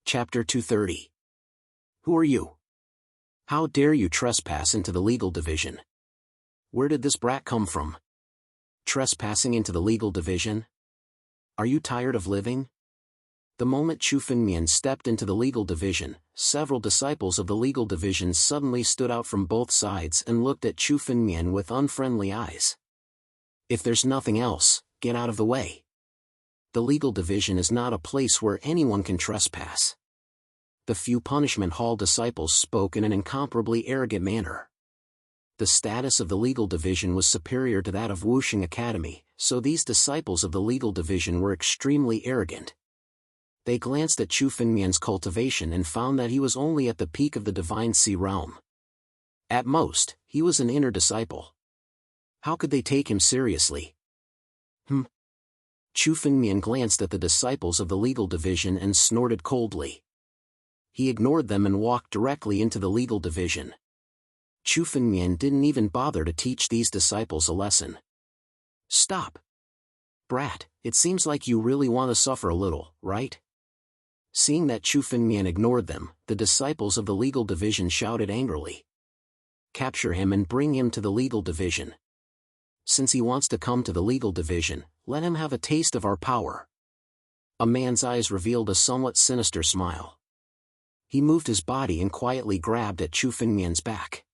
Chapter 230. Who are you? How dare you trespass into the legal division? Where did this brat come from? Trespassing into the legal division? Are you tired of living? The moment Chu Fengmian stepped into the legal division, several disciples of the legal division suddenly stood out from both sides and looked at Chu Fengmian with unfriendly eyes. If there's nothing else, get out of the way. The legal division is not a place where anyone can trespass. The few punishment hall disciples spoke in an incomparably arrogant manner. The status of the legal division was superior to that of Wuxing Academy, so these disciples of the legal division were extremely arrogant. They glanced at Chu Fengmian's cultivation and found that he was only at the peak of the divine sea realm. At most, he was an inner disciple. How could they take him seriously? Chu Fengmian glanced at the disciples of the legal division and snorted coldly. He ignored them and walked directly into the legal division. Chu Fengmian didn't even bother to teach these disciples a lesson. Stop! Brat, it seems like you really want to suffer a little, right? Seeing that Chu Fengmian ignored them, the disciples of the legal division shouted angrily. Capture him and bring him to the legal division. Since he wants to come to the legal division, let him have a taste of our power. A man's eyes revealed a somewhat sinister smile. He moved his body and quietly grabbed at Chu Fengmian's back.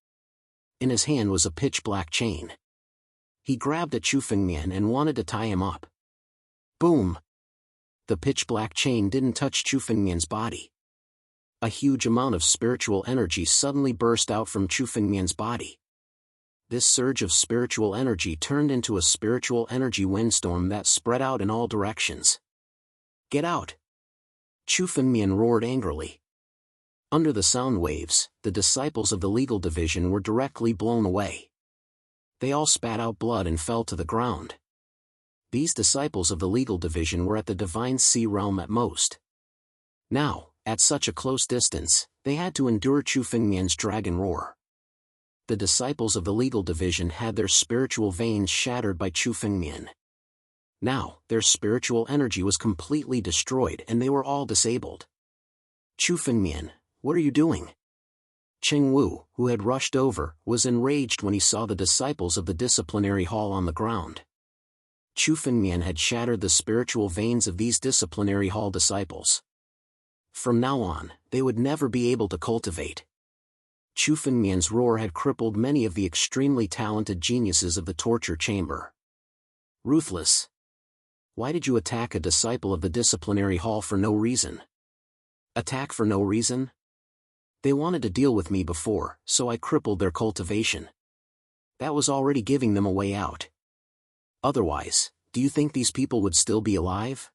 In his hand was a pitch-black chain. He grabbed at Chu Fengmian and wanted to tie him up. Boom! The pitch-black chain didn't touch Chu Fengmian's body. A huge amount of spiritual energy suddenly burst out from Chu Fengmian's body. This surge of spiritual energy turned into a spiritual energy windstorm that spread out in all directions. Get out! Chu Fengmian roared angrily. Under the sound waves, the disciples of the legal division were directly blown away. They all spat out blood and fell to the ground. These disciples of the legal division were at the divine sea realm at most. Now, at such a close distance, they had to endure Chu Fengmian's dragon roar. The disciples of the legal division had their spiritual veins shattered by Chu Fengmian. Now, their spiritual energy was completely destroyed and they were all disabled. Chu Fengmian, what are you doing? Cheng Wu, who had rushed over, was enraged when he saw the disciples of the disciplinary hall on the ground. Chu Fengmian had shattered the spiritual veins of these disciplinary hall disciples. From now on, they would never be able to cultivate. Chu Fengmian's roar had crippled many of the extremely talented geniuses of the torture chamber. Ruthless! Why did you attack a disciple of the disciplinary hall for no reason? Attack for no reason? They wanted to deal with me before, so I crippled their cultivation. That was already giving them a way out. Otherwise, do you think these people would still be alive?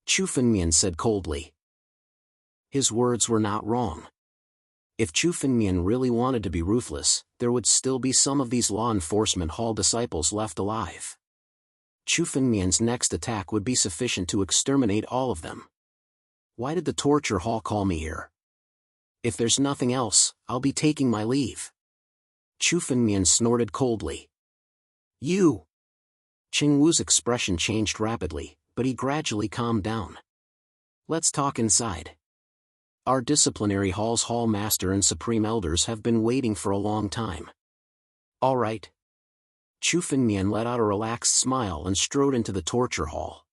Chu Fengmian said coldly. His words were not wrong. If Chu Fengmian really wanted to be ruthless, there would still be some of these law enforcement hall disciples left alive. Chu Fengmian's next attack would be sufficient to exterminate all of them. Why did the torture hall call me here? If there's nothing else, I'll be taking my leave. Chu Fengmian snorted coldly. You! Cheng Wu's expression changed rapidly, but he gradually calmed down. Let's talk inside. Our disciplinary hall's hall master and supreme elders have been waiting for a long time. All right. Chu Fengmian let out a relaxed smile and strode into the torture hall.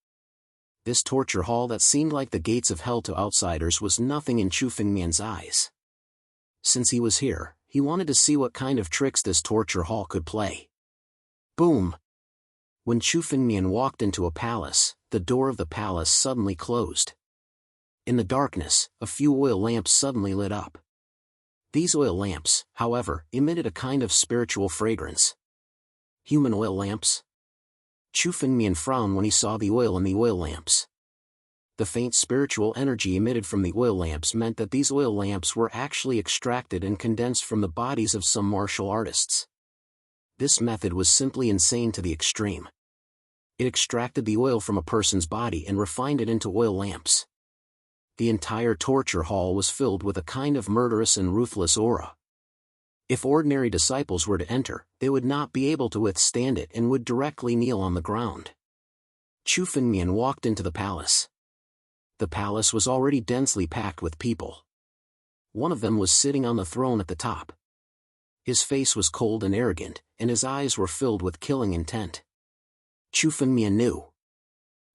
This torture hall that seemed like the gates of hell to outsiders was nothing in Chu Fengmian's eyes. Since he was here, he wanted to see what kind of tricks this torture hall could play. Boom! When Chu Fengmian walked into a palace, the door of the palace suddenly closed. In the darkness, a few oil lamps suddenly lit up. These oil lamps, however, emitted a kind of spiritual fragrance. Human oil lamps? Chu Fengmian frowned when he saw the oil in the oil lamps. The faint spiritual energy emitted from the oil lamps meant that these oil lamps were actually extracted and condensed from the bodies of some martial artists. This method was simply insane to the extreme. It extracted the oil from a person's body and refined it into oil lamps. The entire torture hall was filled with a kind of murderous and ruthless aura. If ordinary disciples were to enter, they would not be able to withstand it and would directly kneel on the ground. Chu Fengmian walked into the palace. The palace was already densely packed with people. One of them was sitting on the throne at the top. His face was cold and arrogant, and his eyes were filled with killing intent. Chu Fengmian knew.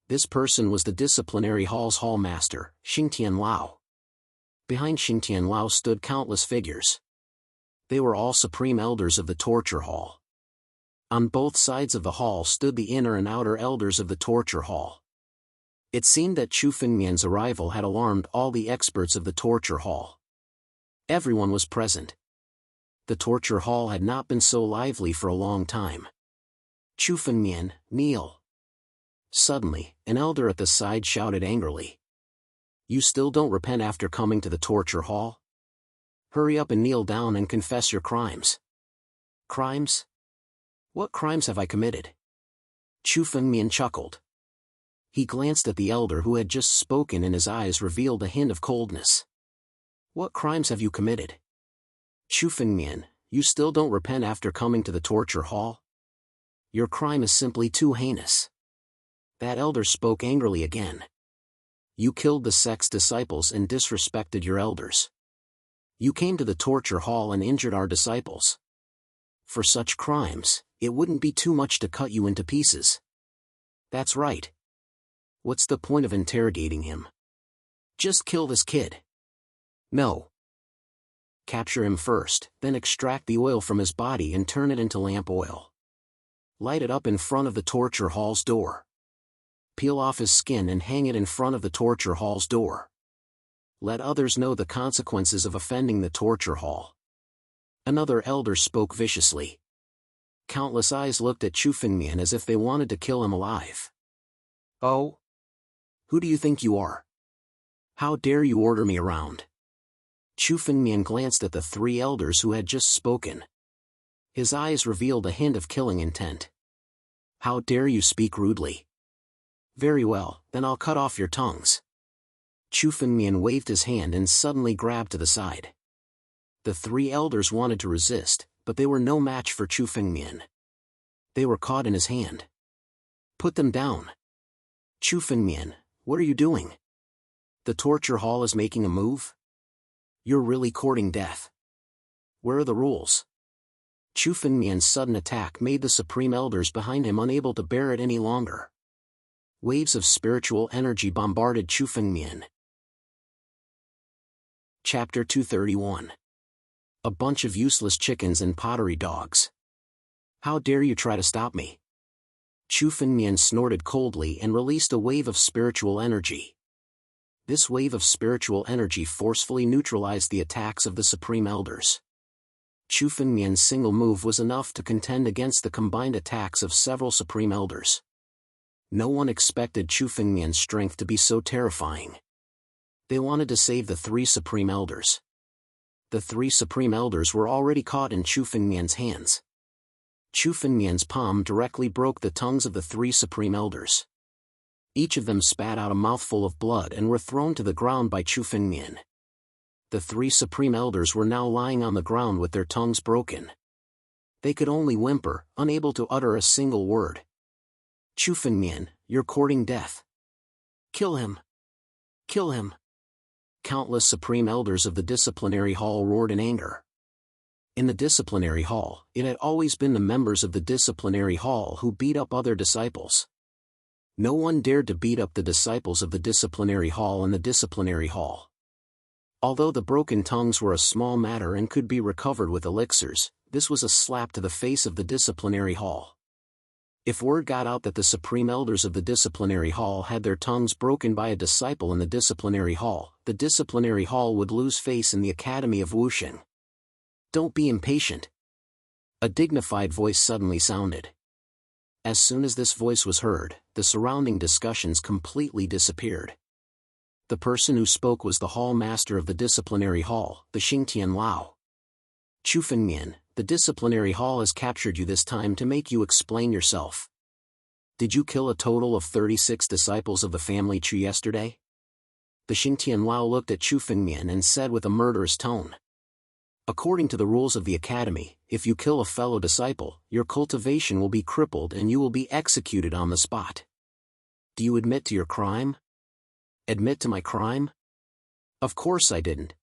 This person was the disciplinary hall's hallmaster, Xingtian Lao. Behind Xingtian Lao stood countless figures. They were all supreme elders of the torture hall. On both sides of the hall stood the inner and outer elders of the torture hall. It seemed that Chu Fengmian's arrival had alarmed all the experts of the torture hall. Everyone was present. The torture hall had not been so lively for a long time. Chu Fengmian, kneel. Suddenly, an elder at the side shouted angrily. You still don't repent after coming to the torture hall? Hurry up and kneel down and confess your crimes. Crimes? What crimes have I committed? Chu Fengmian chuckled. He glanced at the elder who had just spoken, and his eyes revealed a hint of coldness. What crimes have you committed? Chu Fengmian, you still don't repent after coming to the torture hall? Your crime is simply too heinous. That elder spoke angrily again. You killed the sect's disciples and disrespected your elders. You came to the torture hall and injured our disciples. For such crimes, it wouldn't be too much to cut you into pieces. That's right. What's the point of interrogating him? Just kill this kid. No. Capture him first, then extract the oil from his body and turn it into lamp oil. Light it up in front of the torture hall's door. Peel off his skin and hang it in front of the torture hall's door. Let others know the consequences of offending the torture hall. Another elder spoke viciously. Countless eyes looked at Chu Fengmian as if they wanted to kill him alive. Oh? Who do you think you are? How dare you order me around? Chu Fengmian glanced at the three elders who had just spoken. His eyes revealed a hint of killing intent. How dare you speak rudely? Very well, then I'll cut off your tongues. Chu Fengmian waved his hand and suddenly grabbed to the side. The three elders wanted to resist, but they were no match for Chu Fengmian. They were caught in his hand. Put them down. Chu Fengmian, what are you doing? The torture hall is making a move? You're really courting death. Where are the rules? Chu Fengmian's sudden attack made the supreme elders behind him unable to bear it any longer. Waves of spiritual energy bombarded Chu Fengmian. Chapter 231. A bunch of useless chickens and pottery dogs. How dare you try to stop me? Chu Fengmian snorted coldly and released a wave of spiritual energy. This wave of spiritual energy forcefully neutralized the attacks of the supreme elders. Chu Fengmian's single move was enough to contend against the combined attacks of several supreme elders. No one expected Chu Fengmian's strength to be so terrifying. They wanted to save the three supreme elders. The three supreme elders were already caught in Chu Fengmian's hands. Chu Fengmian's palm directly broke the tongues of the three supreme elders. Each of them spat out a mouthful of blood and were thrown to the ground by Chu Fengmian. The three supreme elders were now lying on the ground with their tongues broken. They could only whimper, unable to utter a single word. Chu Fengmian, you're courting death. Kill him. Kill him. Countless supreme elders of the disciplinary hall roared in anger. In the disciplinary hall, it had always been the members of the disciplinary hall who beat up other disciples. No one dared to beat up the disciples of the disciplinary hall in the disciplinary hall. Although the broken tongues were a small matter and could be recovered with elixirs, this was a slap to the face of the disciplinary hall. If word got out that the supreme elders of the disciplinary hall had their tongues broken by a disciple in the disciplinary hall would lose face in the Academy of Wuxing. Don't be impatient. A dignified voice suddenly sounded. As soon as this voice was heard, the surrounding discussions completely disappeared. The person who spoke was the hall master of the disciplinary hall, the Xingtian Lao. Chu Fengmian, the disciplinary hall has captured you this time to make you explain yourself. Did you kill a total of 36 disciples of the family Chu yesterday? The Xingtian Lao looked at Chu Fengmian and said with a murderous tone. According to the rules of the academy, if you kill a fellow disciple, your cultivation will be crippled and you will be executed on the spot. Do you admit to your crime? Admit to my crime? Of course I didn't.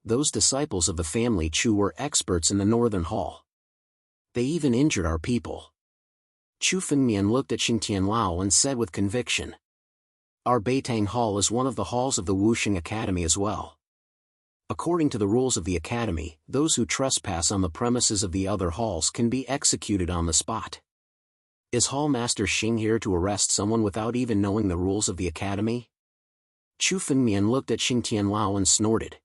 Those disciples of the family Chu were experts in the Northern Hall. They even injured our people. Chu Fengmian looked at Xingtian Lao and said with conviction. Our Beitang Hall is one of the halls of the Wuxing Academy as well. According to the rules of the Academy, those who trespass on the premises of the other halls can be executed on the spot. Is Hall Master Xing here to arrest someone without even knowing the rules of the Academy? Chu Fengmian looked at Xingtian Lao and snorted.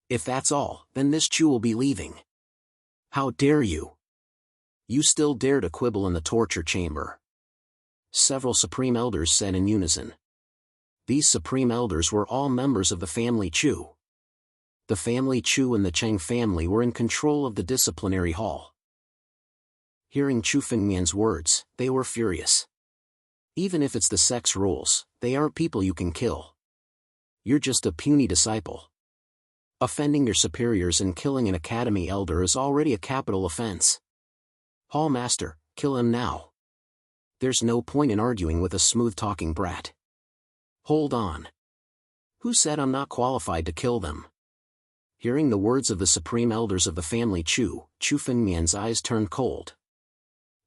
If that's all, then this Chu will be leaving. How dare you? You still dare to quibble in the torture chamber? Several Supreme Elders said in unison. These Supreme Elders were all members of the family Chu. The family Chu and the Cheng family were in control of the disciplinary hall. Hearing Chu Fengmian's words, they were furious. Even if it's the sex rules, they aren't people you can kill. You're just a puny disciple. Offending your superiors and killing an academy elder is already a capital offense. Hall Master, kill him now. There's no point in arguing with a smooth-talking brat. Hold on. Who said I'm not qualified to kill them? Hearing the words of the Supreme Elders of the family Chu, Chu Fengmian's eyes turned cold.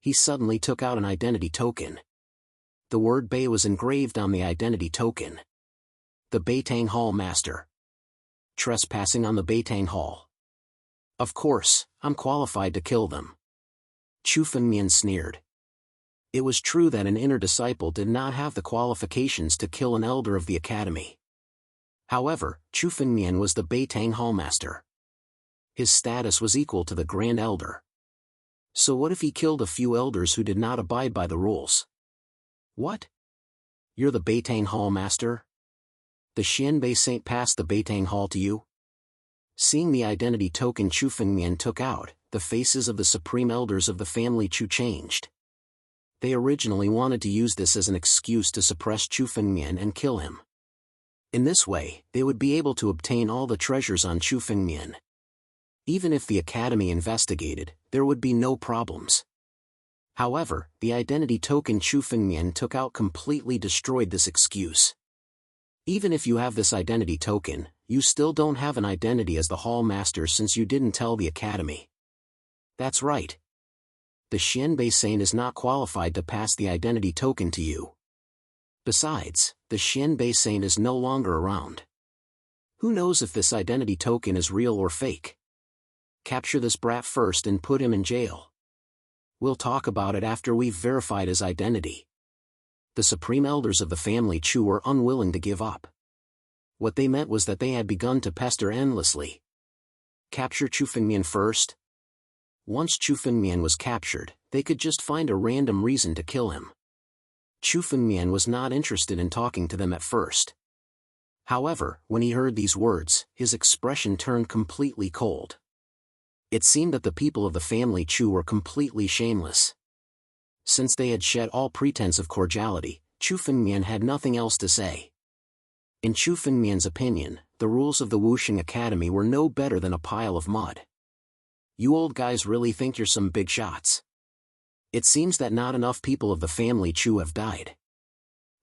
He suddenly took out an identity token. The word Bei was engraved on the identity token. The Beitang Hall Master. Trespassing on the Beitang Hall. Of course, I'm qualified to kill them. Chu Fengmian sneered. It was true that an inner disciple did not have the qualifications to kill an elder of the academy. However, Chu Fengmian was the Beitang Hallmaster. His status was equal to the Grand Elder. So what if he killed a few elders who did not abide by the rules? What? You're the Beitang Hallmaster? The Xianbei Saint passed the Beitang Hall to you? Seeing the identity token Chu Fengmian took out, the faces of the Supreme Elders of the family Chu changed. They originally wanted to use this as an excuse to suppress Chu Fengmian and kill him. In this way, they would be able to obtain all the treasures on Chu Fengmian. Even if the academy investigated, there would be no problems. However, the identity token Chu Fengmian took out completely destroyed this excuse. Even if you have this identity token, you still don't have an identity as the Hall Master since you didn't tell the academy. That's right. The Xianbei Saint is not qualified to pass the identity token to you. Besides, the Xianbei Saint is no longer around. Who knows if this identity token is real or fake? Capture this brat first and put him in jail. We'll talk about it after we've verified his identity. The Supreme Elders of the family Chu were unwilling to give up. What they meant was that they had begun to pester endlessly. Capture Chu Fengmian first? Once Chu Fengmian was captured, they could just find a random reason to kill him. Chu Fengmian was not interested in talking to them at first. However, when he heard these words, his expression turned completely cold. It seemed that the people of the family Chu were completely shameless. Since they had shed all pretense of cordiality, Chu Fengmian had nothing else to say. In Chu Fengmian's opinion, the rules of the Wuxing Academy were no better than a pile of mud. You old guys really think you're some big shots. It seems that not enough people of the family Chu have died.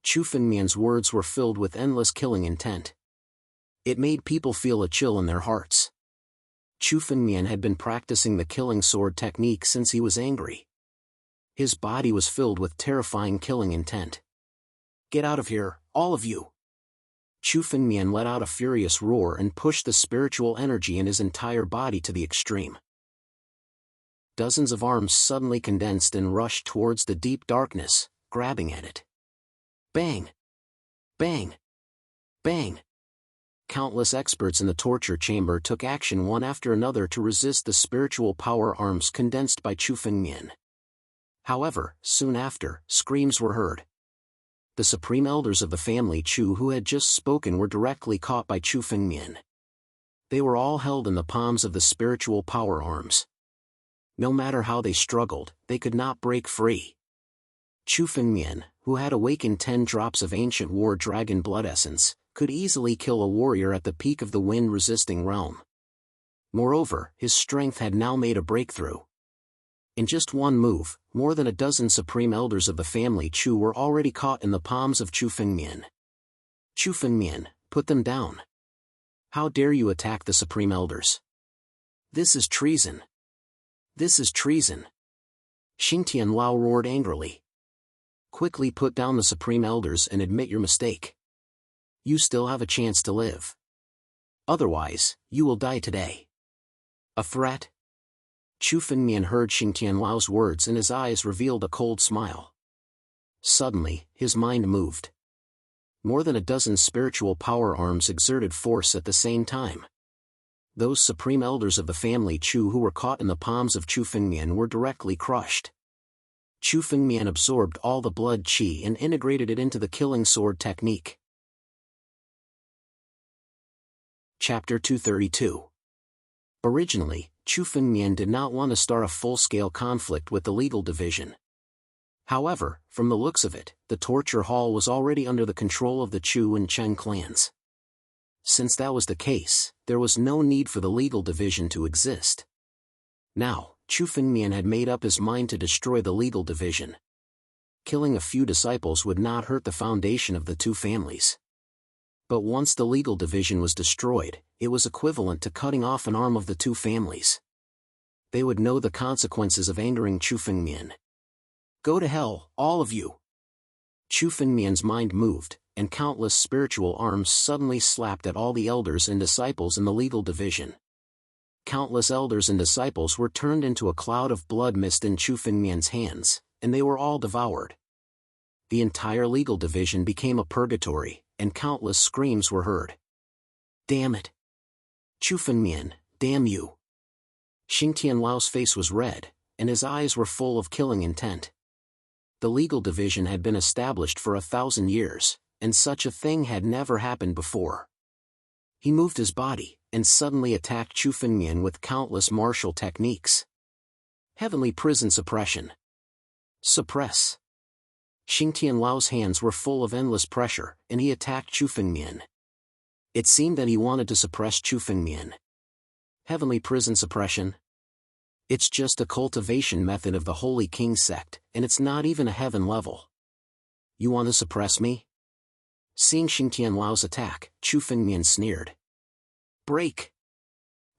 Chu Fengmian's words were filled with endless killing intent. It made people feel a chill in their hearts. Chu Fengmian had been practicing the killing sword technique since he was angry. His body was filled with terrifying killing intent. Get out of here, all of you! Chu Fengmian let out a furious roar and pushed the spiritual energy in his entire body to the extreme. Dozens of arms suddenly condensed and rushed towards the deep darkness, grabbing at it. Bang! Bang! Bang! Countless experts in the torture chamber took action one after another to resist the spiritual power arms condensed by Chu Fengmian. However, soon after, screams were heard. The Supreme Elders of the family Chu who had just spoken were directly caught by Chu Fengmian. They were all held in the palms of the spiritual power arms. No matter how they struggled, they could not break free. Chu Fengmian, who had awakened 10 drops of ancient war dragon blood essence, could easily kill a warrior at the peak of the wind-resisting realm. Moreover, his strength had now made a breakthrough. In just one move, more than a dozen Supreme Elders of the family Chu were already caught in the palms of Chu Fengmian. Chu Fengmian, put them down. How dare you attack the Supreme Elders? This is treason. This is treason. Xingtian Lao roared angrily. Quickly put down the Supreme Elders and admit your mistake. You still have a chance to live. Otherwise, you will die today. A threat? Chu Fengmian heard Xingtian Lao's words and his eyes revealed a cold smile. Suddenly, his mind moved. More than a dozen spiritual power arms exerted force at the same time. Those supreme elders of the family Chu who were caught in the palms of Chu Fengmian were directly crushed. Chu Fengmian absorbed all the blood qi and integrated it into the killing sword technique. Chapter 232. Originally, Chu Fengmian did not want to start a full-scale conflict with the legal division. However, from the looks of it, the torture hall was already under the control of the Chu and Chen clans. Since that was the case, there was no need for the legal division to exist. Now, Chu Fengmian had made up his mind to destroy the legal division. Killing a few disciples would not hurt the foundation of the two families. But once the legal division was destroyed, it was equivalent to cutting off an arm of the two families. They would know the consequences of angering Chu Fengmian. Go to hell, all of you! Chu Fengmian's mind moved, and countless spiritual arms suddenly slapped at all the elders and disciples in the legal division. Countless elders and disciples were turned into a cloud of blood mist in Chu Fengmian's hands, and they were all devoured. The entire legal division became a purgatory, and countless screams were heard. Damn it! Chu Fengmian, damn you! Xingtian Lao's face was red, and his eyes were full of killing intent. The legal division had been established for 1,000 years, and such a thing had never happened before. He moved his body, and suddenly attacked Chu Fengmian with countless martial techniques. Heavenly prison suppression. Suppress. Xingtian Lao's hands were full of endless pressure, and he attacked Chu Fengmian. It seemed that he wanted to suppress Chu Fengmian. Heavenly prison suppression? It's just a cultivation method of the Holy King sect, and it's not even a heaven level. You want to suppress me? Seeing Xingtian Lao's attack, Chu Fengmian sneered. Break!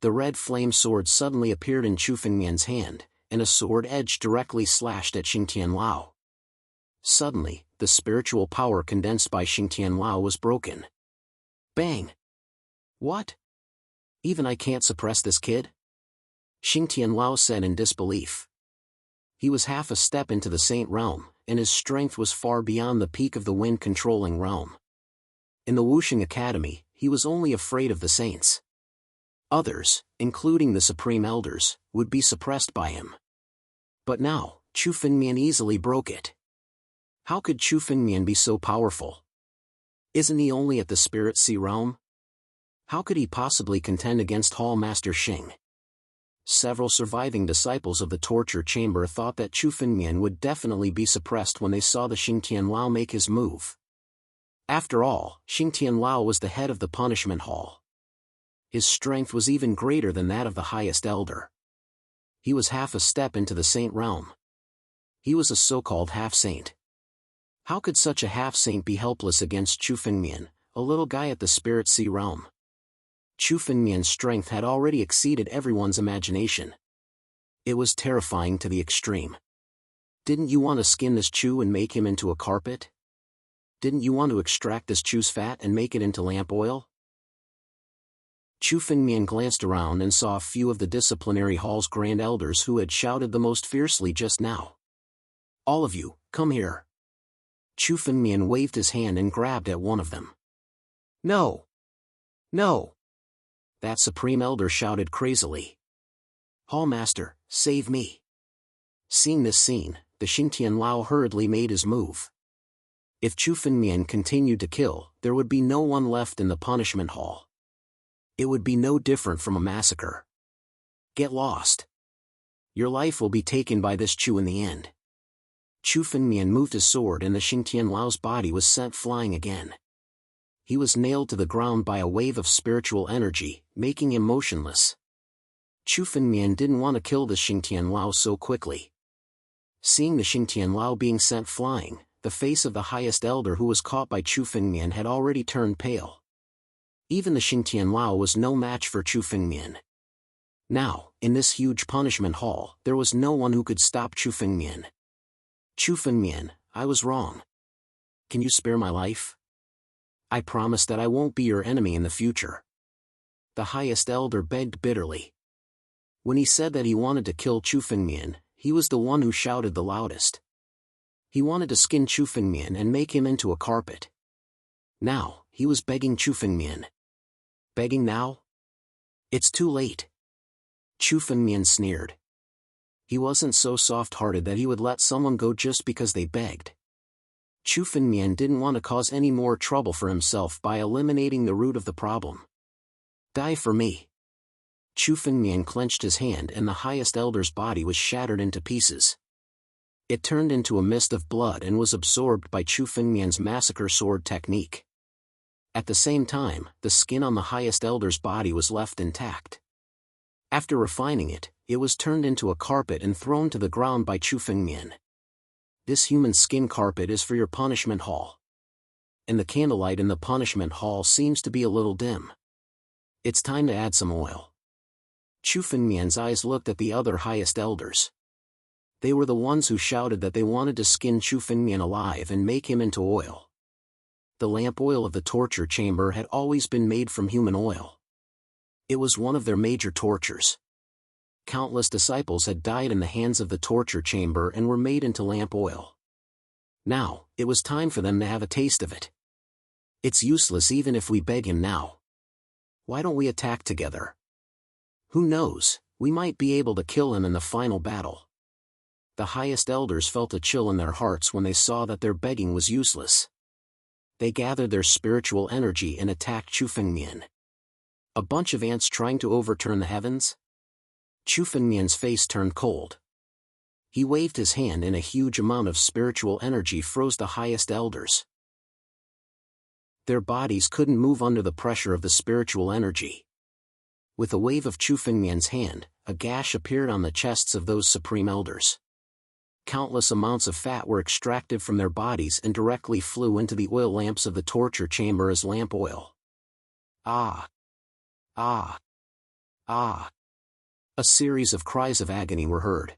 The red flame sword suddenly appeared in Chu Fengmian's hand, and a sword edge directly slashed at Xingtian Lao. Suddenly, the spiritual power condensed by Xingtian Lao was broken. Bang! What? Even I can't suppress this kid? Xingtian Lao said in disbelief. He was half a step into the Saint realm, and his strength was far beyond the peak of the wind-controlling realm. In the Wuxing Academy, he was only afraid of the saints. Others, including the Supreme Elders, would be suppressed by him. But now, Chu Fengmian easily broke it. How could Chu Fengmian be so powerful? Isn't he only at the Spirit Sea realm? How could he possibly contend against Hall Master Xing? Several surviving disciples of the torture chamber thought that Chu Fengmian would definitely be suppressed when they saw the Xingtian Lao make his move. After all, Xingtian Lao was the head of the punishment hall. His strength was even greater than that of the highest elder. He was half a step into the saint realm. He was a so-called half-saint. How could such a half-saint be helpless against Chu Fengmian, a little guy at the Spirit Sea realm? Chu Fengmian's strength had already exceeded everyone's imagination. It was terrifying to the extreme. Didn't you want to skin this Chu and make him into a carpet? Didn't you want to extract this Chu's fat and make it into lamp oil? Chu Fengmian glanced around and saw a few of the disciplinary hall's grand elders who had shouted the most fiercely just now. All of you, come here. Chu Fengmian waved his hand and grabbed at one of them. No! No! That Supreme Elder shouted crazily. Hall Master, save me! Seeing this scene, the Xingtian Lao hurriedly made his move. If Chu Fengmian continued to kill, there would be no one left in the punishment hall. It would be no different from a massacre. Get lost. Your life will be taken by this Chu in the end. Chu Fengmian moved his sword and the Xingtian Lao's body was sent flying again. He was nailed to the ground by a wave of spiritual energy, making him motionless. Chu Fengmian didn't want to kill the Xingtian Lao so quickly. Seeing the Xingtian Lao being sent flying, the face of the highest elder who was caught by Chu Fengmian had already turned pale. Even the Xingtian Lao was no match for Chu Fengmian. Now, in this huge punishment hall, there was no one who could stop Chu Fengmian. Chu Fengmian, I was wrong. Can you spare my life? I promise that I won't be your enemy in the future. The highest elder begged bitterly. When he said that he wanted to kill Chu Fengmian, he was the one who shouted the loudest. He wanted to skin Chu Fengmian and make him into a carpet. Now, he was begging Chu Fengmian. Begging now? It's too late. Chu Fengmian sneered. He wasn't so soft-hearted that he would let someone go just because they begged. Chu Fengmian didn't want to cause any more trouble for himself by eliminating the root of the problem. Die for me. Chu Fengmian clenched his hand and the highest elder's body was shattered into pieces. It turned into a mist of blood and was absorbed by Chu Fengmian's massacre sword technique. At the same time, the skin on the highest elder's body was left intact. After refining it, it was turned into a carpet and thrown to the ground by Chu Fengmian. This human skin carpet is for your punishment hall. And the candlelight in the punishment hall seems to be a little dim. It's time to add some oil. Chu Fengmian's eyes looked at the other highest elders. They were the ones who shouted that they wanted to skin Chu Fengmian alive and make him into oil. The lamp oil of the torture chamber had always been made from human oil. It was one of their major tortures. Countless disciples had died in the hands of the torture chamber and were made into lamp oil. Now, it was time for them to have a taste of it. It's useless even if we beg him now. Why don't we attack together? Who knows, we might be able to kill him in the final battle. The highest elders felt a chill in their hearts when they saw that their begging was useless. They gathered their spiritual energy and attacked Chu Fengmian. A bunch of ants trying to overturn the heavens? Chu Fengmian's face turned cold. He waved his hand and a huge amount of spiritual energy froze the highest elders. Their bodies couldn't move under the pressure of the spiritual energy. With a wave of Chu Fengmian's hand, a gash appeared on the chests of those supreme elders. Countless amounts of fat were extracted from their bodies and directly flew into the oil lamps of the torture chamber as lamp oil. Ah! Ah! Ah! A series of cries of agony were heard.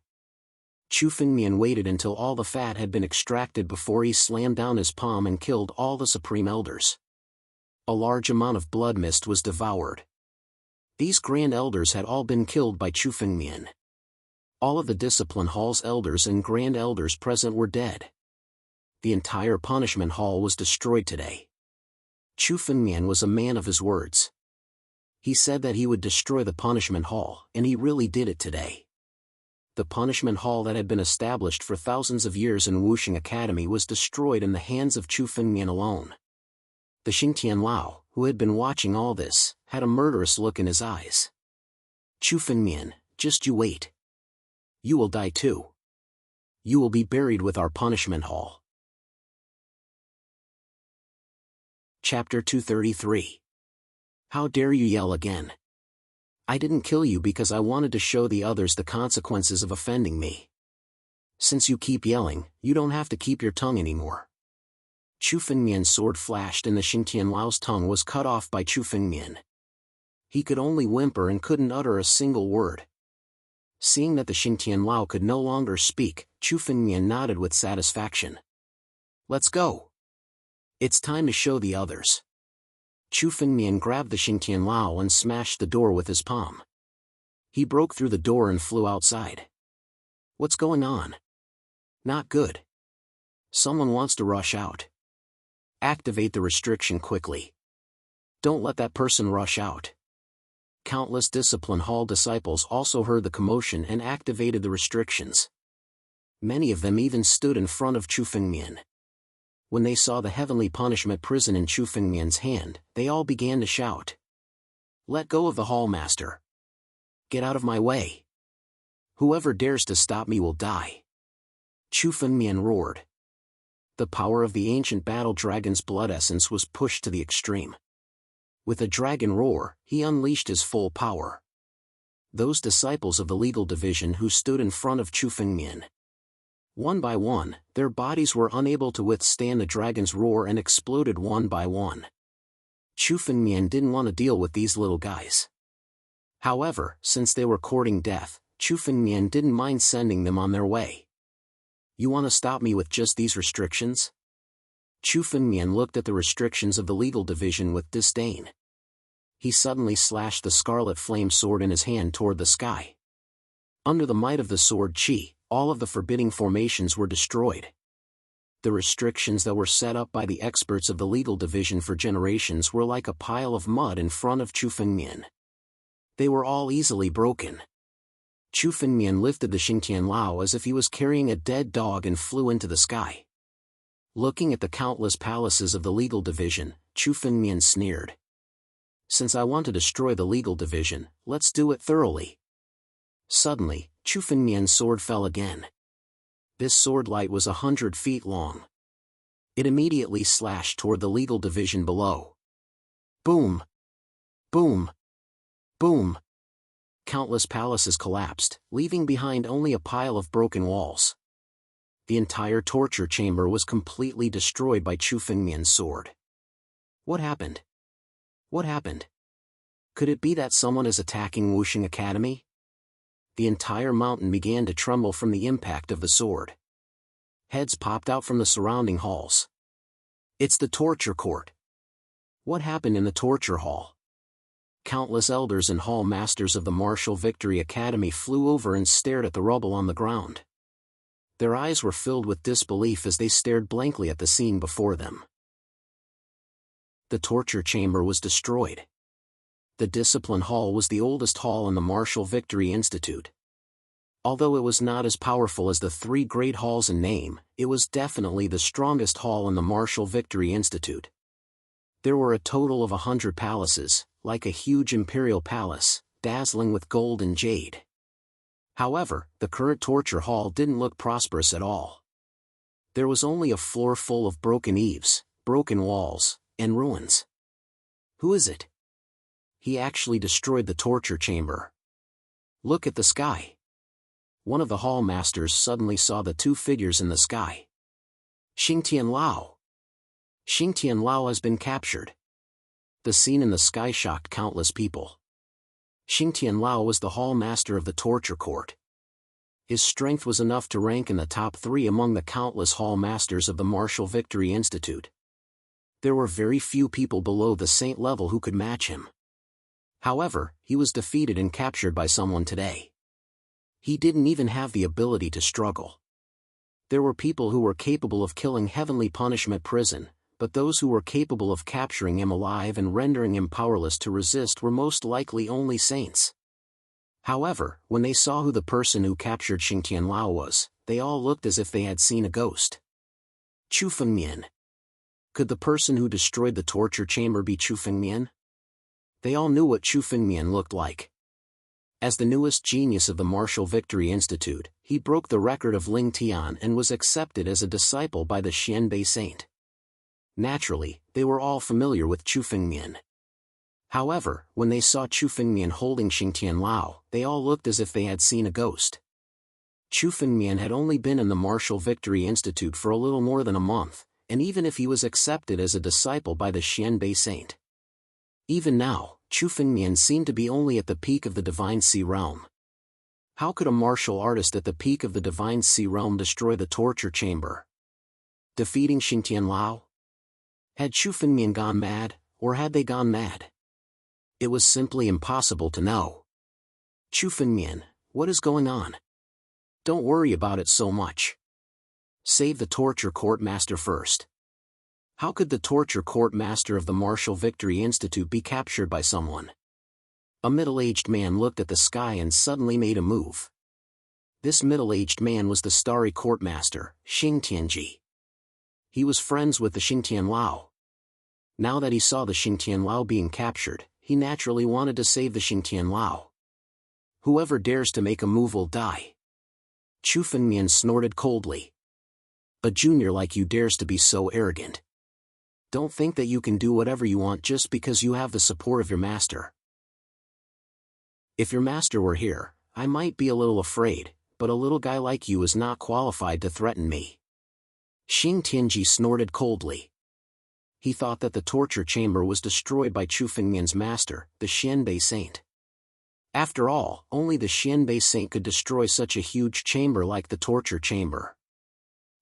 Chu Fengmian waited until all the fat had been extracted before he slammed down his palm and killed all the supreme elders. A large amount of blood mist was devoured. These grand elders had all been killed by Chu Fengmian. All of the discipline hall's elders and grand elders present were dead. The entire punishment hall was destroyed today. Chu Fengmian was a man of his words. He said that he would destroy the punishment hall, and he really did it today. The punishment hall that had been established for thousands of years in Wuxing Academy was destroyed in the hands of Chu Fengmian alone. The Xingtian Lao, who had been watching all this, had a murderous look in his eyes. Chu Fengmian, just you wait. You will die too. You will be buried with our punishment hall. Chapter 233. How dare you yell again? I didn't kill you because I wanted to show the others the consequences of offending me. Since you keep yelling, you don't have to keep your tongue anymore. Chu Fengmian's sword flashed and the Xingtian Lao's tongue was cut off by Chu Fengmian. He could only whimper and couldn't utter a single word. Seeing that the Xingtian Lao could no longer speak, Chu Fengmian nodded with satisfaction. Let's go. It's time to show the others. Chu Fengmian grabbed the Xingtian Lao and smashed the door with his palm. He broke through the door and flew outside. What's going on? Not good. Someone wants to rush out. Activate the restriction quickly. Don't let that person rush out. Countless discipline hall disciples also heard the commotion and activated the restrictions. Many of them even stood in front of Chu Fengmian. When they saw the heavenly punishment prison in Chu Fengmian's hand, they all began to shout. Let go of the hall master. Get out of my way. Whoever dares to stop me will die. Chu Fengmian roared. The power of the ancient battle dragon's blood essence was pushed to the extreme. With a dragon roar, he unleashed his full power. Those disciples of the legal division who stood in front of Chu Fengmian. One by one, their bodies were unable to withstand the dragon's roar and exploded one by one. Chu Fengmian didn't want to deal with these little guys. However, since they were courting death, Chu Fengmian didn't mind sending them on their way. You want to stop me with just these restrictions? Chu Fengmian looked at the restrictions of the legal division with disdain. He suddenly slashed the scarlet flame sword in his hand toward the sky. Under the might of the sword chi, all of the forbidding formations were destroyed. The restrictions that were set up by the experts of the legal division for generations were like a pile of mud in front of Chu Fengmian. They were all easily broken. Chu Fengmian lifted the Xingtian Lao as if he was carrying a dead dog and flew into the sky. Looking at the countless palaces of the legal division, Chu Fengmian sneered. Since I want to destroy the legal division, let's do it thoroughly. Suddenly, Chu Fengmian's sword fell again. This sword light was 100 feet long. It immediately slashed toward the legal division below. Boom! Boom! Boom! Countless palaces collapsed, leaving behind only a pile of broken walls. The entire torture chamber was completely destroyed by Chu Fengmian's sword. What happened? What happened? Could it be that someone is attacking Wuxing Academy? The entire mountain began to tremble from the impact of the sword. Heads popped out from the surrounding halls. It's the torture court. What happened in the torture hall? Countless elders and hall masters of the Martial Victory Academy flew over and stared at the rubble on the ground. Their eyes were filled with disbelief as they stared blankly at the scene before them. The torture chamber was destroyed. The Discipline Hall was the oldest hall in the Martial Victory Institute. Although it was not as powerful as the three great halls in name, it was definitely the strongest hall in the Martial Victory Institute. There were a total of 100 palaces, like a huge imperial palace, dazzling with gold and jade. However, the current torture hall didn't look prosperous at all. There was only a floor full of broken eaves, broken walls, and ruins. Who is it? He actually destroyed the torture chamber. Look at the sky. One of the hall masters suddenly saw the two figures in the sky. Xingtian Lao. Xingtian Lao has been captured. The scene in the sky shocked countless people. Xingtian Lao was the hall master of the torture court. His strength was enough to rank in the top 3 among the countless hall masters of the Martial Victory Institute. There were very few people below the saint level who could match him. However, he was defeated and captured by someone today. He didn't even have the ability to struggle. There were people who were capable of killing Heavenly Punishment Prison, but those who were capable of capturing him alive and rendering him powerless to resist were most likely only saints. However, when they saw who the person who captured Xingtian Lao was, they all looked as if they had seen a ghost. Chu Fengmian. Could the person who destroyed the torture chamber be Chu Fengmian? They all knew what Chu Fengmian looked like. As the newest genius of the Martial Victory Institute, he broke the record of Ling Tian and was accepted as a disciple by the Xianbei saint. Naturally, they were all familiar with Chu Fengmian. However, when they saw Chu Fengmian holding Xingtian Lao, they all looked as if they had seen a ghost. Chu Fengmian had only been in the Martial Victory Institute for a little more than a month, and even if he was accepted as a disciple by the Xianbei saint. Even now, Chu Fengmian seemed to be only at the peak of the Divine Sea Realm. How could a martial artist at the peak of the Divine Sea Realm destroy the torture chamber? Defeating Xingtian Lao? Had Chu Fengmian gone mad, or had they gone mad? It was simply impossible to know. Chu Fengmian, what is going on? Don't worry about it so much. Save the torture court master first. How could the torture court master of the Martial Victory Institute be captured by someone? A middle-aged man looked at the sky and suddenly made a move. This middle-aged man was the starry court master, Xing Tianji. He was friends with the Xingtian Lao. Now that he saw the Xingtian Lao being captured, he naturally wanted to save the Xingtian Lao. Whoever dares to make a move will die. Chu Fengmian snorted coldly. A junior like you dares to be so arrogant. Don't think that you can do whatever you want just because you have the support of your master. If your master were here, I might be a little afraid, but a little guy like you is not qualified to threaten me. Xing Tianji snorted coldly. He thought that the torture chamber was destroyed by Chu Fengmian's master, the Xianbei Saint. After all, only the Xianbei Saint could destroy such a huge chamber like the torture chamber.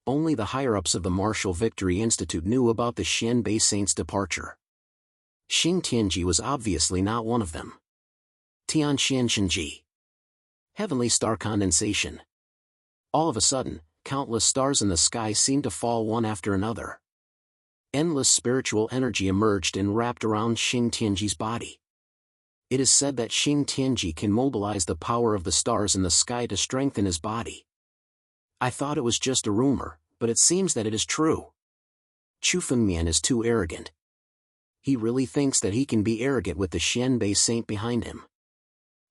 Only the higher-ups of the Martial Victory Institute knew about the Xianbei Saint's departure. Xing Tianji was obviously not one of them. Tian Xianxinji. Heavenly star condensation. All of a sudden, countless stars in the sky seemed to fall one after another. Endless spiritual energy emerged and wrapped around Xing Tianji's body. It is said that Xing Tianji can mobilize the power of the stars in the sky to strengthen his body. I thought it was just a rumor, but it seems that it is true. Chu Fengmian is too arrogant. He really thinks that he can be arrogant with the Xianbei Saint behind him.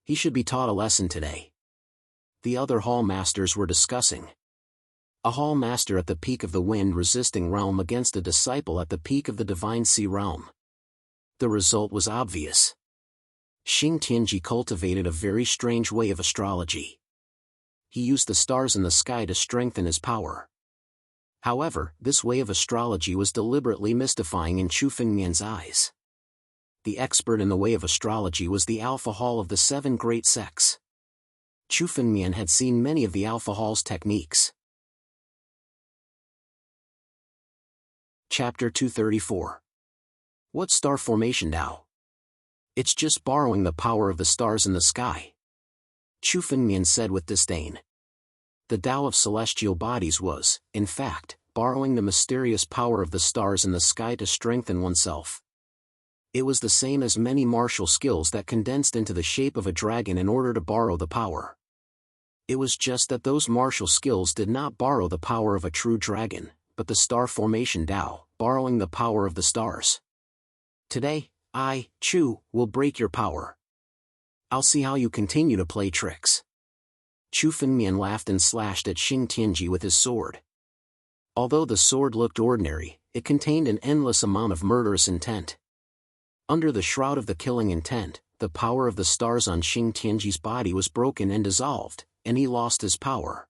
He should be taught a lesson today. The other hall masters were discussing. A hall master at the peak of the wind resisting realm against a disciple at the peak of the divine sea realm. The result was obvious. Xing Tianji cultivated a very strange way of astrology. He used the stars in the sky to strengthen his power. However, this way of astrology was deliberately mystifying in Chu Fengmian's eyes. The expert in the way of astrology was the Alpha Hall of the Seven Great Sects. Chu Fengmian had seen many of the Alpha Hall's techniques. Chapter 234. What star formation Tao? It's just borrowing the power of the stars in the sky. Chu Fengmian said with disdain. The Tao of celestial bodies was, in fact, borrowing the mysterious power of the stars in the sky to strengthen oneself. It was the same as many martial skills that condensed into the shape of a dragon in order to borrow the power. It was just that those martial skills did not borrow the power of a true dragon, but the star formation Tao, borrowing the power of the stars. Today, I, Chu, will break your power. I'll see how you continue to play tricks. Chu Fengmian laughed and slashed at Xing Tianji with his sword. Although the sword looked ordinary, it contained an endless amount of murderous intent. Under the shroud of the killing intent, the power of the stars on Xing Tianji's body was broken and dissolved, and he lost his power.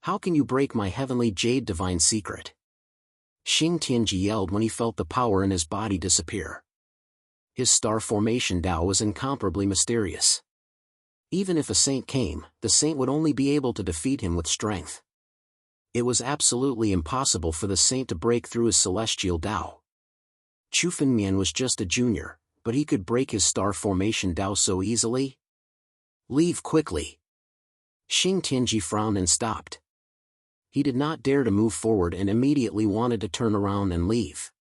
How can you break my heavenly jade divine secret? Xing Tianji yelled when he felt the power in his body disappear. His star formation Tao was incomparably mysterious. Even if a saint came, the saint would only be able to defeat him with strength. It was absolutely impossible for the saint to break through his celestial Tao. Chu Fengmian was just a junior, but he could break his star formation Tao so easily? Leave quickly. Xing Tianji frowned and stopped. He did not dare to move forward and immediately wanted to turn around and leave.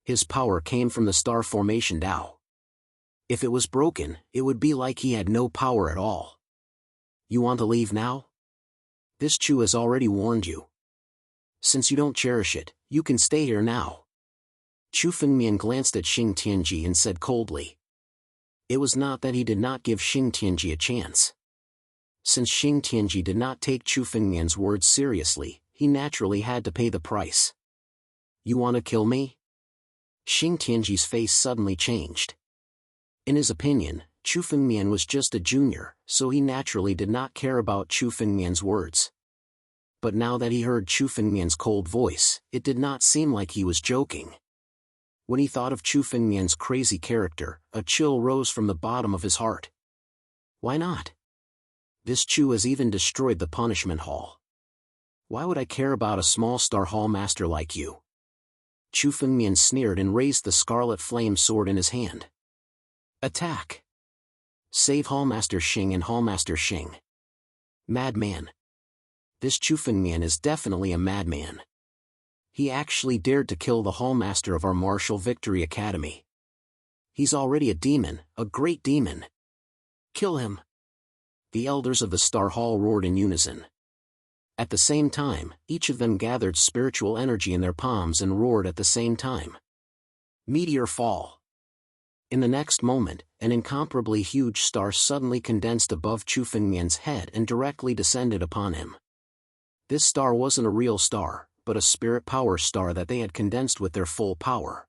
His power came from the star formation Tao. If it was broken, it would be like he had no power at all. You want to leave now? This Chu has already warned you. Since you don't cherish it, you can stay here now. Chu Fengmian glanced at Xing Tianji and said coldly. It was not that he did not give Xing Tianji a chance. Since Xing Tianji did not take Chu Fengmian's words seriously, he naturally had to pay the price. You want to kill me? Xing Tianji's face suddenly changed. In his opinion, Chu Fengmian was just a junior, so he naturally did not care about Chu Fengmian's words. But now that he heard Chu Fengmian's cold voice, it did not seem like he was joking. When he thought of Chu Fengmian's crazy character, a chill rose from the bottom of his heart. Why not? This Chu has even destroyed the punishment hall. Why would I care about a small star hall master like you? Chu Fengmian sneered and raised the scarlet flame sword in his hand. Attack! Save Hallmaster Xing and Hallmaster Xing. Madman. This Chu Fengmian is definitely a madman. He actually dared to kill the Hallmaster of our Martial Victory Academy. He's already a demon, a great demon. Kill him! The elders of the Star Hall roared in unison. At the same time, each of them gathered spiritual energy in their palms and roared at the same time. Meteor fall. In the next moment, an incomparably huge star suddenly condensed above Chu Fengmian's head and directly descended upon him. This star wasn't a real star, but a spirit power star that they had condensed with their full power.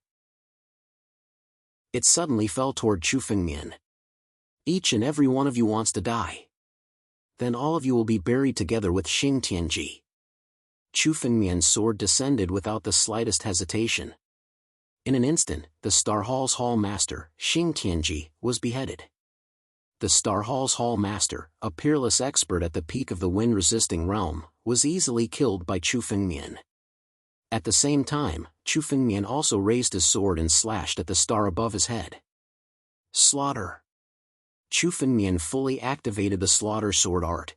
It suddenly fell toward Chu Fengmian. Each and every one of you wants to die. Then all of you will be buried together with Xing Tianji. Chu Fengmian's sword descended without the slightest hesitation. In an instant, the Star Hall's Hall Master, Xing Tianji, was beheaded. The Star Hall's Hall Master, a peerless expert at the peak of the wind-resisting realm, was easily killed by Chu Fengmian. At the same time, Chu Fengmian also raised his sword and slashed at the star above his head. Slaughter. Chu Fengmian fully activated the slaughter sword art.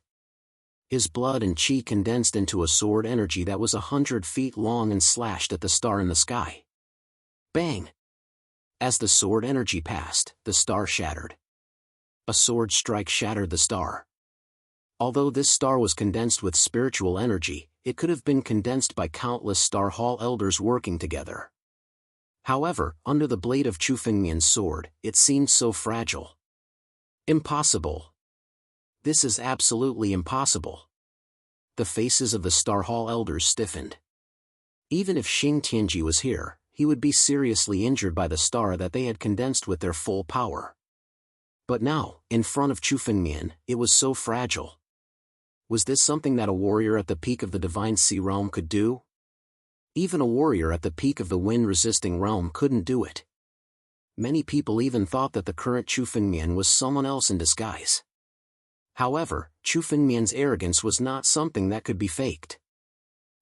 His blood and chi condensed into a sword energy that was 100 feet long and slashed at the star in the sky. Bang! As the sword energy passed, the star shattered. A sword strike shattered the star. Although this star was condensed with spiritual energy, it could have been condensed by countless Star Hall elders working together. However, under the blade of Chu Fengmian's sword, it seemed so fragile. Impossible. This is absolutely impossible. The faces of the Star Hall elders stiffened. Even if Xing Tianji was here, he would be seriously injured by the star that they had condensed with their full power. But now, in front of Chu Fengmian, it was so fragile. Was this something that a warrior at the peak of the Divine Sea realm could do? Even a warrior at the peak of the wind-resisting realm couldn't do it. Many people even thought that the current Chu Fengmian was someone else in disguise. However, Chu Fengmian's arrogance was not something that could be faked.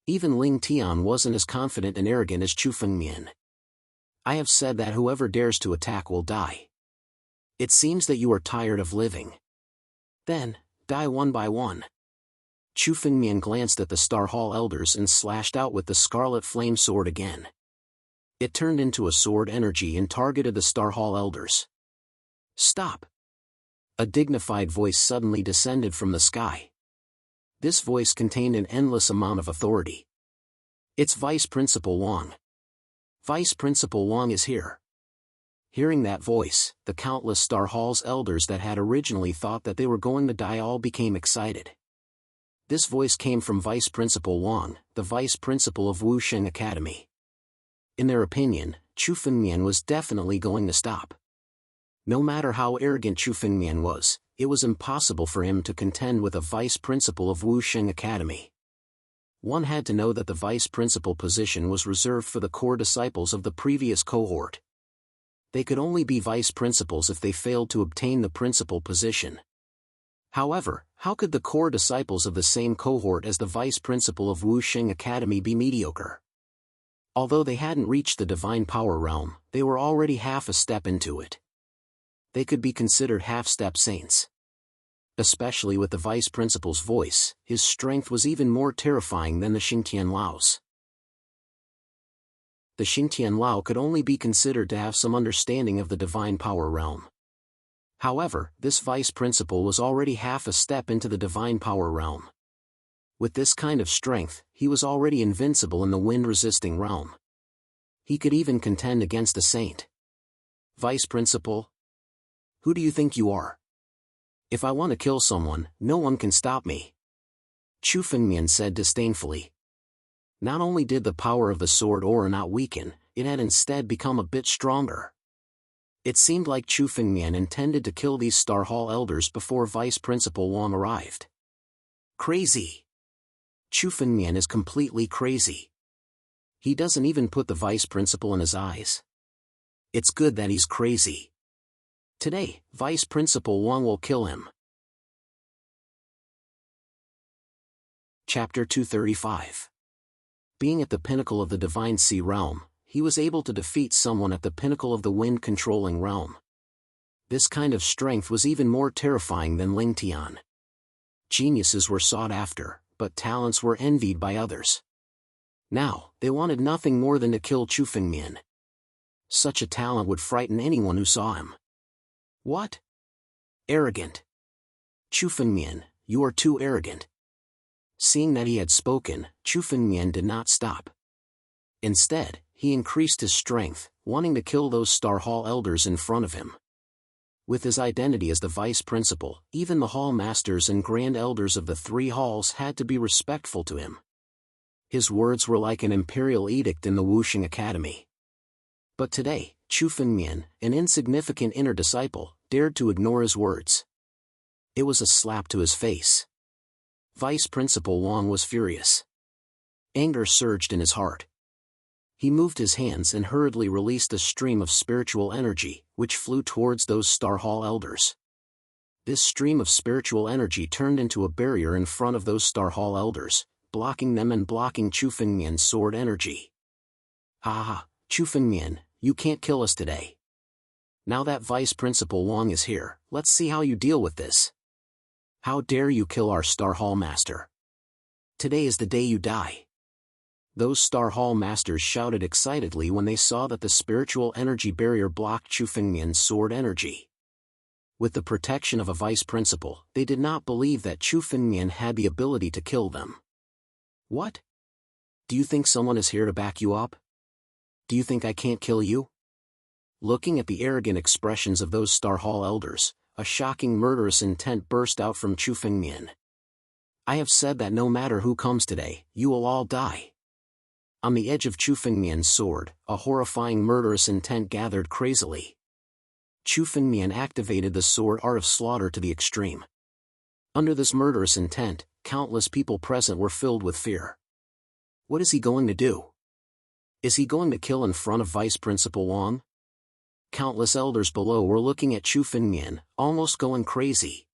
Even Ling Tian wasn't as confident and arrogant as Chu Fengmian. I have said that whoever dares to attack will die. It seems that you are tired of living. Then, die one by one. Chu Fengmian glanced at the Star Hall elders and slashed out with the scarlet flame sword again. It turned into a sword energy and targeted the Star Hall elders. Stop! A dignified voice suddenly descended from the sky. This voice contained an endless amount of authority. It's Vice Principal Wang. Vice Principal Wang is here. Hearing that voice, the countless Star Hall's elders that had originally thought that they were going to die all became excited. This voice came from Vice Principal Wang, the Vice Principal of Wusheng Academy. In their opinion, Chu Fengmian was definitely going to stop. No matter how arrogant Chu Fengmian was, it was impossible for him to contend with a Vice Principal of Wusheng Academy. One had to know that the Vice Principal position was reserved for the core disciples of the previous cohort. They could only be Vice Principals if they failed to obtain the Principal position. However, how could the core disciples of the same cohort as the Vice Principal of Wusheng Academy be mediocre? Although they hadn't reached the Divine Power realm, they were already half a step into it. They could be considered half-step saints. Especially with the Vice Principal's voice, his strength was even more terrifying than the Xingtian Lao's. The Xingtian Lao could only be considered to have some understanding of the Divine Power realm. However, this Vice Principal was already half a step into the Divine Power realm. With this kind of strength, he was already invincible in the wind-resisting realm. He could even contend against a saint. Vice Principal? Who do you think you are? If I want to kill someone, no one can stop me. Chu Fengmian said disdainfully. Not only did the power of the sword aura not weaken, it had instead become a bit stronger. It seemed like Chu Fengmian intended to kill these Star Hall elders before Vice Principal Wang arrived. Crazy! Chu Fengmian is completely crazy. He doesn't even put the Vice Principal in his eyes. It's good that he's crazy. Today, Vice Principal Wang will kill him. Chapter 235. Being at the pinnacle of the Divine Sea realm, he was able to defeat someone at the pinnacle of the wind-controlling realm. This kind of strength was even more terrifying than Ling Tian. Geniuses were sought after, but talents were envied by others. Now, they wanted nothing more than to kill Chu Fengmian. Such a talent would frighten anyone who saw him. What? Arrogant. Chu Fengmian, you are too arrogant. Seeing that he had spoken, Chu Fengmian did not stop. Instead, he increased his strength, wanting to kill those Star Hall elders in front of him. With his identity as the Vice Principal, even the Hall Masters and Grand Elders of the three halls had to be respectful to him. His words were like an imperial edict in the Wusheng Academy. But today, Chu Fengmian, an insignificant inner disciple, dared to ignore his words. It was a slap to his face. Vice Principal Wang was furious. Anger surged in his heart. He moved his hands and hurriedly released a stream of spiritual energy, which flew towards those Star Hall elders. This stream of spiritual energy turned into a barrier in front of those Star Hall elders, blocking them and blocking Chu Fengmian's sword energy. Ha ha, Chu Fengmian, you can't kill us today. Now that Vice Principal Wang is here, let's see how you deal with this. How dare you kill our Star Hall Master? Today is the day you die. Those Star Hall Masters shouted excitedly when they saw that the spiritual energy barrier blocked Chu Fengmian's sword energy. With the protection of a Vice Principal, they did not believe that Chu Fengmian had the ability to kill them. What? Do you think someone is here to back you up? Do you think I can't kill you? Looking at the arrogant expressions of those Star Hall elders, a shocking murderous intent burst out from Chu Fengmian. I have said that no matter who comes today, you will all die. On the edge of Chu Fengmian's sword, a horrifying murderous intent gathered crazily. Chu Fengmian activated the sword art of slaughter to the extreme. Under this murderous intent, countless people present were filled with fear. What is he going to do? Is he going to kill in front of Vice Principal Wang? Countless elders below were looking at Chu Fengmian, almost going crazy.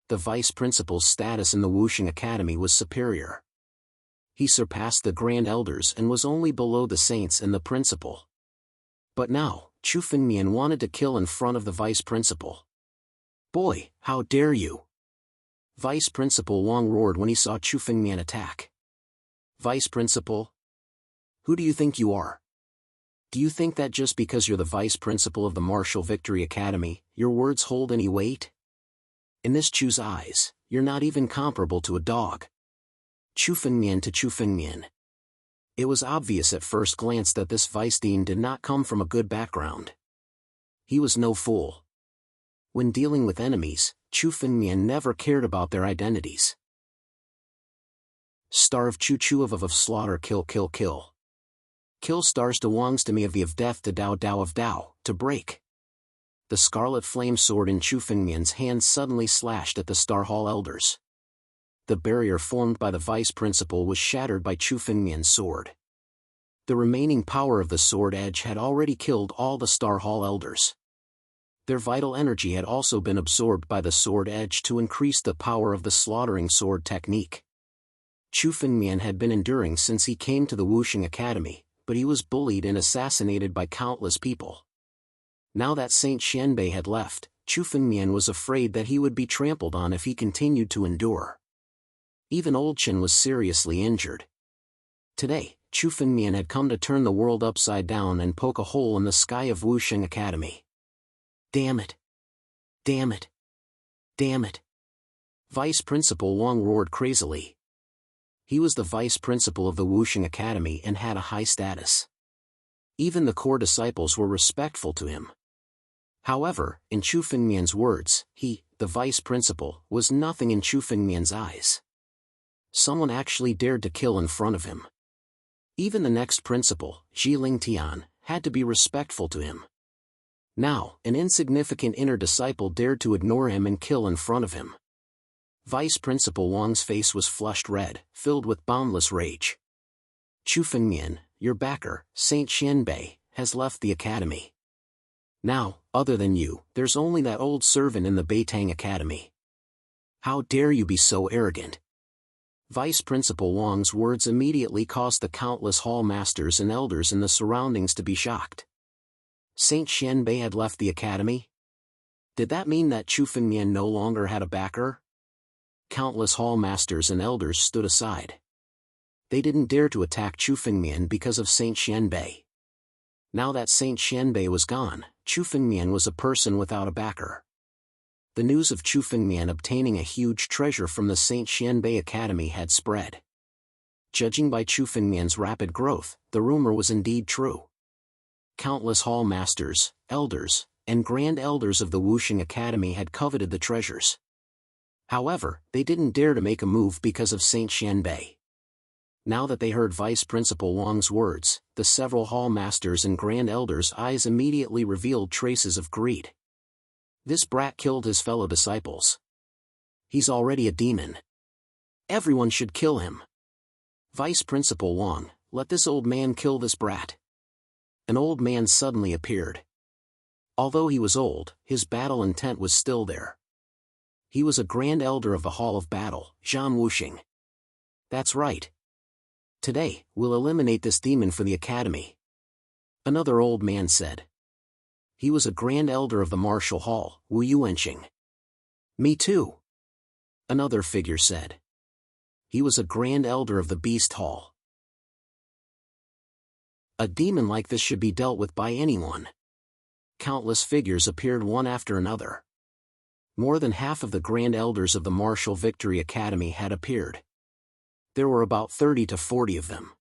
The Vice Principal's status in the Wuxing Academy was superior. He surpassed the Grand Elders and was only below the Saints and the Principal. But now, Chu Fengmian wanted to kill in front of the Vice Principal. Boy, how dare you! Vice Principal Wang roared when he saw Chu Fengmian attack. Vice Principal? Who do you think you are? Do you think that just because you're the Vice Principal of the Martial Victory Academy, your words hold any weight? In this Chu's eyes, you're not even comparable to a dog. Chu Fengmian to Chu Fengmian. It was obvious at first glance that this Vice Dean did not come from a good background. He was no fool. When dealing with enemies, Chu Fengmian never cared about their identities. Starve Chu Chu of slaughter kill kill kill. Kill stars to Wangs to me of death to Dao Dao of Dao, to break. The scarlet flame sword in Chu Fengmian's hand suddenly slashed at the Star Hall elders. The barrier formed by the Vice Principal was shattered by Chu Fengmian's sword. The remaining power of the sword edge had already killed all the Star Hall elders. Their vital energy had also been absorbed by the sword edge to increase the power of the slaughtering sword technique. Chu Fengmian had been enduring since he came to the Wuxing Academy, but he was bullied and assassinated by countless people. Now that Saint Xianbei had left, Chu Fengmian was afraid that he would be trampled on if he continued to endure. Even Old Chen was seriously injured. Today, Chu Fengmian had come to turn the world upside down and poke a hole in the sky of Wuxing Academy. Damn it! Damn it! Damn it! Vice Principal Wang roared crazily. He was the Vice Principal of the Wuxing Academy and had a high status. Even the core disciples were respectful to him. However, in Chu Fengmian's words, he, the Vice Principal, was nothing in Chu Fengmian's eyes. Someone actually dared to kill in front of him. Even the next principal, Zhi Lingtian, had to be respectful to him. Now, an insignificant inner disciple dared to ignore him and kill in front of him. Vice Principal Wang's face was flushed red, filled with boundless rage. Chu Fengmian, your backer, Saint Xianbei, has left the academy. Now, other than you, there's only that old servant in the Beitang Academy. How dare you be so arrogant? Vice Principal Wang's words immediately caused the countless hall masters and elders in the surroundings to be shocked. Saint Xianbei had left the academy? Did that mean that Chu Fengmian no longer had a backer? Countless hall masters and elders stood aside. They didn't dare to attack Chu Fengmian because of Saint Xianbei. Now that Saint Xianbei was gone, Chu Fengmian was a person without a backer. The news of Chu Fengmian obtaining a huge treasure from the Saint Xianbei Academy had spread. Judging by Chu Fengmian's rapid growth, the rumor was indeed true. Countless hall masters, elders, and grand elders of the Wuxing Academy had coveted the treasures. However, they didn't dare to make a move because of Saint Xianbei. Now that they heard Vice Principal Wang's words, the several hall masters and grand elders' eyes immediately revealed traces of greed. This brat killed his fellow disciples. He's already a demon. Everyone should kill him. Vice Principal Wang, let this old man kill this brat. An old man suddenly appeared. Although he was old, his battle intent was still there. He was a Grand Elder of the Hall of Battle, Jianwang. That's right. Today, we'll eliminate this demon for the academy. Another old man said. He was a Grand Elder of the Martial Hall, Wu Yuanqing. Me too. Another figure said. He was a Grand Elder of the Beast Hall. A demon like this should be dealt with by anyone. Countless figures appeared one after another. More than half of the Grand Elders of the Martial Victory Academy had appeared. There were about 30 to 40 of them.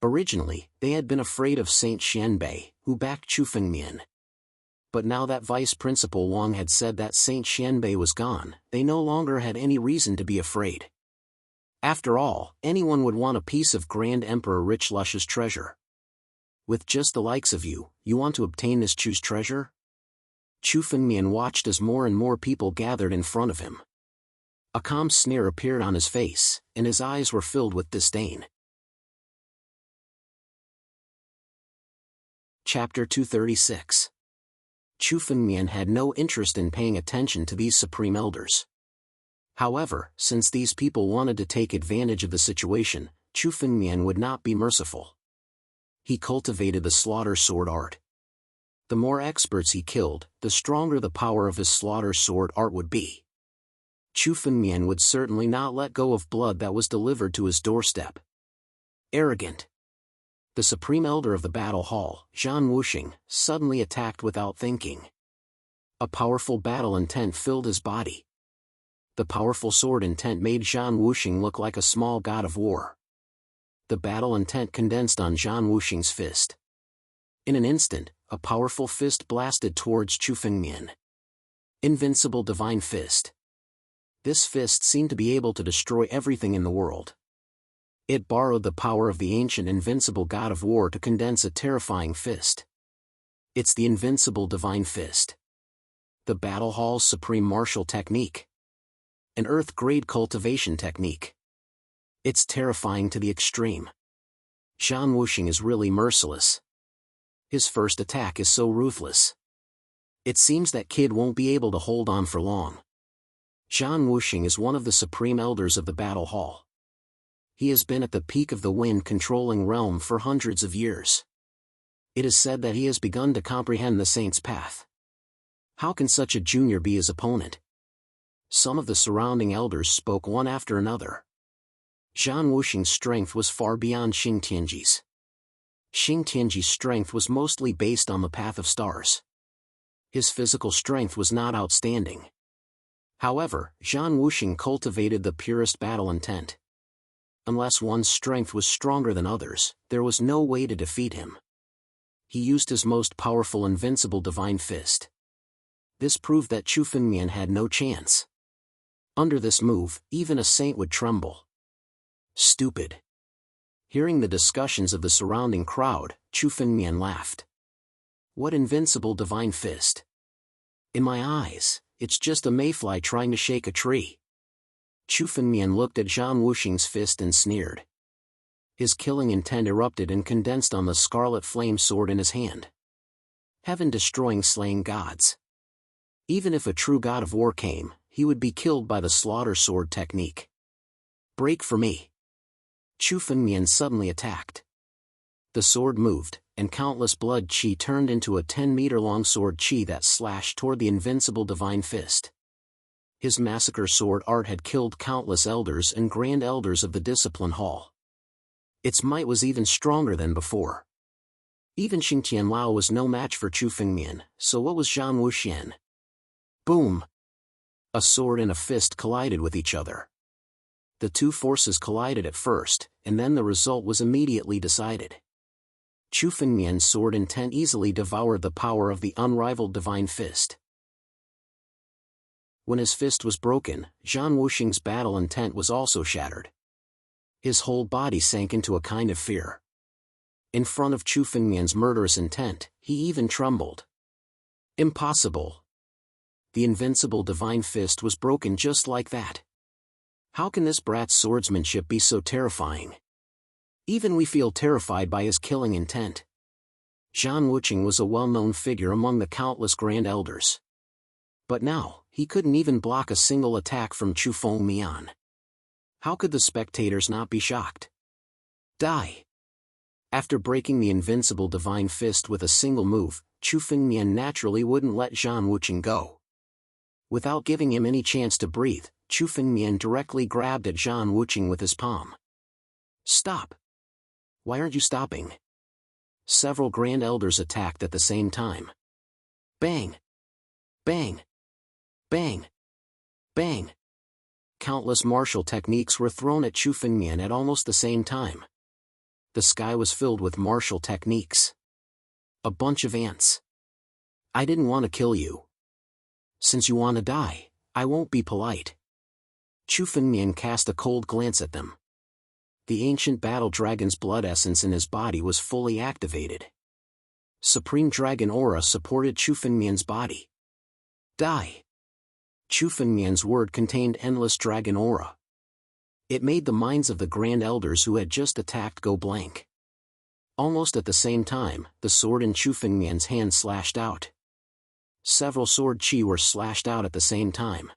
Originally, they had been afraid of Saint Xianbei, who backed Chu Fengmian. But now that Vice Principal Wang had said that Saint Xianbei was gone, they no longer had any reason to be afraid. After all, anyone would want a piece of Grand Emperor Rich Lush's treasure. With just the likes of you, you want to obtain this Chu's treasure? Chu Fengmian watched as more and more people gathered in front of him. A calm sneer appeared on his face, and his eyes were filled with disdain. Chapter 236. Chu Fengmian had no interest in paying attention to these Supreme Elders. However, since these people wanted to take advantage of the situation, Chu Fengmian would not be merciful. He cultivated the slaughter sword art. The more experts he killed, the stronger the power of his slaughter sword art would be. Chu Fengmian would certainly not let go of blood that was delivered to his doorstep. Arrogant. The Supreme Elder of the Battle Hall, Jianwang, suddenly attacked without thinking. A powerful battle intent filled his body. The powerful sword intent made Jianwang look like a small god of war. The battle intent condensed on Jianwang's fist. In an instant, a powerful fist blasted towards Chu Fengmian. Invincible Divine Fist. This fist seemed to be able to destroy everything in the world. It borrowed the power of the ancient invincible god of war to condense a terrifying fist. It's the Invincible Divine Fist. The Battle Hall's supreme martial technique. An Earth-grade cultivation technique. It's terrifying to the extreme. Jianwang is really merciless. His first attack is so ruthless. It seems that kid won't be able to hold on for long. Jianwang is one of the Supreme Elders of the Battle Hall. He has been at the peak of the wind-controlling realm for hundreds of years. It is said that he has begun to comprehend the Saint's path. How can such a junior be his opponent? Some of the surrounding elders spoke one after another. Jianwang's strength was far beyond Xingtianji's. Xingtianji's strength was mostly based on the path of stars. His physical strength was not outstanding. However, Jianwang cultivated the purest battle intent. Unless one's strength was stronger than others, there was no way to defeat him. He used his most powerful invincible divine fist. This proved that Chu Fengmian had no chance. Under this move, even a saint would tremble. Stupid. Hearing the discussions of the surrounding crowd, Chu Fengmian laughed. What invincible divine fist? In my eyes, it's just a mayfly trying to shake a tree. Chu Fengmian looked at Jianwang's fist and sneered. His killing intent erupted and condensed on the scarlet flame sword in his hand. Heaven-destroying slaying gods. Even if a true god of war came, he would be killed by the slaughter sword technique. Break for me. Chu Fengmian suddenly attacked. The sword moved, and countless blood chi turned into a 10-meter-long sword chi that slashed toward the invincible divine fist. His massacre sword art had killed countless elders and grand elders of the discipline hall. Its might was even stronger than before. Even Xingtian Lao was no match for Chu Fengmian, so what was Jianwang? Boom! A sword and a fist collided with each other. The two forces collided at first, and then the result was immediately decided. Chu Fengmian's sword intent easily devoured the power of the unrivaled divine fist. When his fist was broken, Jianwang's battle intent was also shattered. His whole body sank into a kind of fear. In front of Chu Fengmian's murderous intent, he even trembled. Impossible. The invincible divine fist was broken just like that. How can this brat's swordsmanship be so terrifying? Even we feel terrified by his killing intent. Zhan Wuqing was a well-known figure among the countless Grand Elders. But now, he couldn't even block a single attack from Chu Fengmian. How could the spectators not be shocked? Die! After breaking the invincible divine fist with a single move, Chu Fengmian naturally wouldn't let Zhan Wuqing go. Without giving him any chance to breathe, Chu Fengmian directly grabbed at Zhan Wuqing with his palm. Stop! Why aren't you stopping? Several Grand Elders attacked at the same time. Bang! Bang! Bang! Bang! Countless martial techniques were thrown at Chu Fengmian at almost the same time. The sky was filled with martial techniques. A bunch of ants. I didn't want to kill you. Since you want to die, I won't be polite. Chu Fengmian cast a cold glance at them. The ancient battle dragon's blood essence in his body was fully activated. Supreme Dragon Aura supported Chu Fengmian's body. Die! Chu Fengmian's word contained endless dragon aura. It made the minds of the Grand Elders who had just attacked go blank. Almost at the same time, the sword in Chu Fengmian's hand slashed out. Several sword chi were slashed out at the same time.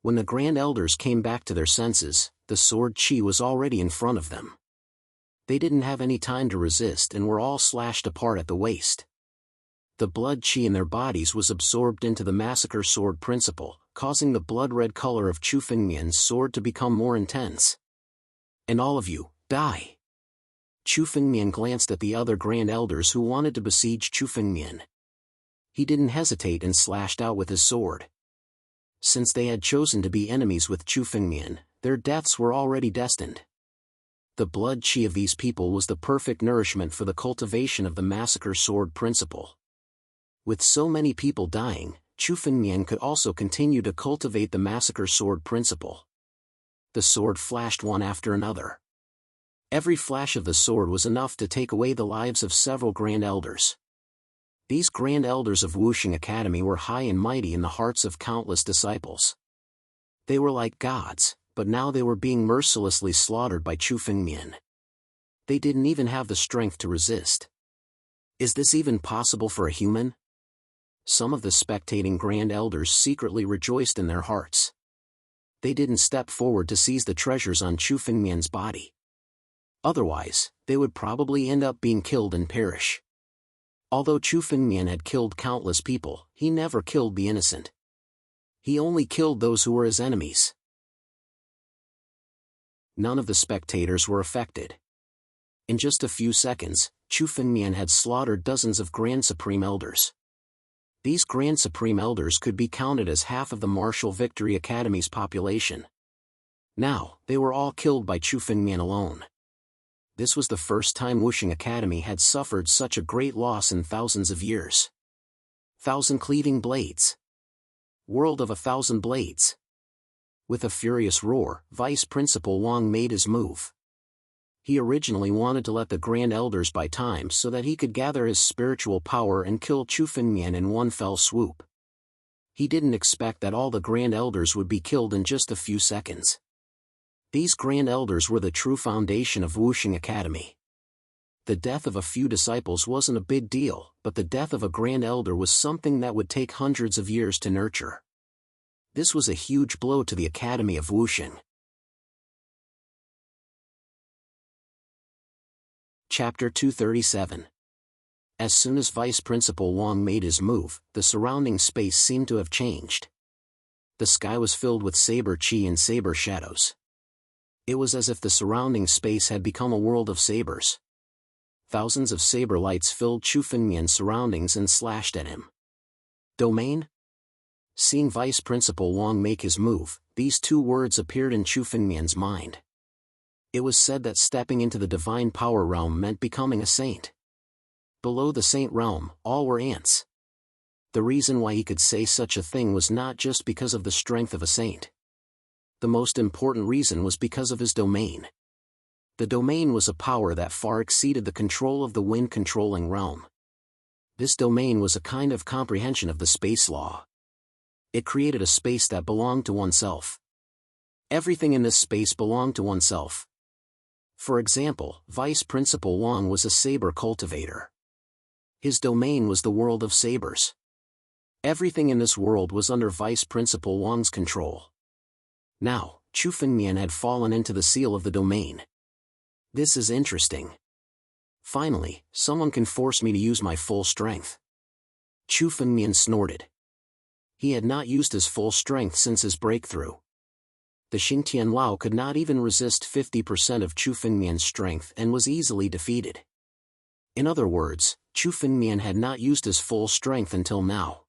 When the Grand Elders came back to their senses, the sword chi was already in front of them. They didn't have any time to resist and were all slashed apart at the waist. The blood chi in their bodies was absorbed into the massacre sword principle, causing the blood-red color of Chu Fengmian's sword to become more intense. And all of you, die! Chu Fengmian glanced at the other Grand Elders who wanted to besiege Chu Fengmian. He didn't hesitate and slashed out with his sword. Since they had chosen to be enemies with Chu Fengmian, their deaths were already destined. The blood chi of these people was the perfect nourishment for the cultivation of the massacre sword principle. With so many people dying, Chu Fengmian could also continue to cultivate the massacre sword principle. The sword flashed one after another. Every flash of the sword was enough to take away the lives of several Grand Elders. These Grand Elders of Wuxing Academy were high and mighty in the hearts of countless disciples. They were like gods, but now they were being mercilessly slaughtered by Chu Fengmian. They didn't even have the strength to resist. Is this even possible for a human? Some of the spectating Grand Elders secretly rejoiced in their hearts. They didn't step forward to seize the treasures on Chu Fengmian's body. Otherwise, they would probably end up being killed and perish. Although Chu Fengmian had killed countless people, he never killed the innocent. He only killed those who were his enemies. None of the spectators were affected. In just a few seconds, Chu Fengmian had slaughtered dozens of Grand Supreme Elders. These Grand Supreme Elders could be counted as half of the Martial Victory Academy's population. Now, they were all killed by Chu Fengmian alone. This was the first time Wuxing Academy had suffered such a great loss in thousands of years. 1,000 cleaving blades. World of 1,000 blades. With a furious roar, Vice Principal Wang made his move. He originally wanted to let the Grand Elders buy time so that he could gather his spiritual power and kill Chu Fengmian in one fell swoop. He didn't expect that all the Grand Elders would be killed in just a few seconds. These Grand Elders were the true foundation of Wuxing Academy. The death of a few disciples wasn't a big deal, but the death of a Grand Elder was something that would take hundreds of years to nurture. This was a huge blow to the Academy of Wuxing. Chapter 237. As soon as Vice Principal Wang made his move, the surrounding space seemed to have changed. The sky was filled with saber chi and saber shadows. It was as if the surrounding space had become a world of sabers. Thousands of saber lights filled Chu Fengmian's surroundings and slashed at him. Domain? Seeing Vice Principal Wang make his move, these two words appeared in Chu Fengmian's mind. It was said that stepping into the divine power realm meant becoming a saint. Below the saint realm, all were ants. The reason why he could say such a thing was not just because of the strength of a saint. The most important reason was because of his domain. The domain was a power that far exceeded the control of the wind-controlling realm. This domain was a kind of comprehension of the space law. It created a space that belonged to oneself. Everything in this space belonged to oneself. For example, Vice Principal Wang was a saber cultivator. His domain was the world of sabers. Everything in this world was under Vice Principal Wang's control. Now, Chu Fengmian had fallen into the seal of the domain. This is interesting. Finally, someone can force me to use my full strength. Chu Fengmian snorted. He had not used his full strength since his breakthrough. The Xingtian Lao could not even resist 50% of Chu Fengmian's strength and was easily defeated. In other words, Chu Fengmian had not used his full strength until now.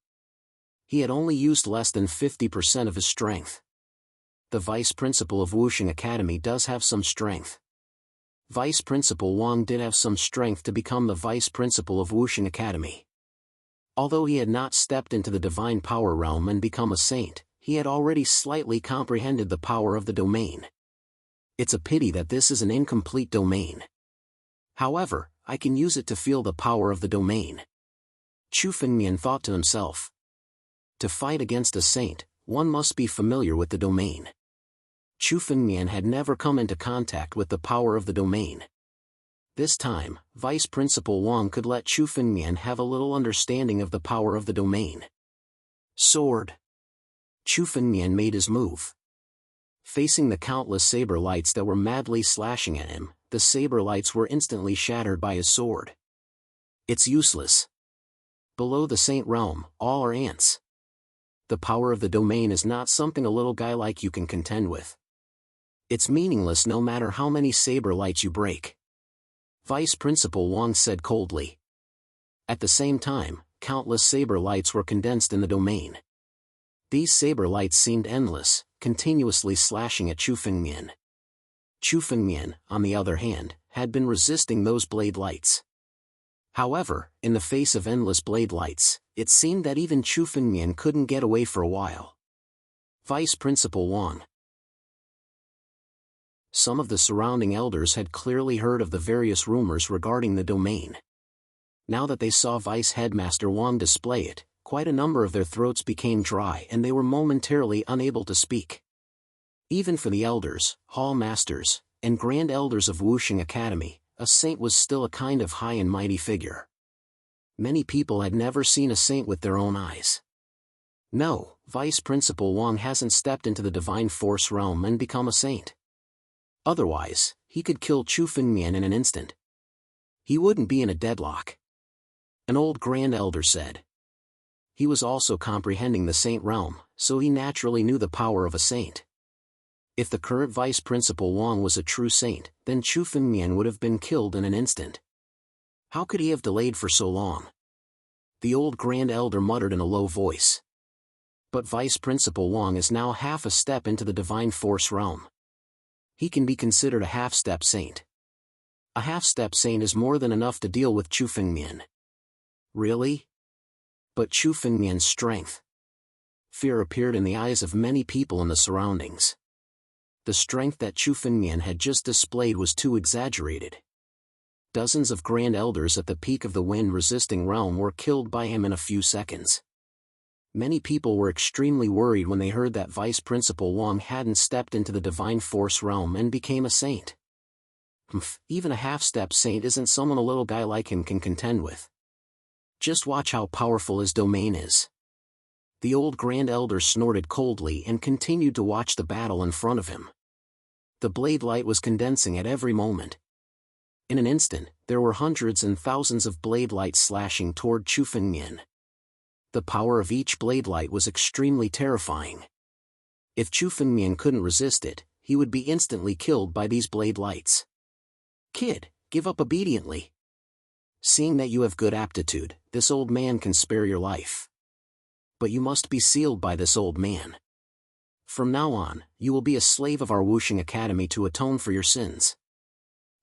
He had only used less than 50% of his strength. The Vice Principal of Wuxing Academy does have some strength. Vice Principal Wang did have some strength to become the Vice Principal of Wuxing Academy. Although he had not stepped into the divine power realm and become a saint, he had already slightly comprehended the power of the domain. It's a pity that this is an incomplete domain. However, I can use it to feel the power of the domain. Chu Fengmian thought to himself. To fight against a saint, one must be familiar with the domain. Chu Fengmian had never come into contact with the power of the domain. This time, Vice Principal Wang could let Chu Fengmian have a little understanding of the power of the domain. Sword. Chu Fengmian made his move. Facing the countless saber lights that were madly slashing at him, the saber lights were instantly shattered by his sword. It's useless. Below the saint realm, all are ants. The power of the domain is not something a little guy like you can contend with. It's meaningless no matter how many saber lights you break. Vice Principal Wang said coldly. At the same time, countless saber lights were condensed in the domain. These saber lights seemed endless, continuously slashing at Chu Fengmian. Chu Fengmian, on the other hand, had been resisting those blade lights. However, in the face of endless blade lights, it seemed that even Chu Fengmian couldn't get away for a while. Vice Principal Wang. Some of the surrounding elders had clearly heard of the various rumors regarding the domain. Now that they saw Vice Headmaster Wang display it, quite a number of their throats became dry and they were momentarily unable to speak. Even for the elders, hall masters, and grand elders of Wuxing Academy, a saint was still a kind of high and mighty figure. Many people had never seen a saint with their own eyes. No, Vice Principal Wang hasn't stepped into the divine force realm and become a saint. Otherwise, he could kill Chu Fengmian in an instant. He wouldn't be in a deadlock. An old grand elder said. He was also comprehending the saint realm, so he naturally knew the power of a saint. If the current Vice Principal Wang was a true saint, then Chu Fengmian would have been killed in an instant. How could he have delayed for so long? The old grand elder muttered in a low voice. But Vice Principal Wang is now half a step into the divine force realm. He can be considered a half-step saint. A half-step saint is more than enough to deal with Chu Fengmian. Really? But Chu Fengmian's strength. Fear appeared in the eyes of many people in the surroundings. The strength that Chu Fengmian had just displayed was too exaggerated. Dozens of grand elders at the peak of the wind-resisting realm were killed by him in a few seconds. Many people were extremely worried when they heard that Vice Principal Wang hadn't stepped into the divine force realm and became a saint. Even a half-step saint isn't someone a little guy like him can contend with. Just watch how powerful his domain is. The old Grand Elder snorted coldly and continued to watch the battle in front of him. The blade light was condensing at every moment. In an instant, there were hundreds and thousands of blade lights slashing toward Chu Fengmian. The power of each blade light was extremely terrifying. If Chu Fengmian couldn't resist it, he would be instantly killed by these blade lights. Kid, give up obediently. Seeing that you have good aptitude, this old man can spare your life. But you must be sealed by this old man. From now on, you will be a slave of our Wuxing Academy to atone for your sins.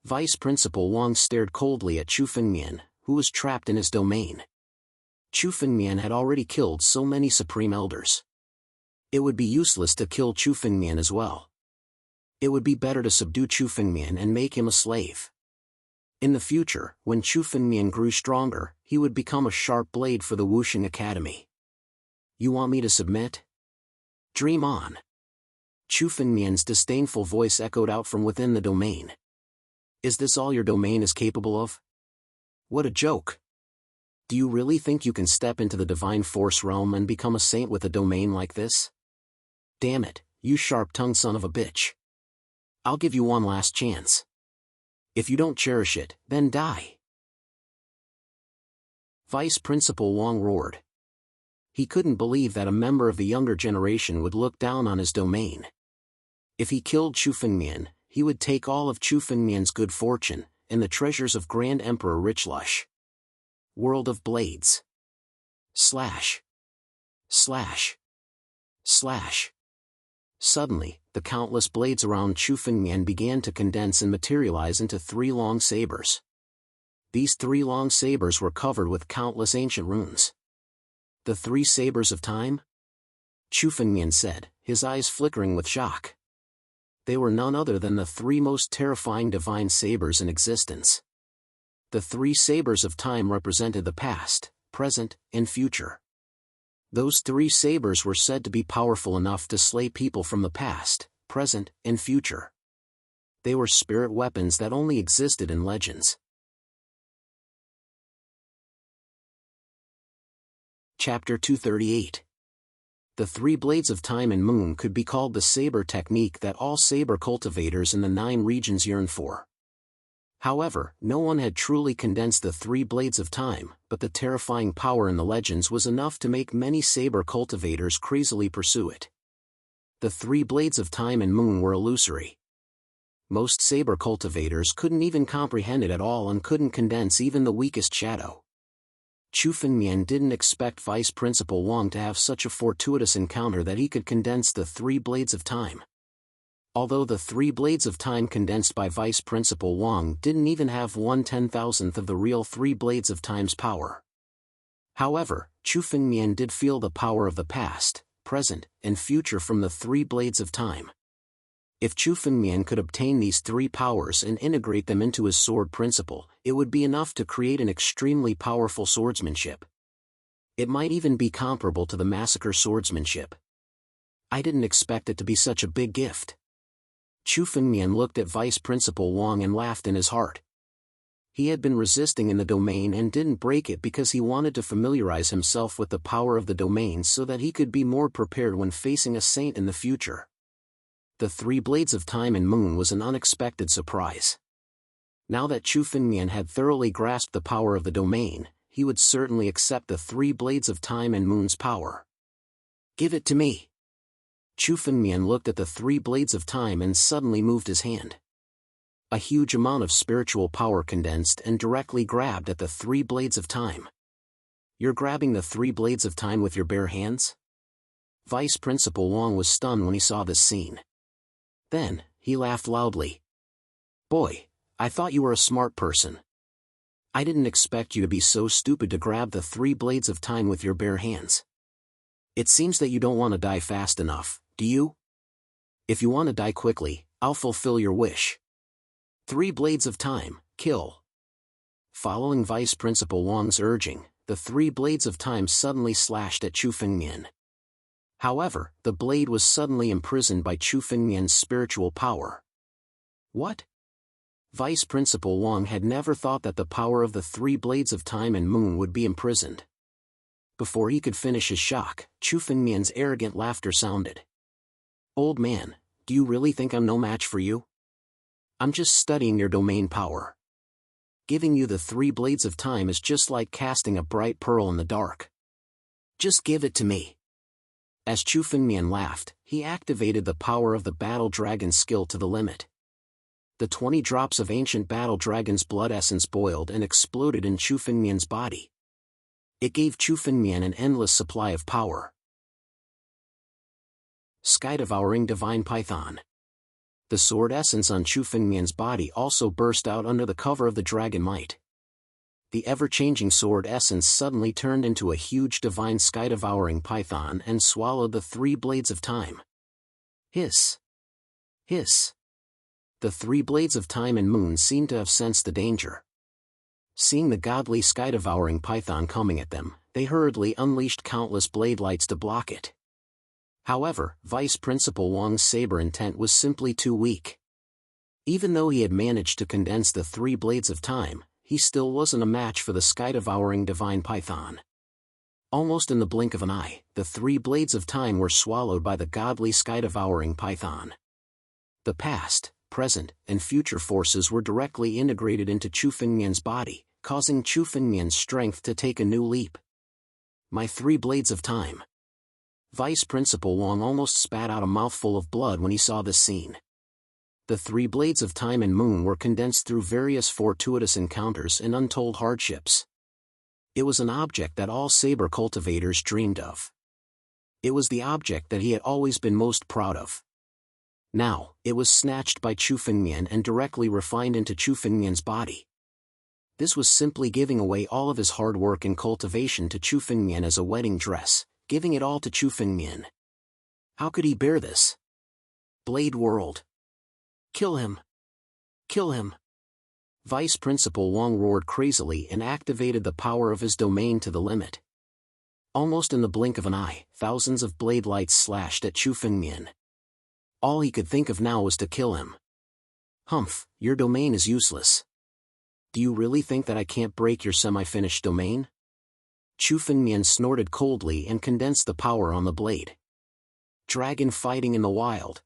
Vice Principal Wang stared coldly at Chu Fengmian, who was trapped in his domain. Chu Fengmian had already killed so many Supreme Elders. It would be useless to kill Chu Fengmian as well. It would be better to subdue Chu Fengmian and make him a slave. In the future, when Chu Fengmian grew stronger, he would become a sharp blade for the Wuxing Academy. You want me to submit? Dream on. Chu Fengmian's disdainful voice echoed out from within the domain. Is this all your domain is capable of? What a joke! Do you really think you can step into the divine force realm and become a saint with a domain like this? Damn it, you sharp-tongued son of a bitch. I'll give you one last chance. If you don't cherish it, then die. Vice Principal Wang roared. He couldn't believe that a member of the younger generation would look down on his domain. If he killed Chu Fengmian, he would take all of Chu Fengmian's good fortune, and the treasures of Grand Emperor Richlush. World of Blades. Slash. Slash. Slash. Suddenly, the countless blades around Chu Fengmian began to condense and materialize into 3 long sabers. These 3 long sabers were covered with countless ancient runes. The 3 sabers of time? Chu Fengmian said, his eyes flickering with shock. They were none other than the 3 most terrifying divine sabers in existence. The 3 sabers of time represented the past, present, and future. Those 3 sabers were said to be powerful enough to slay people from the past, present, and future. They were spirit weapons that only existed in legends. Chapter 238. The 3 blades of time and moon could be called the saber technique that all saber cultivators in the 9 regions yearn for. However, no one had truly condensed the 3 blades of time, but the terrifying power in the legends was enough to make many saber cultivators crazily pursue it. The 3 blades of time and moon were illusory. Most saber cultivators couldn't even comprehend it at all and couldn't condense even the weakest shadow. Chu Fengmian didn't expect Vice Principal Wang to have such a fortuitous encounter that he could condense the 3 blades of time. Although the 3 blades of time condensed by Vice Principal Wang didn't even have 1/10,000th of the real 3 blades of time's power. However, Chu Fengmian did feel the power of the past, present, and future from the 3 blades of time. If Chu Fengmian could obtain these 3 powers and integrate them into his sword principle, it would be enough to create an extremely powerful swordsmanship. It might even be comparable to the massacre swordsmanship. I didn't expect it to be such a big gift. Chu Fengmian looked at Vice Principal Wang and laughed in his heart. He had been resisting in the domain and didn't break it because he wanted to familiarize himself with the power of the domain so that he could be more prepared when facing a saint in the future. The 3 blades of time and moon was an unexpected surprise. Now that Chu Fengmian had thoroughly grasped the power of the domain, he would certainly accept the 3 blades of time and moon's power. Give it to me. Chu Fengmian looked at the 3 blades of time and suddenly moved his hand. A huge amount of spiritual power condensed and directly grabbed at the 3 blades of time. You're grabbing the 3 blades of time with your bare hands? Vice Principal Wang was stunned when he saw this scene. Then, he laughed loudly. Boy, I thought you were a smart person. I didn't expect you to be so stupid to grab the 3 blades of time with your bare hands. It seems that you don't want to die fast enough, do you? If you want to die quickly, I'll fulfill your wish. 3 blades of time, kill. Following Vice Principal Wang's urging, the 3 blades of time suddenly slashed at Chu Fengmian. However, the blade was suddenly imprisoned by Chu Fengmian's spiritual power. What? Vice Principal Wang had never thought that the power of the 3 blades of time and moon would be imprisoned. Before he could finish his shock, Chu Fengmian's arrogant laughter sounded. Old man, do you really think I'm no match for you? I'm just studying your domain power. Giving you the 3 blades of time is just like casting a bright pearl in the dark. Just give it to me. As Chu Fengmian laughed, he activated the power of the Battle Dragon skill to the limit. The 20 drops of ancient Battle Dragon's blood essence boiled and exploded in Chu Fengmian's body. It gave Chu Fengmian an endless supply of power. Sky-devouring Divine Python. The sword essence on Chu Fengmian's body also burst out under the cover of the dragon might. The ever-changing sword essence suddenly turned into a huge divine sky-devouring python and swallowed the 3 blades of time. Hiss! Hiss! The 3 blades of time and moon seemed to have sensed the danger. Seeing the godly sky-devouring python coming at them, they hurriedly unleashed countless blade lights to block it. However, Vice Principal Wang's saber intent was simply too weak. Even though he had managed to condense the 3 blades of time, he still wasn't a match for the sky-devouring divine python. Almost in the blink of an eye, the 3 blades of time were swallowed by the godly sky-devouring python. The past, present, and future forces were directly integrated into Chu Fengmian's body, causing Chu Fengmian's strength to take a new leap. My 3 blades of time. Vice Principal Wang almost spat out a mouthful of blood when he saw this scene. The 3 blades of time and moon were condensed through various fortuitous encounters and untold hardships. It was an object that all saber cultivators dreamed of. It was the object that he had always been most proud of. Now, it was snatched by Chu Fengmian and directly refined into Chu Fengmian's body. This was simply giving away all of his hard work and cultivation to Chu Fengmian as a wedding dress, giving it all to Chu Fengmian. How could he bear this? Blade World. Kill him! Kill him! Vice Principal Wang roared crazily and activated the power of his domain to the limit. Almost in the blink of an eye, thousands of blade lights slashed at Chu Fengmian. All he could think of now was to kill him. Humph, your domain is useless. Do you really think that I can't break your semi-finished domain? Chu Fengmian snorted coldly and condensed the power on the blade. Dragon fighting in the wild.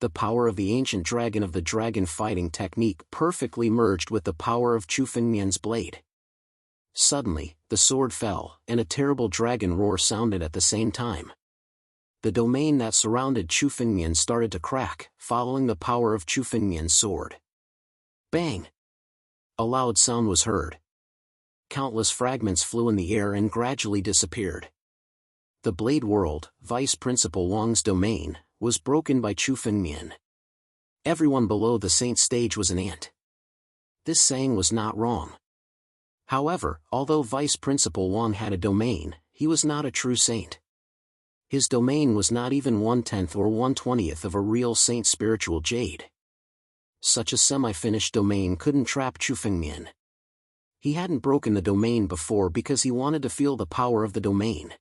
The power of the ancient dragon of the dragon fighting technique perfectly merged with the power of Chu Fengmian's blade. Suddenly, the sword fell, and a terrible dragon roar sounded at the same time. The domain that surrounded Chu Fengmian started to crack, following the power of Chu Fengmian's sword. Bang! A loud sound was heard. Countless fragments flew in the air and gradually disappeared. The Blade World, Vice Principal Wang's domain, was broken by Chu Fengmian. Everyone below the saint stage was an ant. This saying was not wrong. However, although Vice Principal Wang had a domain, he was not a true saint. His domain was not even 1/10 or 1/20 of a real saint's spiritual jade. Such a semi-finished domain couldn't trap Chu Fengmian. He hadn't broken the domain before because he wanted to feel the power of the domain.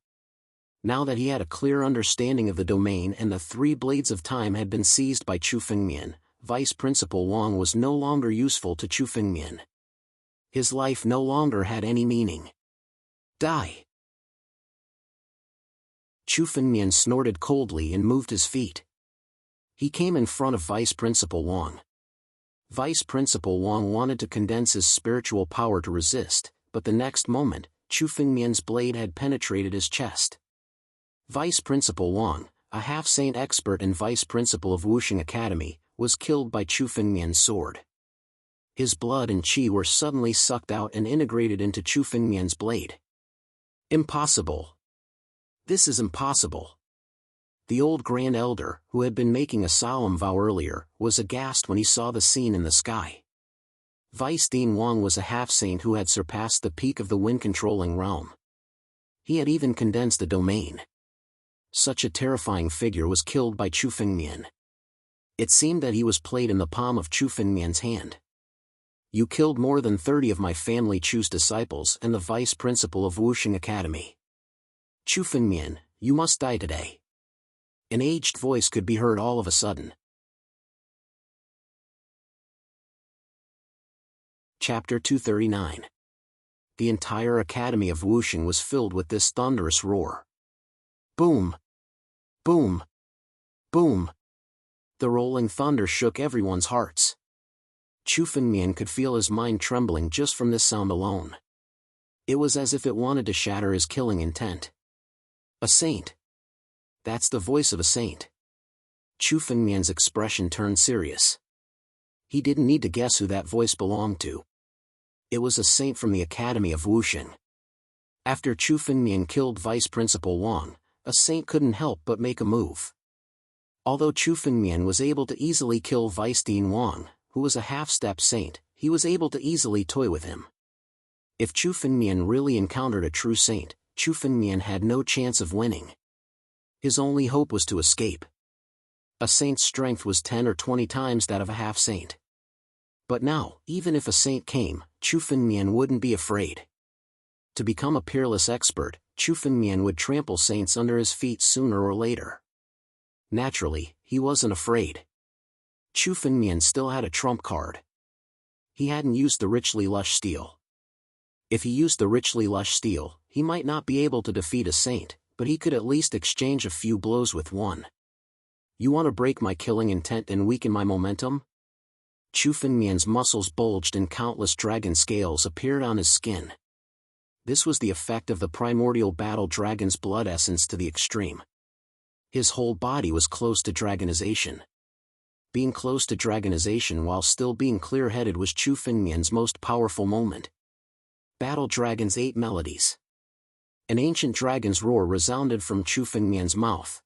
Now that he had a clear understanding of the domain and the 3 blades of time had been seized by Chu Fengmian, Vice Principal Wang was no longer useful to Chu Fengmian. His life no longer had any meaning. Die! Chu Fengmian snorted coldly and moved his feet. He came in front of Vice Principal Wang. Vice Principal Wang wanted to condense his spiritual power to resist, but the next moment, Chu Fengmian's blade had penetrated his chest. Vice Principal Wang, a half-saint expert and vice principal of Wuxing Academy, was killed by Chu Fengmian's sword. His blood and qi were suddenly sucked out and integrated into Chu Fengmian's blade. Impossible! This is impossible! The old Grand Elder, who had been making a solemn vow earlier, was aghast when he saw the scene in the sky. Vice Dean Wang was a half-saint who had surpassed the peak of the wind-controlling realm. He had even condensed a domain. Such a terrifying figure was killed by Chu Fengmian. It seemed that he was played in the palm of Chu Fengmian's hand. You killed more than 30 of my family Chu's disciples and the vice principal of Wuxing Academy. Chu Fengmian, you must die today. An aged voice could be heard all of a sudden. Chapter 239. The entire Academy of Wuxing was filled with this thunderous roar. Boom! Boom! Boom! The rolling thunder shook everyone's hearts. Chu Fengmian could feel his mind trembling just from this sound alone. It was as if it wanted to shatter his killing intent. A saint. That's the voice of a saint. Chu Fengmian's expression turned serious. He didn't need to guess who that voice belonged to. It was a saint from the Academy of Wuxing. After Chu Fengmian killed Vice Principal Wang, a saint couldn't help but make a move. Although Chu Fengmian was able to easily kill Vice Dean Wang, who was a half-step saint, he was able to easily toy with him. If Chu Fengmian really encountered a true saint, Chu Fengmian had no chance of winning. His only hope was to escape. A saint's strength was 10 or 20 times that of a half-saint. But now, even if a saint came, Chu Fengmian wouldn't be afraid. To become a peerless expert, Chu Fengmian would trample saints under his feet sooner or later. Naturally, he wasn't afraid. Chu Fengmian still had a trump card. He hadn't used the richly lush steel. If he used the richly lush steel, he might not be able to defeat a saint, but he could at least exchange a few blows with one. You want to break my killing intent and weaken my momentum? Chu Fengmian's muscles bulged and countless dragon scales appeared on his skin. This was the effect of the primordial battle dragon's blood essence to the extreme. His whole body was close to dragonization. Being close to dragonization while still being clear-headed was Chu Fengmian's most powerful moment. Battle Dragon's 8 melodies. An ancient dragon's roar resounded from Chu Fengmian's mouth.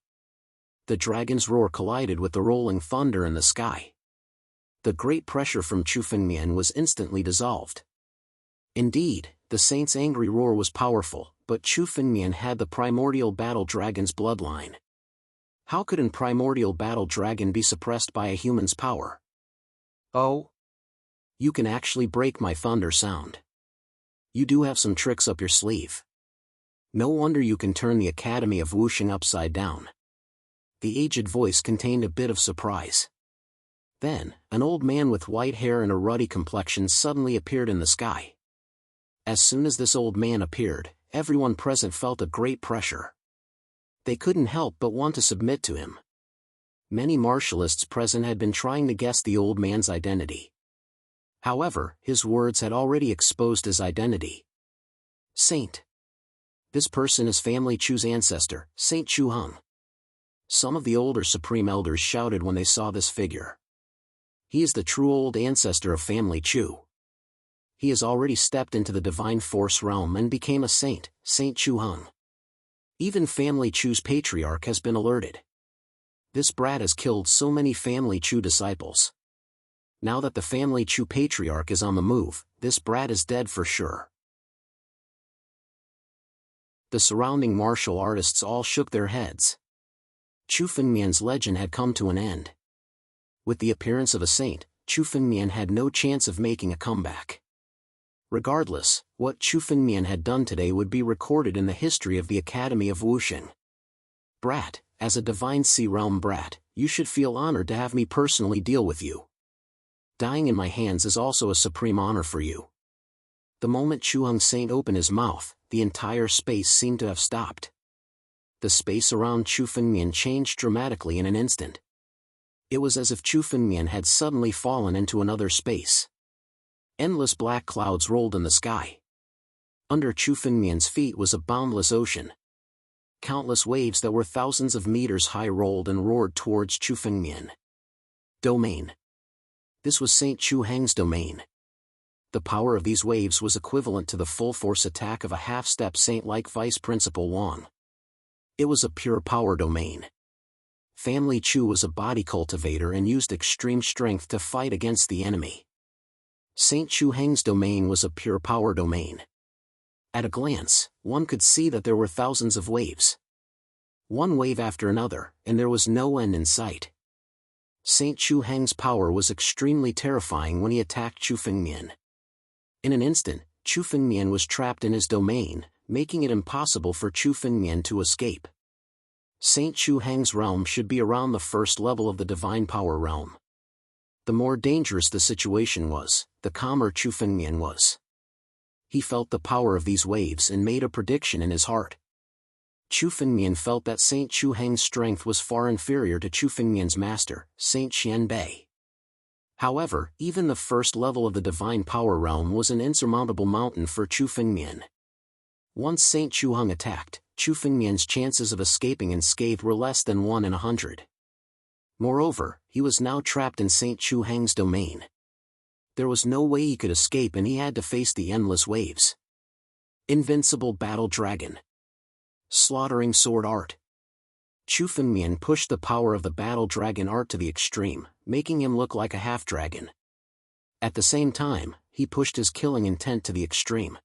The dragon's roar collided with the rolling thunder in the sky. The great pressure from Chu Fengmian was instantly dissolved. Indeed, the saint's angry roar was powerful, but Chu Fengmian had the primordial battle dragon's bloodline. How could an primordial battle dragon be suppressed by a human's power? Oh? You can actually break my thunder sound. You do have some tricks up your sleeve. No wonder you can turn the Academy of Wuxing upside down. The aged voice contained a bit of surprise. Then, an old man with white hair and a ruddy complexion suddenly appeared in the sky. As soon as this old man appeared, everyone present felt a great pressure. They couldn't help but want to submit to him. Many martialists present had been trying to guess the old man's identity. However, his words had already exposed his identity. Saint. This person is family Chu's ancestor, Saint Chu Hung. Some of the older supreme elders shouted when they saw this figure. He is the true old ancestor of family Chu. He has already stepped into the divine force realm and became a saint, Saint Chu Hung. Even family Chu's patriarch has been alerted. This brat has killed so many family Chu disciples. Now that the family Chu patriarch is on the move, this brat is dead for sure. The surrounding martial artists all shook their heads. Chu Fengmian's legend had come to an end. With the appearance of a saint, Chu Fengmian had no chance of making a comeback. Regardless, what Chu Fengmian had done today would be recorded in the history of the Academy of Wuxing. Brat, as a divine sea realm brat, you should feel honored to have me personally deal with you. Dying in my hands is also a supreme honor for you. The moment Chu Hung Saint opened his mouth, the entire space seemed to have stopped. The space around Chu Fengmian changed dramatically in an instant. It was as if Chu Fengmian had suddenly fallen into another space. Endless black clouds rolled in the sky. Under Chu Fengmian's feet was a boundless ocean. Countless waves that were thousands of meters high rolled and roared towards Chu Fengmian. Domain. This was Saint Chu Hang's domain. The power of these waves was equivalent to the full-force attack of a half-step saint like Vice Principal Wang. It was a pure power domain. Family Chu was a body cultivator and used extreme strength to fight against the enemy. Saint Chu Hang's domain was a pure power domain. At a glance, one could see that there were thousands of waves. One wave after another, and there was no end in sight. Saint Chu Hang's power was extremely terrifying when he attacked Chu Fengmian. In an instant, Chu Fengmian was trapped in his domain, making it impossible for Chu Fengmian to escape. Saint Chu Hang's realm should be around the first level of the divine power realm. The more dangerous the situation was, the calmer Chu Fengmian was. He felt the power of these waves and made a prediction in his heart. Chu Fengmian felt that Saint Chu Hang's strength was far inferior to Chu Fengmian's master, Saint Qian Bei. However, even the first level of the divine power realm was an insurmountable mountain for Chu Fengmian. Once Saint Chu Hung attacked, Chu Fengmian's chances of escaping unscathed were less than 1 in 100. Moreover, he was now trapped in Saint Chu Hang's domain. There was no way he could escape and he had to face the endless waves. Invincible Battle Dragon. Slaughtering Sword Art. Chu Fengmian pushed the power of the Battle Dragon art to the extreme, making him look like a half-dragon. At the same time, he pushed his killing intent to the extreme.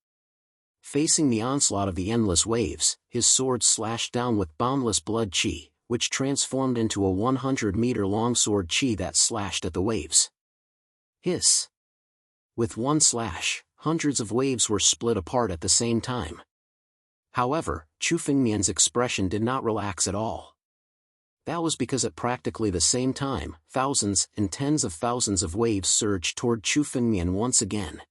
Facing the onslaught of the endless waves, his sword slashed down with boundless blood chi, which transformed into a 100-meter-long sword chi that slashed at the waves. Hiss! With one slash, hundreds of waves were split apart at the same time. However, Chu Fengmian's expression did not relax at all. That was because at practically the same time, thousands and tens of thousands of waves surged toward Chu Fengmian once again.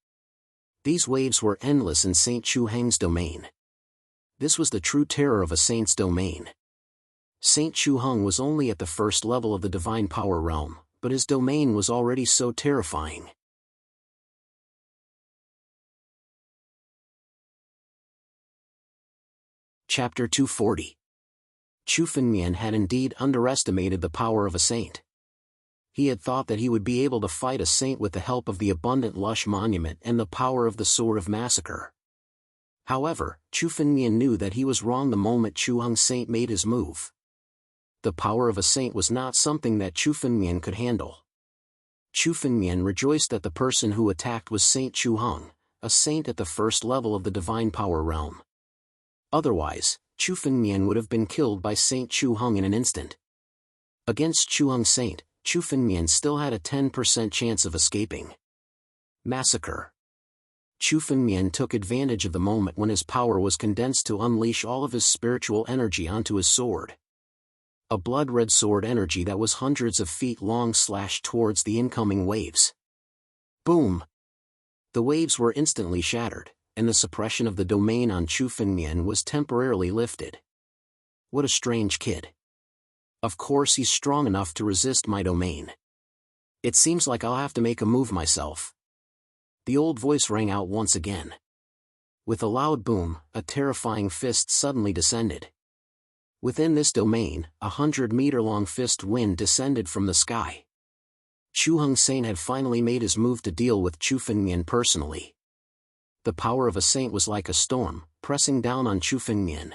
These waves were endless in Saint Chu Heng's domain. This was the true terror of a saint's domain. Saint Chu Heng was only at the first level of the divine power realm, but his domain was already so terrifying. Chapter 240. Chu Fengmian had indeed underestimated the power of a saint. He had thought that he would be able to fight a saint with the help of the abundant lush monument and the power of the sword of massacre. However, Chu Fengmian knew that he was wrong the moment Chu Heng's saint made his move. The power of a saint was not something that Chu Fengmian could handle. Chu Fengmian rejoiced that the person who attacked was Saint Chu Heng, a saint at the first level of the divine power realm. Otherwise, Chu Fengmian would have been killed by Saint Chu Heng in an instant. Against Chu Heng's saint, Chu Fengmian still had a 10% chance of escaping. Massacre. Chu Fengmian took advantage of the moment when his power was condensed to unleash all of his spiritual energy onto his sword. A blood-red sword energy that was hundreds of feet long slashed towards the incoming waves. Boom! The waves were instantly shattered, and the suppression of the domain on Chu Fengmian was temporarily lifted. What a strange kid. Of course he's strong enough to resist my domain. It seems like I'll have to make a move myself. The old voice rang out once again. With a loud boom, a terrifying fist suddenly descended. Within this domain, 100-meter-long fist wind descended from the sky. Chu Heng's saint had finally made his move to deal with Chu Fengmian personally. The power of a saint was like a storm, pressing down on Chu Fengmian.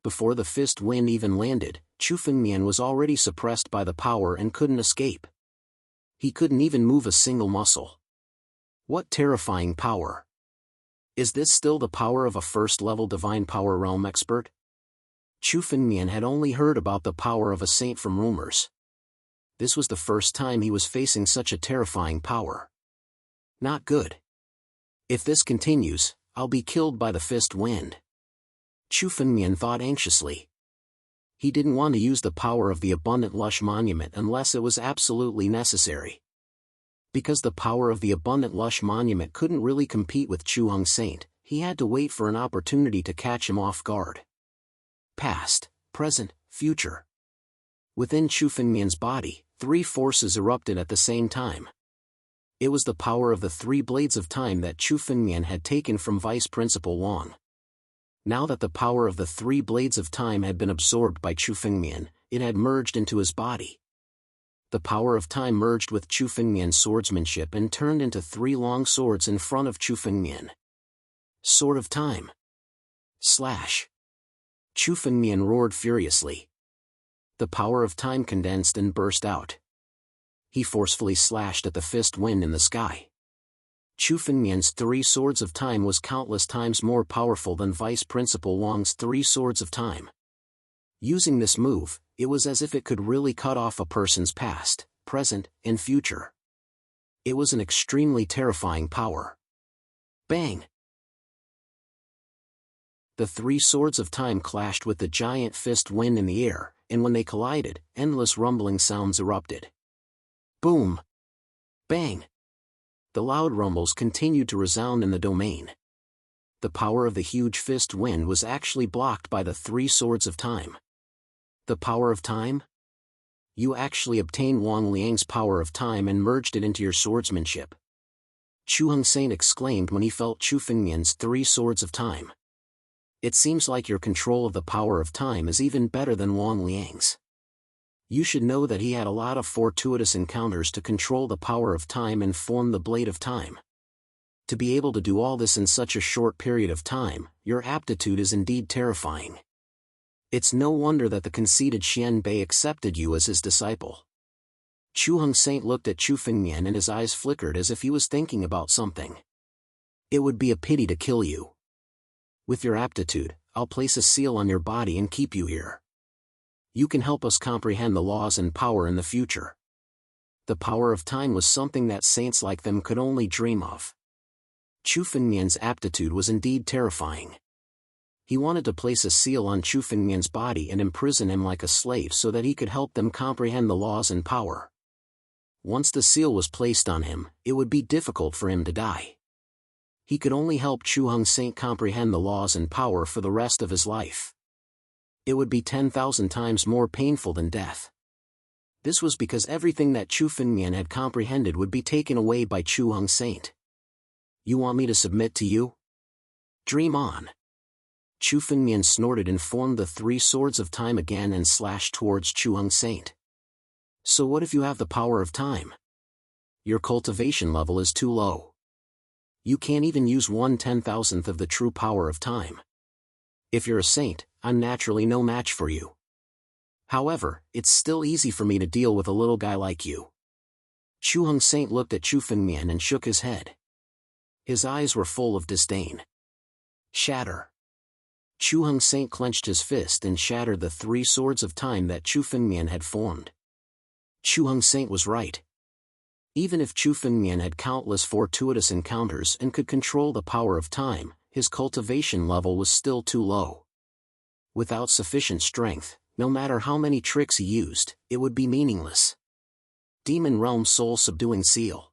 Before the fist wind even landed, Chu Fengmian was already suppressed by the power and couldn't escape. He couldn't even move a single muscle. What terrifying power! Is this still the power of a first-level divine power realm expert? Chu Fengmian had only heard about the power of a saint from rumors. This was the first time he was facing such a terrifying power. Not good. If this continues, I'll be killed by the fist wind. Chu Fengmian thought anxiously. He didn't want to use the power of the abundant lush monument unless it was absolutely necessary. Because the power of the abundant lush monument couldn't really compete with Chu Heng's saint, he had to wait for an opportunity to catch him off guard. Past, present, future. Within Chu Fengmian's body, 3 forces erupted at the same time. It was the power of the 3 blades of time that Chu Fengmian had taken from Vice Principal Wang. Now that the power of the 3 blades of time had been absorbed by Chu Fengmian, it had merged into his body. The power of time merged with Chu Fengmian's swordsmanship and turned into 3 long swords in front of Chu Fengmian. Sword of time. Slash. Chu Fengmian roared furiously. The power of time condensed and burst out. He forcefully slashed at the fist wind in the sky. Chu Fengmian's 3 swords of time was countless times more powerful than Vice Principal Wang's 3 swords of time. Using this move, it was as if it could really cut off a person's past, present, and future. It was an extremely terrifying power. Bang! The 3 swords of time clashed with the giant fist wind in the air, and when they collided, endless rumbling sounds erupted. Boom! Bang! The loud rumbles continued to resound in the domain. The power of the huge fist wind was actually blocked by the 3 swords of time. The power of time? You actually obtained Wang Liang's power of time and merged it into your swordsmanship. Chu Heng's saint exclaimed when he felt Chu Fengmian's 3 swords of time. It seems like your control of the power of time is even better than Wang Liang's. You should know that he had a lot of fortuitous encounters to control the power of time and form the blade of time. To be able to do all this in such a short period of time, your aptitude is indeed terrifying. It's no wonder that the conceited Xian Bei accepted you as his disciple. Chu Heng's saint looked at Chu Fengmian and his eyes flickered as if he was thinking about something. It would be a pity to kill you. With your aptitude, I'll place a seal on your body and keep you here. You can help us comprehend the laws and power in the future. The power of time was something that saints like them could only dream of. Chu Fengmian's aptitude was indeed terrifying. He wanted to place a seal on Chu Fengmian's body and imprison him like a slave so that he could help them comprehend the laws and power. Once the seal was placed on him, it would be difficult for him to die. He could only help Chu Heng Saint comprehend the laws and power for the rest of his life. It would be 10,000 times more painful than death. This was because everything that Chu Fengmian had comprehended would be taken away by Chu Heng Saint. You want me to submit to you? Dream on. Chu Fengmian snorted and formed the 3 swords of time again and slashed towards Chu Heng Saint. So what if you have the power of time? Your cultivation level is too low. You can't even use 1/10,000th of the true power of time. If you're a saint, I'm naturally no match for you. However, it's still easy for me to deal with a little guy like you. Chu Heng Saint looked at Chu Fengmian and shook his head. His eyes were full of disdain. Shatter. Chu Heng Saint clenched his fist and shattered the 3 swords of time that Chu Fengmian had formed. Chu Heng Saint was right. Even if Chu Fengmian had countless fortuitous encounters and could control the power of time, his cultivation level was still too low. Without sufficient strength, no matter how many tricks he used, it would be meaningless. Demon Realm Soul Subduing Seal.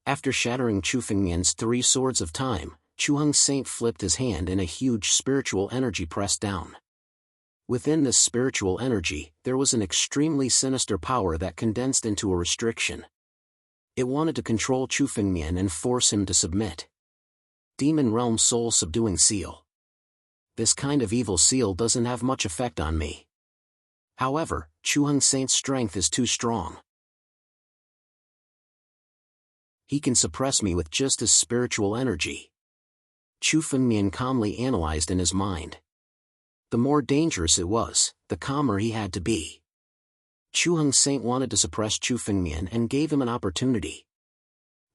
After shattering Chu Fengmian's 3 swords of time, Chu Heng Saint flipped his hand and a huge spiritual energy pressed down. Within this spiritual energy, there was an extremely sinister power that condensed into a restriction. It wanted to control Chu Fengmian and force him to submit. Demon Realm Soul Subduing Seal. This kind of evil seal doesn't have much effect on me. However, Chu Heng Saint's strength is too strong. He can suppress me with just his spiritual energy. Chu Fengmian calmly analyzed in his mind. The more dangerous it was, the calmer he had to be. Chu Heng Saint wanted to suppress Chu Fengmian and gave him an opportunity.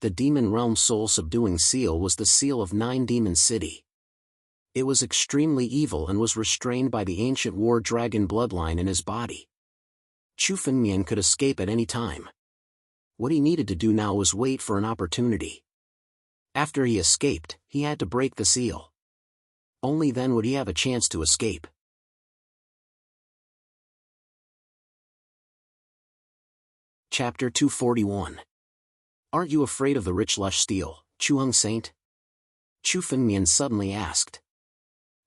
The Demon Realm Soul Subduing Seal was the seal of 9 Demon City. It was extremely evil and was restrained by the ancient war dragon bloodline in his body. Chu Fengmian could escape at any time. What he needed to do now was wait for an opportunity. After he escaped, he had to break the seal. Only then would he have a chance to escape. Chapter 241. Aren't you afraid of the rich lush steel, Chu Heng Saint? Chu Fengmian suddenly asked.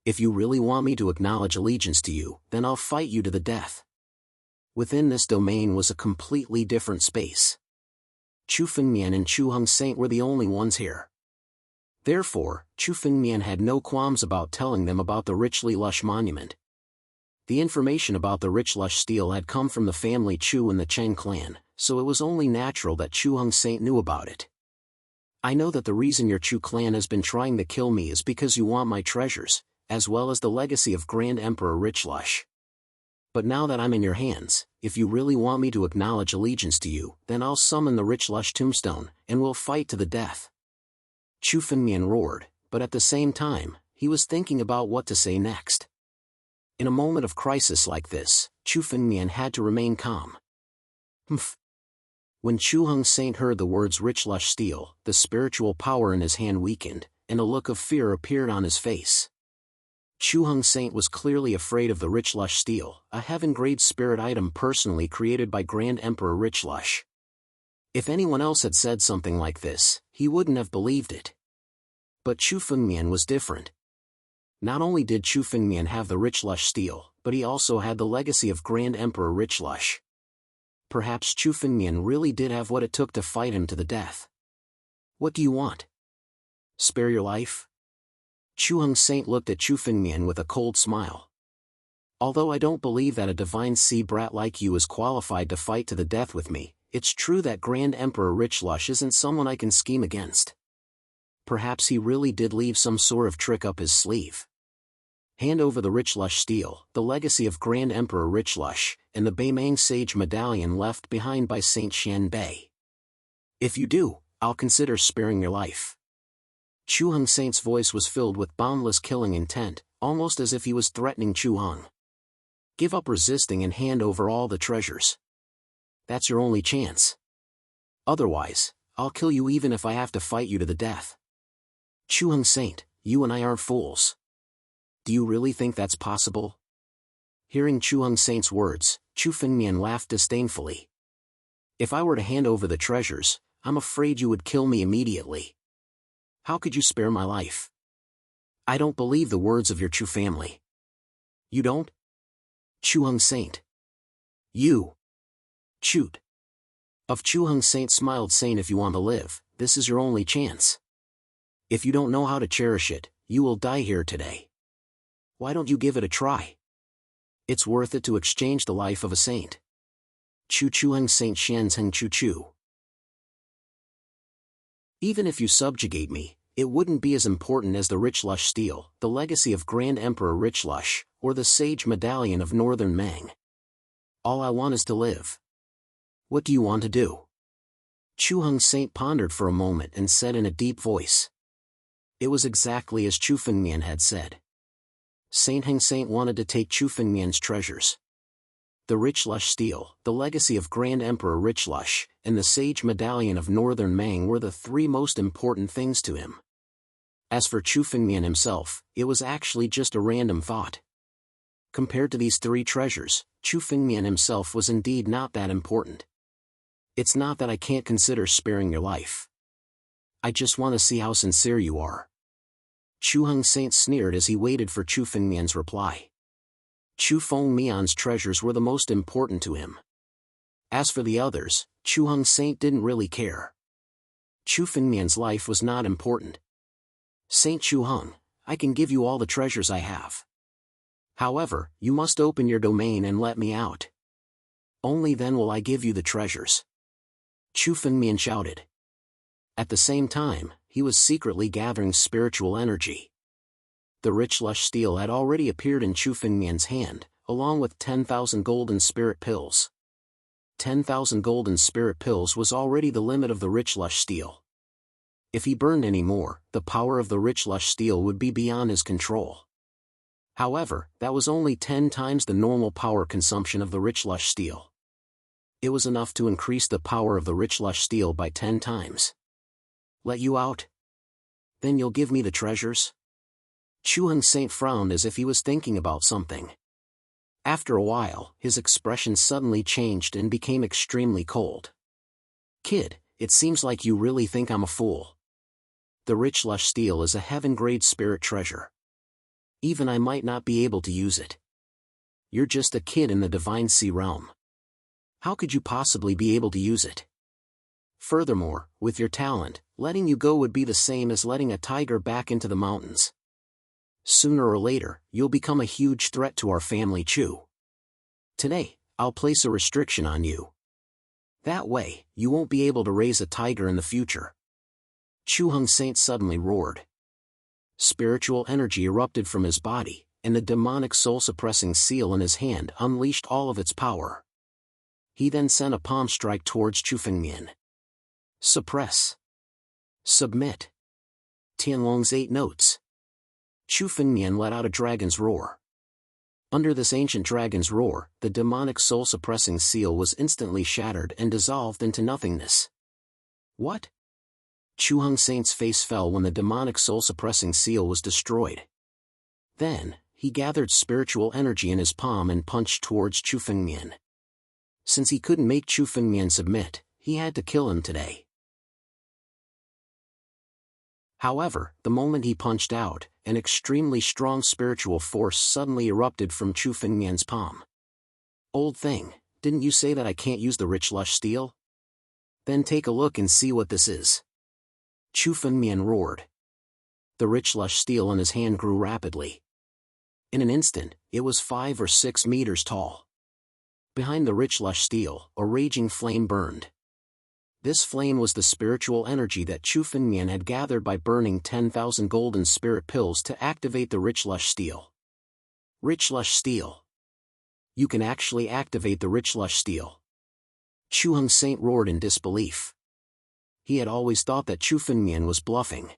If you really want me to acknowledge allegiance to you, then I'll fight you to the death. Within this domain was a completely different space. Chu Fengmian and Chu Heng Saint were the only ones here. Therefore, Chu Fengmian had no qualms about telling them about the richly lush monument. The information about the rich lush steel had come from the family Chu and the Cheng clan, so it was only natural that Chu Heng Saint knew about it. I know that the reason your Chu clan has been trying to kill me is because you want my treasures, as well as the legacy of Grand Emperor Richlush. But now that I'm in your hands, if you really want me to acknowledge allegiance to you, then I'll summon the Richlush tombstone, and we'll fight to the death. Chu Fengmian roared, but at the same time, he was thinking about what to say next. In a moment of crisis like this, Chu Fengmian had to remain calm. Humph. When Chu Heng Saint heard the words rich lush steel, the spiritual power in his hand weakened, and a look of fear appeared on his face. Chu Heng Saint was clearly afraid of the rich lush steel, a heaven-grade spirit item personally created by Grand Emperor Richlush. If anyone else had said something like this, he wouldn't have believed it. But Chu Fengmian was different. Not only did Chu Fengmian have the rich lush steel, but he also had the legacy of Grand Emperor Richlush. Perhaps Chu Fengmian really did have what it took to fight him to the death. What do you want? Spare your life? Chu Heng Saint looked at Chu Fengmian with a cold smile. Although I don't believe that a divine sea brat like you is qualified to fight to the death with me, it's true that Grand Emperor Richlush isn't someone I can scheme against. Perhaps he really did leave some sort of trick up his sleeve. Hand over the Richlush steel, the legacy of Grand Emperor Richlush, and the Beimang Sage medallion left behind by Saint Xianbei. If you do, I'll consider sparing your life. Chu Heng Saint's voice was filled with boundless killing intent, almost as if he was threatening Chu Heng. Give up resisting and hand over all the treasures. That's your only chance. Otherwise, I'll kill you even if I have to fight you to the death. Chu Heng Saint, you and I aren't fools. Do you really think that's possible? Hearing Chu Heng Saint's words, Chu Fengmian laughed disdainfully. If I were to hand over the treasures, I'm afraid you would kill me immediately. How could you spare my life? I don't believe the words of your Chu family. You don't? Chu Heng Saint. You. Shoot. Of Chu Heng Saint smiled Saint, if you want to live, this is your only chance. If you don't know how to cherish it, you will die here today. Why don't you give it a try? It's worth it to exchange the life of a saint. Chu Heng Saint Xian's Heng Chu Chu. Even if you subjugate me, it wouldn't be as important as the rich lush steel, the legacy of Grand Emperor Rich Lush, or the sage medallion of Northern Mang. All I want is to live. What do you want to do? Chu Heng Saint pondered for a moment and said in a deep voice. It was exactly as Chu Fengmian had said. Saint Heng Saint wanted to take Chu Fengmian's treasures. The rich lush steel, the legacy of Grand Emperor Rich Lush, and the sage medallion of Northern Mang were the three most important things to him. As for Chu Fengmian himself, it was actually just a random thought. Compared to these three treasures, Chu Fengmian himself was indeed not that important. It's not that I can't consider sparing your life. I just want to see how sincere you are. Chu Heng Saint sneered as he waited for Chu Fengmian's reply. Chu Fengmian's treasures were the most important to him. As for the others, Chu Heng Saint didn't really care. Chu Fengmian's life was not important. Saint Chu Heng, I can give you all the treasures I have. However, you must open your domain and let me out. Only then will I give you the treasures. Chu Fengmian shouted. At the same time, he was secretly gathering spiritual energy. The rich lush steel had already appeared in Chu Fengmian's hand, along with 10,000 golden spirit pills. 10,000 golden spirit pills was already the limit of the rich lush steel. If he burned any more, the power of the rich lush steel would be beyond his control. However, that was only 10 times the normal power consumption of the rich lush steel. It was enough to increase the power of the rich lush steel by 10 times. Let you out? Then you'll give me the treasures? Chu Heng Saint frowned as if he was thinking about something. After a while, his expression suddenly changed and became extremely cold. Kid, it seems like you really think I'm a fool. The rich lush steel is a heaven-grade spirit treasure. Even I might not be able to use it. You're just a kid in the divine sea realm. How could you possibly be able to use it? Furthermore, with your talent, letting you go would be the same as letting a tiger back into the mountains. Sooner or later, you'll become a huge threat to our family Chu. Today, I'll place a restriction on you. That way, you won't be able to raise a tiger in the future. Chu Heng Saint suddenly roared. Spiritual energy erupted from his body, and the demonic soul-suppressing seal in his hand unleashed all of its power. He then sent a palm strike towards Chu Fengmian. Suppress. Submit. Tianwang's 8 notes. Chu Fengmian let out a dragon's roar. Under this ancient dragon's roar, the demonic soul-suppressing seal was instantly shattered and dissolved into nothingness. What? Chu Heng Saint's face fell when the demonic soul-suppressing seal was destroyed. Then, he gathered spiritual energy in his palm and punched towards Chu Fengmian. Since he couldn't make Chu Fengmian submit, he had to kill him today. However, the moment he punched out, an extremely strong spiritual force suddenly erupted from Chu Fengmian's palm. Old thing, didn't you say that I can't use the rich lush steel? Then take a look and see what this is. Chu Fengmian roared. The rich lush steel in his hand grew rapidly. In an instant, it was 5 or 6 meters tall. Behind the rich lush steel, a raging flame burned. This flame was the spiritual energy that Chu Fengmian had gathered by burning 10,000 golden spirit pills to activate the rich lush steel. Rich lush steel. You can actually activate the rich lush steel. Chu Heng Saint roared in disbelief. He had always thought that Chu Fengmian was bluffing.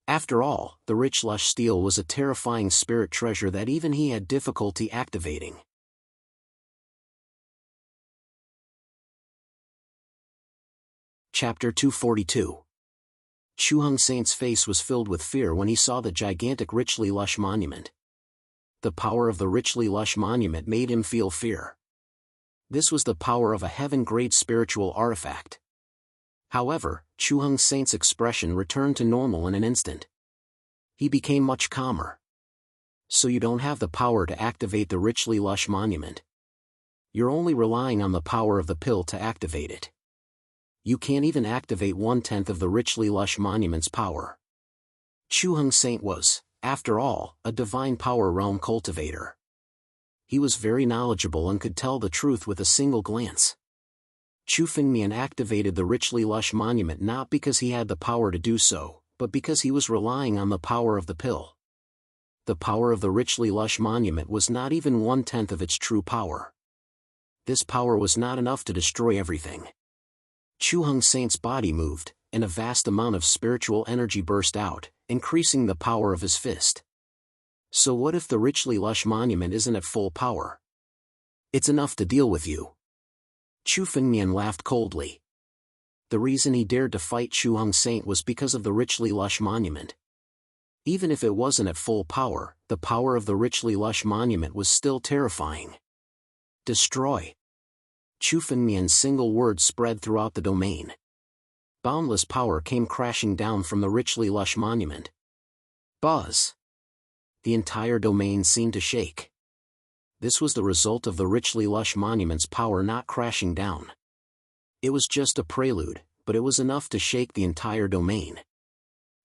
After all, the rich lush steel was a terrifying spirit treasure that even he had difficulty activating. Chapter 242. Chu Heng Saint's face was filled with fear when he saw the gigantic richly lush monument. The power of the richly lush monument made him feel fear. This was the power of a heaven-grade spiritual artifact. However, Chu Heng Saint's expression returned to normal in an instant. He became much calmer. So you don't have the power to activate the richly lush monument. You're only relying on the power of the pill to activate it. You can't even activate 1/10 of the richly lush monument's power. Chu Heng Saint was, after all, a divine power realm cultivator. He was very knowledgeable and could tell the truth with a single glance. Chu Fengmian activated the richly lush monument not because he had the power to do so, but because he was relying on the power of the pill. The power of the richly lush monument was not even 1/10 of its true power. This power was not enough to destroy everything. Chu Heng Saint's body moved, and a vast amount of spiritual energy burst out, increasing the power of his fist. So what if the richly lush monument isn't at full power? It's enough to deal with you. Chu Fengmian laughed coldly. The reason he dared to fight Chu Heng Saint was because of the richly lush monument. Even if it wasn't at full power, the power of the richly lush monument was still terrifying. Destroy. Chu Fengmian's single word spread throughout the domain. Boundless power came crashing down from the richly lush monument. Buzz. The entire domain seemed to shake. This was the result of the richly lush monument's power not crashing down. It was just a prelude, but it was enough to shake the entire domain.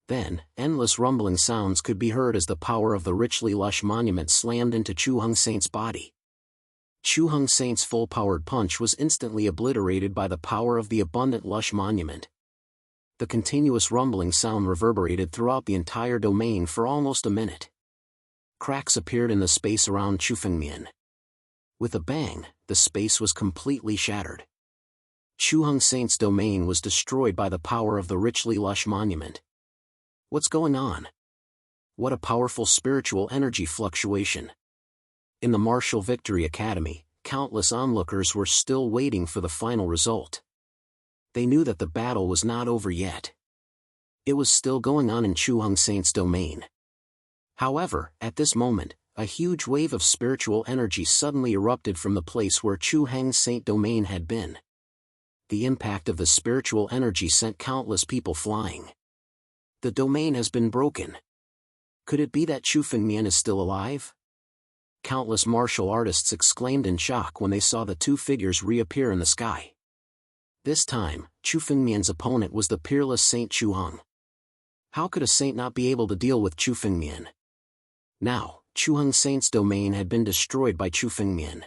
Then, endless rumbling sounds could be heard as the power of the richly lush monument slammed into Chu Heng Saint's body. Chu Heng Saint's full-powered punch was instantly obliterated by the power of the abundant lush monument. The continuous rumbling sound reverberated throughout the entire domain for almost a minute. Cracks appeared in the space around Chu Fengmian. With a bang, the space was completely shattered. Chu Heng Saint's domain was destroyed by the power of the richly lush monument. What's going on? What a powerful spiritual energy fluctuation. In the Martial Victory Academy, countless onlookers were still waiting for the final result. They knew that the battle was not over yet. It was still going on in Chu Heng Saint's domain. However, at this moment, a huge wave of spiritual energy suddenly erupted from the place where Chu Heng Saint domain had been. The impact of the spiritual energy sent countless people flying. The domain has been broken. Could it be that Chu Fengmian is still alive? Countless martial artists exclaimed in shock when they saw the two figures reappear in the sky. This time, Chu Fengmian's opponent was the peerless Saint Chu Heng. How could a saint not be able to deal with Chu Fengmian? Now, Chu Heng Saint's domain had been destroyed by Chu Fengmian.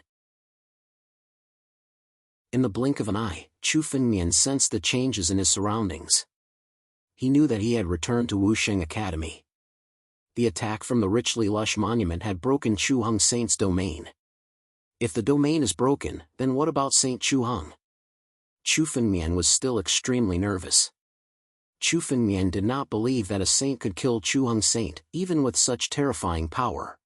In the blink of an eye, Chu Fengmian sensed the changes in his surroundings. He knew that he had returned to Wusheng Academy. The attack from the richly lush monument had broken Chu Heng Saint's domain. If the domain is broken, then what about Saint Chu Heng? Chu Fengmian was still extremely nervous. Chu Fengmian did not believe that a saint could kill Chu Heng Saint, even with such terrifying power.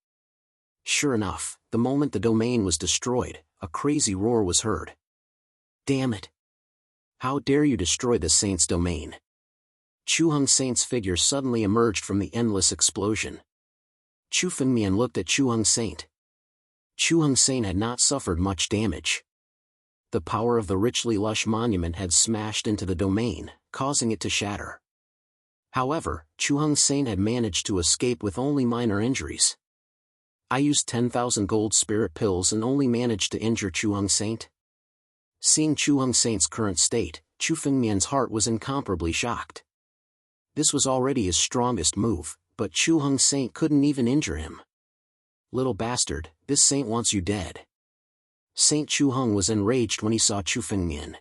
Sure enough, the moment the domain was destroyed, a crazy roar was heard. Damn it! How dare you destroy the saint's domain? Chu Heng Saint's figure suddenly emerged from the endless explosion. Chu Fengmian looked at Chu Heng Saint. Chu Heng Saint had not suffered much damage. The power of the richly lush monument had smashed into the domain, causing it to shatter. However, Chu Heng Saint had managed to escape with only minor injuries. I used 10,000 gold spirit pills and only managed to injure Chu Heng Saint? Seeing Chu Heng Saint's current state, Chu Fengmian's heart was incomparably shocked. This was already his strongest move, but Chu Heng Saint couldn't even injure him. Little bastard, this saint wants you dead. Saint Chu Heng was enraged when he saw Chu Fengmian.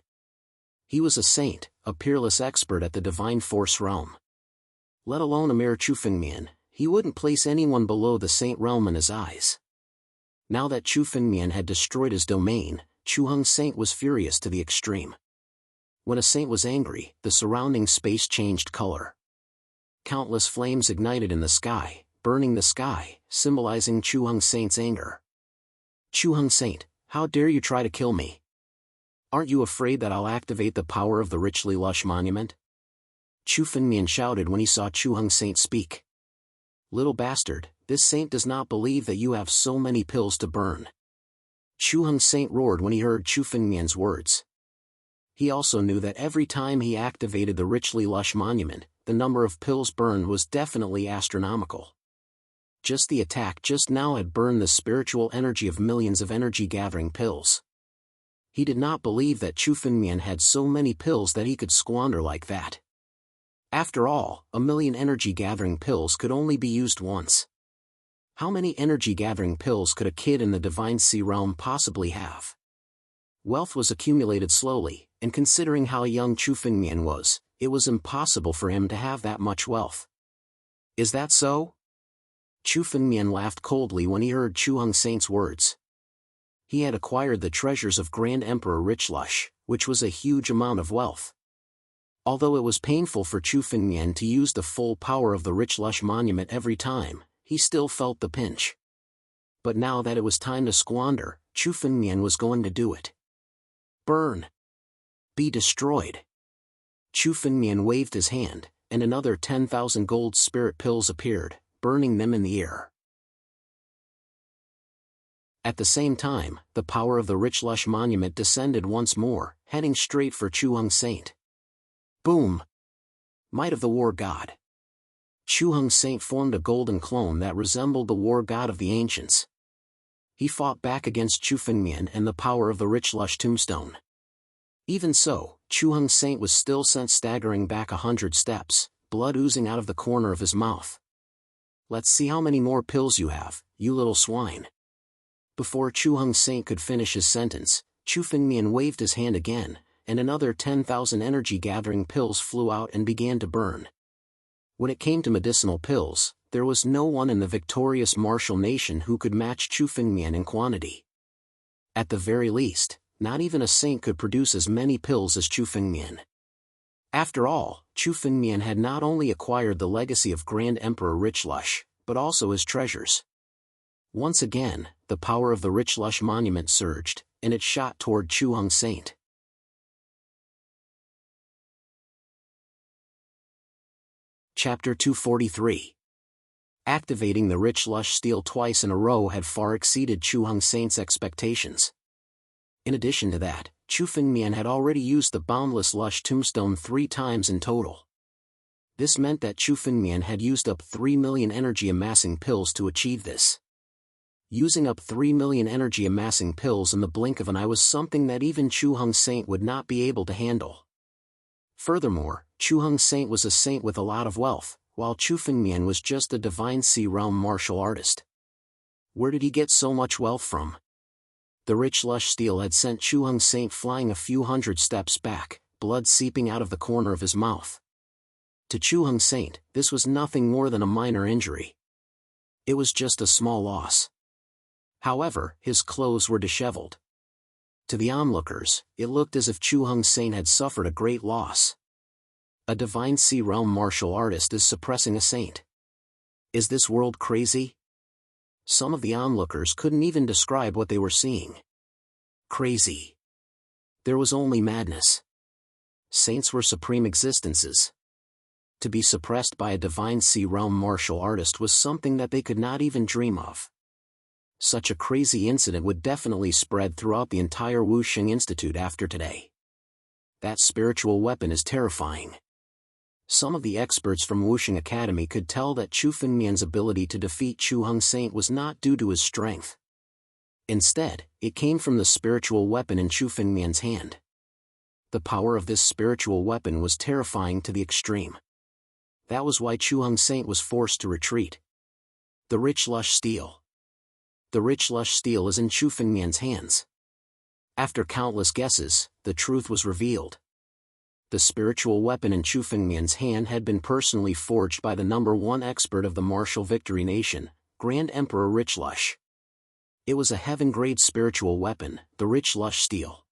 He was a saint, a peerless expert at the divine force realm. Let alone a mere Chu Fengmian, he wouldn't place anyone below the saint realm in his eyes. Now that Chu Fengmian had destroyed his domain, Chu Heng Saint was furious to the extreme. When a saint was angry, the surrounding space changed color. Countless flames ignited in the sky, burning the sky, symbolizing Chu Heng Saint's anger. Chu Heng Saint, how dare you try to kill me? Aren't you afraid that I'll activate the power of the richly lush monument? Chu Fengmian shouted when he saw Chu Heng Saint speak. Little bastard, this saint does not believe that you have so many pills to burn." Chu Heng Saint roared when he heard Chu Fengmian's words. He also knew that every time he activated the richly lush monument, the number of pills burned was definitely astronomical. Just the attack just now had burned the spiritual energy of millions of energy-gathering pills. He did not believe that Chu Fengmian had so many pills that he could squander like that. After all, 1,000,000 energy-gathering pills could only be used once. How many energy-gathering pills could a kid in the Divine Sea realm possibly have? Wealth was accumulated slowly, and considering how young Chu Fengmian was, it was impossible for him to have that much wealth. Is that so? Chu Fengmian laughed coldly when he heard Chu Heng Saint's words. He had acquired the treasures of Grand Emperor Richlush, which was a huge amount of wealth. Although it was painful for Chu Fengmian to use the full power of the Richlush monument every time, he still felt the pinch. But now that it was time to squander, Chu Fengmian was going to do it. Burn! Be destroyed! Chu Fengmian waved his hand, and another 10,000 gold spirit pills appeared, burning them in the air. At the same time, the power of the Richlush monument descended once more, heading straight for Chu Heng Saint. Boom! Might of the War God. Chu Heng Saint formed a golden clone that resembled the War God of the ancients. He fought back against Chu Fengmian and the power of the Richlush tombstone. Even so, Chu Heng Saint was still sent staggering back 100 steps, blood oozing out of the corner of his mouth. Let's see how many more pills you have, you little swine. Before Chu Heng Saint could finish his sentence, Chu Fengmian waved his hand again, and another 10,000 energy-gathering pills flew out and began to burn. When it came to medicinal pills, there was no one in the victorious martial nation who could match Chu Fengmian in quantity. At the very least, not even a saint could produce as many pills as Chu Fengmian. After all, Chu Fengmian had not only acquired the legacy of Grand Emperor Richlush, but also his treasures. Once again, the power of the Richlush monument surged, and it shot toward Chu Heng Saint. Chapter 243. Activating the Richlush steel twice in a row had far exceeded Chu Heng Saint's expectations. In addition to that, Chu Fengmian had already used the boundless lush tombstone 3 times in total. This meant that Chu Fengmian had used up 3 million energy-amassing pills to achieve this. Using up 3 million energy-amassing pills in the blink of an eye was something that even Chu Heng Saint would not be able to handle. Furthermore, Chu Heng Saint was a saint with a lot of wealth, while Chu Fengmian was just a Divine Sea realm martial artist. Where did he get so much wealth from? The Richlush steel had sent Chu Heng Saint flying a few hundred steps back, blood seeping out of the corner of his mouth. To Chu Heng Saint, this was nothing more than a minor injury. It was just a small loss. However, his clothes were disheveled. To the onlookers, it looked as if Chu Heng Saint had suffered a great loss. A Divine Sea realm martial artist is suppressing a saint. Is this world crazy? Some of the onlookers couldn't even describe what they were seeing. Crazy. There was only madness. Saints were supreme existences. To be suppressed by a Divine Sea realm martial artist was something that they could not even dream of. Such a crazy incident would definitely spread throughout the entire Wuxing Institute after today. That spiritual weapon is terrifying. Some of the experts from Wuxing Academy could tell that Chu Fengmian's ability to defeat Chu Heng Saint was not due to his strength. Instead, it came from the spiritual weapon in Chu Fengmian's hand. The power of this spiritual weapon was terrifying to the extreme. That was why Chu Heng Saint was forced to retreat. The Richlush steel. The Richlush steel is in Chu Fengmian's hands. After countless guesses, the truth was revealed. The spiritual weapon in Chu Fengmian's hand had been personally forged by the #1 expert of the martial victory nation, Grand Emperor Richlush. It was a heaven-grade spiritual weapon, the Richlush steel.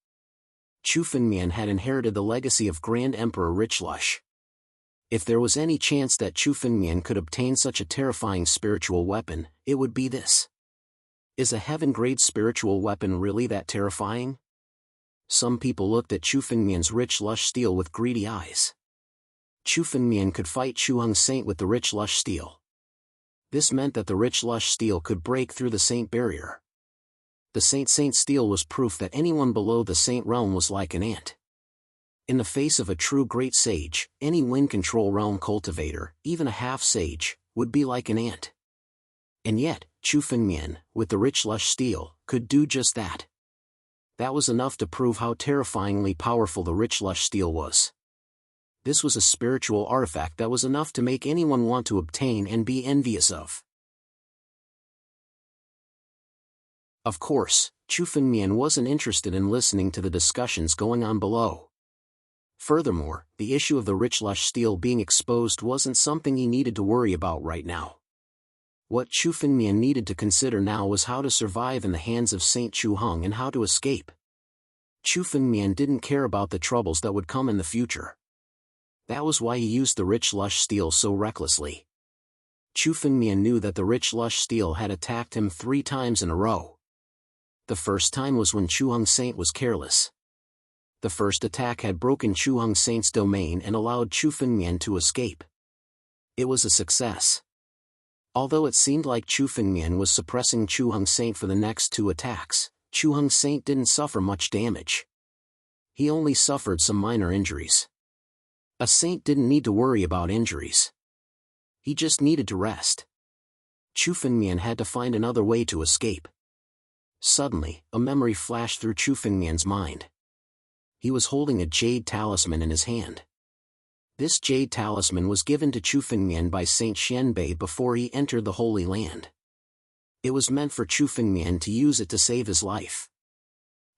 Chu Fengmian had inherited the legacy of Grand Emperor Richlush. If there was any chance that Chu Fengmian could obtain such a terrifying spiritual weapon, it would be this. Is a heaven-grade spiritual weapon really that terrifying? Some people looked at Chu Fengmian's Richlush steel with greedy eyes. Chu Fengmian could fight Chu Heng Saint with the Richlush steel. This meant that the rich lush steel could break through the saint barrier. The saint steel was proof that anyone below the saint realm was like an ant. In the face of a true great sage, any wind control realm cultivator, even a half-sage, would be like an ant. And yet, Chu Fengmian, with the rich lush steel, could do just that. That was enough to prove how terrifyingly powerful the rich lush steel was. This was a spiritual artifact that was enough to make anyone want to obtain and be envious of. Of course, Chu Fengmian wasn't interested in listening to the discussions going on below. Furthermore, the issue of the rich lush steel being exposed wasn't something he needed to worry about right now. What Chu Fengmian needed to consider now was how to survive in the hands of Saint Chu Heng and how to escape. Chu Fengmian didn't care about the troubles that would come in the future. That was why he used the rich lush steel so recklessly. Chu Fengmian knew that the rich lush steel had attacked him 3 times in a row. The first time was when Chu Heng Saint was careless. The first attack had broken Chu Heng Saint's domain and allowed Chu Fengmian to escape. It was a success. Although it seemed like Chu Fengmian was suppressing Chu Heng Saint for the next 2 attacks, Chu Heng Saint didn't suffer much damage. He only suffered some minor injuries. A saint didn't need to worry about injuries. He just needed to rest. Chu Fengmian had to find another way to escape. Suddenly, a memory flashed through Chu Fengmian's mind. He was holding a jade talisman in his hand. This jade talisman was given to Chu Fengmian by Saint Xianbei before he entered the Holy Land. It was meant for Chu Fengmian to use it to save his life.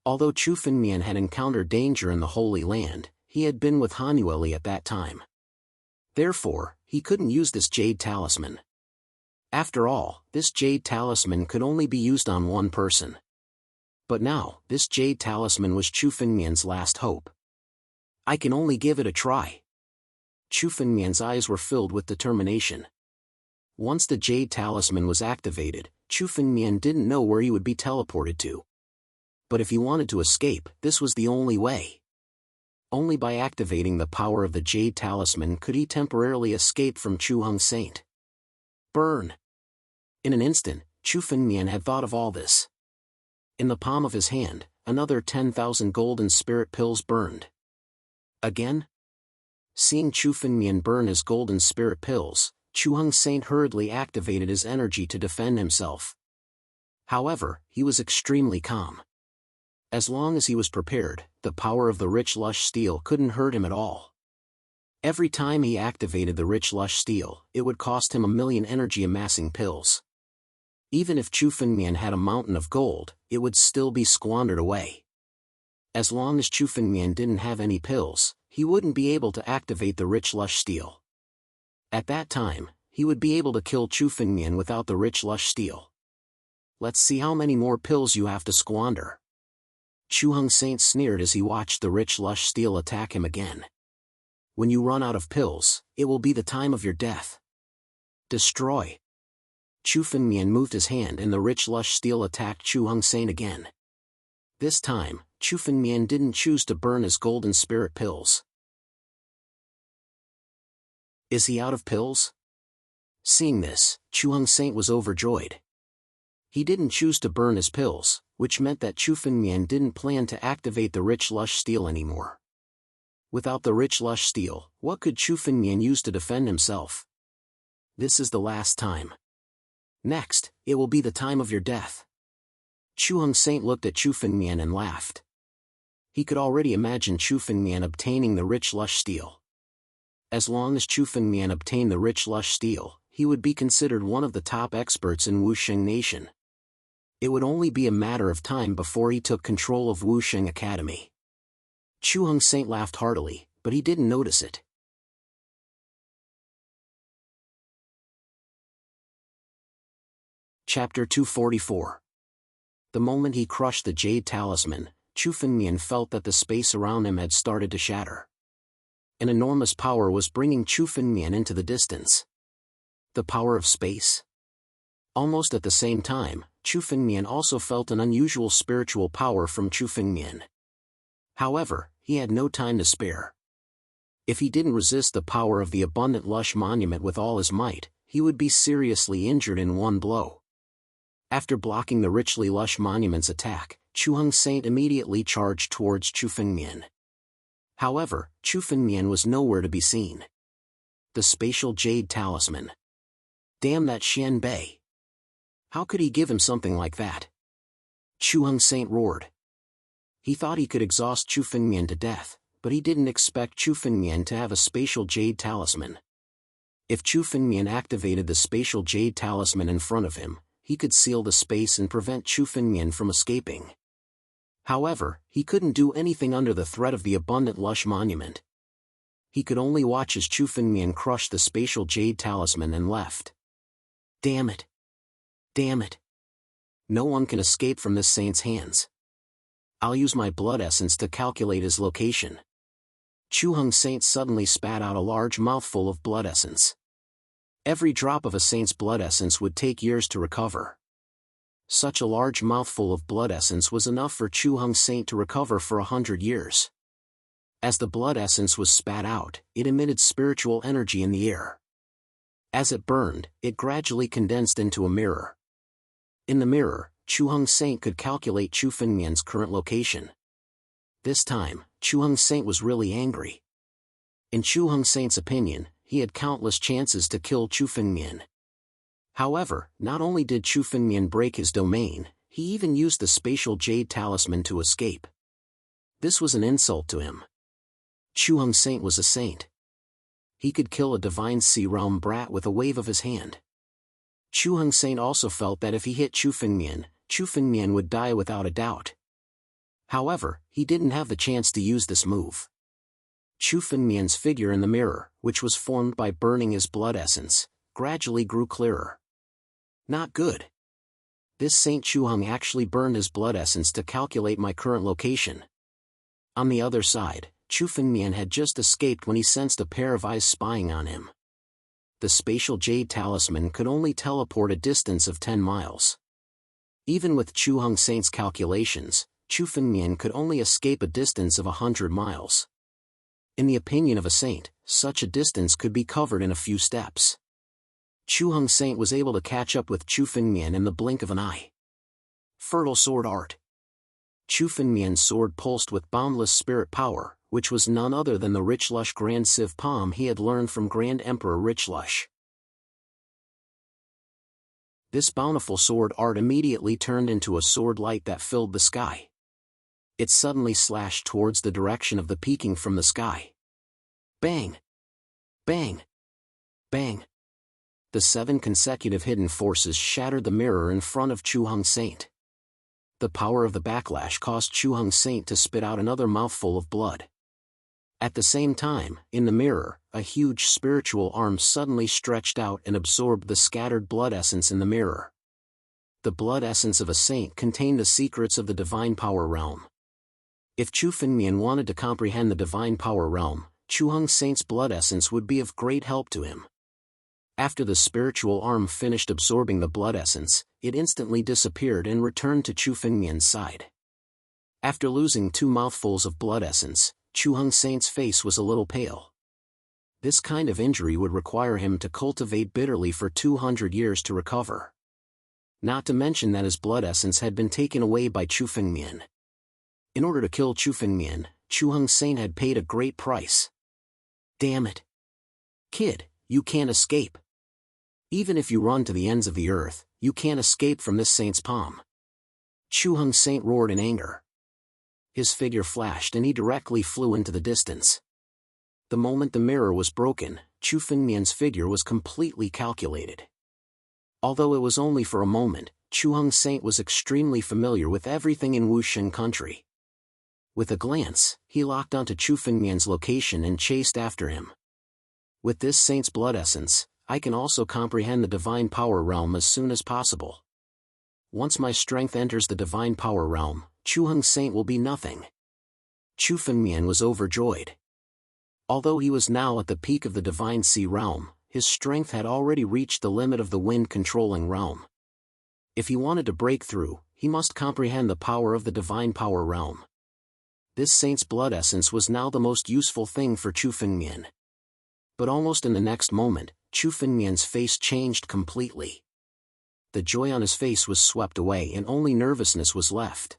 Although Chu Fengmian had encountered danger in the Holy Land, he had been with Han Yueli at that time. Therefore, he couldn't use this jade talisman. After all, this jade talisman could only be used on one person. But now, this jade talisman was Chu Fengmian's last hope. I can only give it a try. Chu Fengmian's eyes were filled with determination. Once the jade talisman was activated, Chu Fengmian didn't know where he would be teleported to. But if he wanted to escape, this was the only way. Only by activating the power of the jade talisman could he temporarily escape from Chu Heng Saint. Burn! In an instant, Chu Fengmian had thought of all this. In the palm of his hand, another 10,000 golden spirit pills burned. Again? Seeing Chu Fengmian burn his golden spirit pills, Chu Heng Saint hurriedly activated his energy to defend himself. However, he was extremely calm. As long as he was prepared, the power of the rich lush steel couldn't hurt him at all. Every time he activated the rich lush steel, it would cost him 1,000,000 energy-amassing pills. Even if Chu Fengmian had a mountain of gold, it would still be squandered away. As long as Chu Fengmian didn't have any pills, he wouldn't be able to activate the rich lush steel. At that time, he would be able to kill Chu Fengmian without the rich lush steel. Let's see how many more pills you have to squander. Chu Heng Saint sneered as he watched the rich lush steel attack him again. When you run out of pills, it will be the time of your death. Destroy! Chu Fengmian moved his hand and the rich lush steel attacked Chu Heng Saint again. This time, Chu Fengmian didn't choose to burn his golden spirit pills. Is he out of pills? Seeing this, Chu Heng Saint was overjoyed. He didn't choose to burn his pills, which meant that Chu Fengmian didn't plan to activate the rich lush steel anymore. Without the rich lush steel, what could Chu Fengmian use to defend himself? This is the last time. Next, it will be the time of your death. Chu Heng Saint looked at Chu Fengmian and laughed. He could already imagine Chu Fengmian obtaining the rich lush steel. As long as Chu Fengmian obtained the rich lush steel, he would be considered one of the top experts in Wusheng Nation. It would only be a matter of time before he took control of Wusheng Academy. Chu Heng Saint laughed heartily, but he didn't notice it. Chapter 244. The moment he crushed the jade talisman, Chu Fengmian felt that the space around him had started to shatter. An enormous power was bringing Chu Fengmian into the distance. The power of space? Almost at the same time, Chu Fengmian also felt an unusual spiritual power from Chu Fengmian. However, he had no time to spare. If he didn't resist the power of the abundant lush monument with all his might, he would be seriously injured in one blow. After blocking the richly lush monument's attack, Chu Heng Saint immediately charged towards Chu Fengmian. However, Chu Fengmian was nowhere to be seen. The spatial jade talisman. Damn that Xian Bei! How could he give him something like that? Chu Heng Saint roared. He thought he could exhaust Chu Fengmian to death, but he didn't expect Chu Fengmian to have a spatial jade talisman. If Chu Fengmian activated the spatial jade talisman in front of him, he could seal the space and prevent Chu Fengmian from escaping. However, he couldn't do anything under the threat of the abundant lush monument. He could only watch as Chu Fengmian crushed the spatial jade talisman and left. Damn it! Damn it! No one can escape from this saint's hands. I'll use my blood essence to calculate his location. Chu Heng Saint suddenly spat out a large mouthful of blood essence. Every drop of a saint's blood essence would take years to recover. Such a large mouthful of blood essence was enough for Chu Heng Saint to recover for 100 years. As the blood essence was spat out, it emitted spiritual energy in the air. As it burned, it gradually condensed into a mirror. In the mirror, Chu Heng Saint could calculate Chu Fengmian's current location. This time, Chu Heng Saint was really angry. In Chu Heng Saint's opinion, he had countless chances to kill Chu Fengmian. However, not only did Chu Fengmian break his domain, he even used the spatial jade talisman to escape. This was an insult to him. Chu Heng Saint was a saint. He could kill a divine sea realm brat with a wave of his hand. Chu Heng Saint also felt that if he hit Chu Fengmian would die without a doubt. However, he didn't have the chance to use this move. Chu Fengmian's figure in the mirror, which was formed by burning his blood essence, gradually grew clearer. Not good. This Saint Chu Heng actually burned his blood essence to calculate my current location. On the other side, Chu Fengmian had just escaped when he sensed a pair of eyes spying on him. The spatial jade talisman could only teleport a distance of 10 miles. Even with Chu Heng Saint's calculations, Chu Fengmian could only escape a distance of 100 miles. In the opinion of a saint, such a distance could be covered in a few steps. Chu Heng Saint was able to catch up with Chu Fengmian in the blink of an eye. Fertile sword art. Chu Fengmian's sword pulsed with boundless spirit power, which was none other than the rich lush Grand Civ Palm he had learned from Grand Emperor Richlush. This bountiful sword art immediately turned into a sword light that filled the sky. It suddenly slashed towards the direction of the peaking from the sky. Bang! Bang! Bang! The 7 consecutive hidden forces shattered the mirror in front of Chu Heng Saint. The power of the backlash caused Chu Heng Saint to spit out another mouthful of blood. At the same time, in the mirror, a huge spiritual arm suddenly stretched out and absorbed the scattered blood essence in the mirror. The blood essence of a saint contained the secrets of the divine power realm. If Chu Fengmian wanted to comprehend the divine power realm, Chu Heng Saint's blood essence would be of great help to him. After the spiritual arm finished absorbing the blood essence, it instantly disappeared and returned to Chu Fengmian's side. After losing 2 mouthfuls of blood essence, Chu Heng Saint's face was a little pale. This kind of injury would require him to cultivate bitterly for 200 years to recover. Not to mention that his blood essence had been taken away by Chu Fengmian. In order to kill Chu Fengmian, Chu Heng Saint had paid a great price. Damn it! Kid, you can't escape. Even if you run to the ends of the earth, you can't escape from this saint's palm. Chu Heng Saint roared in anger. His figure flashed and he directly flew into the distance. The moment the mirror was broken, Chu Fengmian's figure was completely calculated. Although it was only for a moment, Chu Heng Saint was extremely familiar with everything in Wuxing country. With a glance, he locked onto Chu Fengmian's location and chased after him. With this saint's blood essence, I can also comprehend the divine power realm as soon as possible. Once my strength enters the divine power realm, Chu Heng Saint will be nothing. Chu Fengmian was overjoyed. Although he was now at the peak of the divine sea realm, his strength had already reached the limit of the wind-controlling realm. If he wanted to break through, he must comprehend the power of the divine power realm. This saint's blood essence was now the most useful thing for Chu Fengmian. But almost in the next moment, Chu Fengmian's face changed completely. The joy on his face was swept away and only nervousness was left.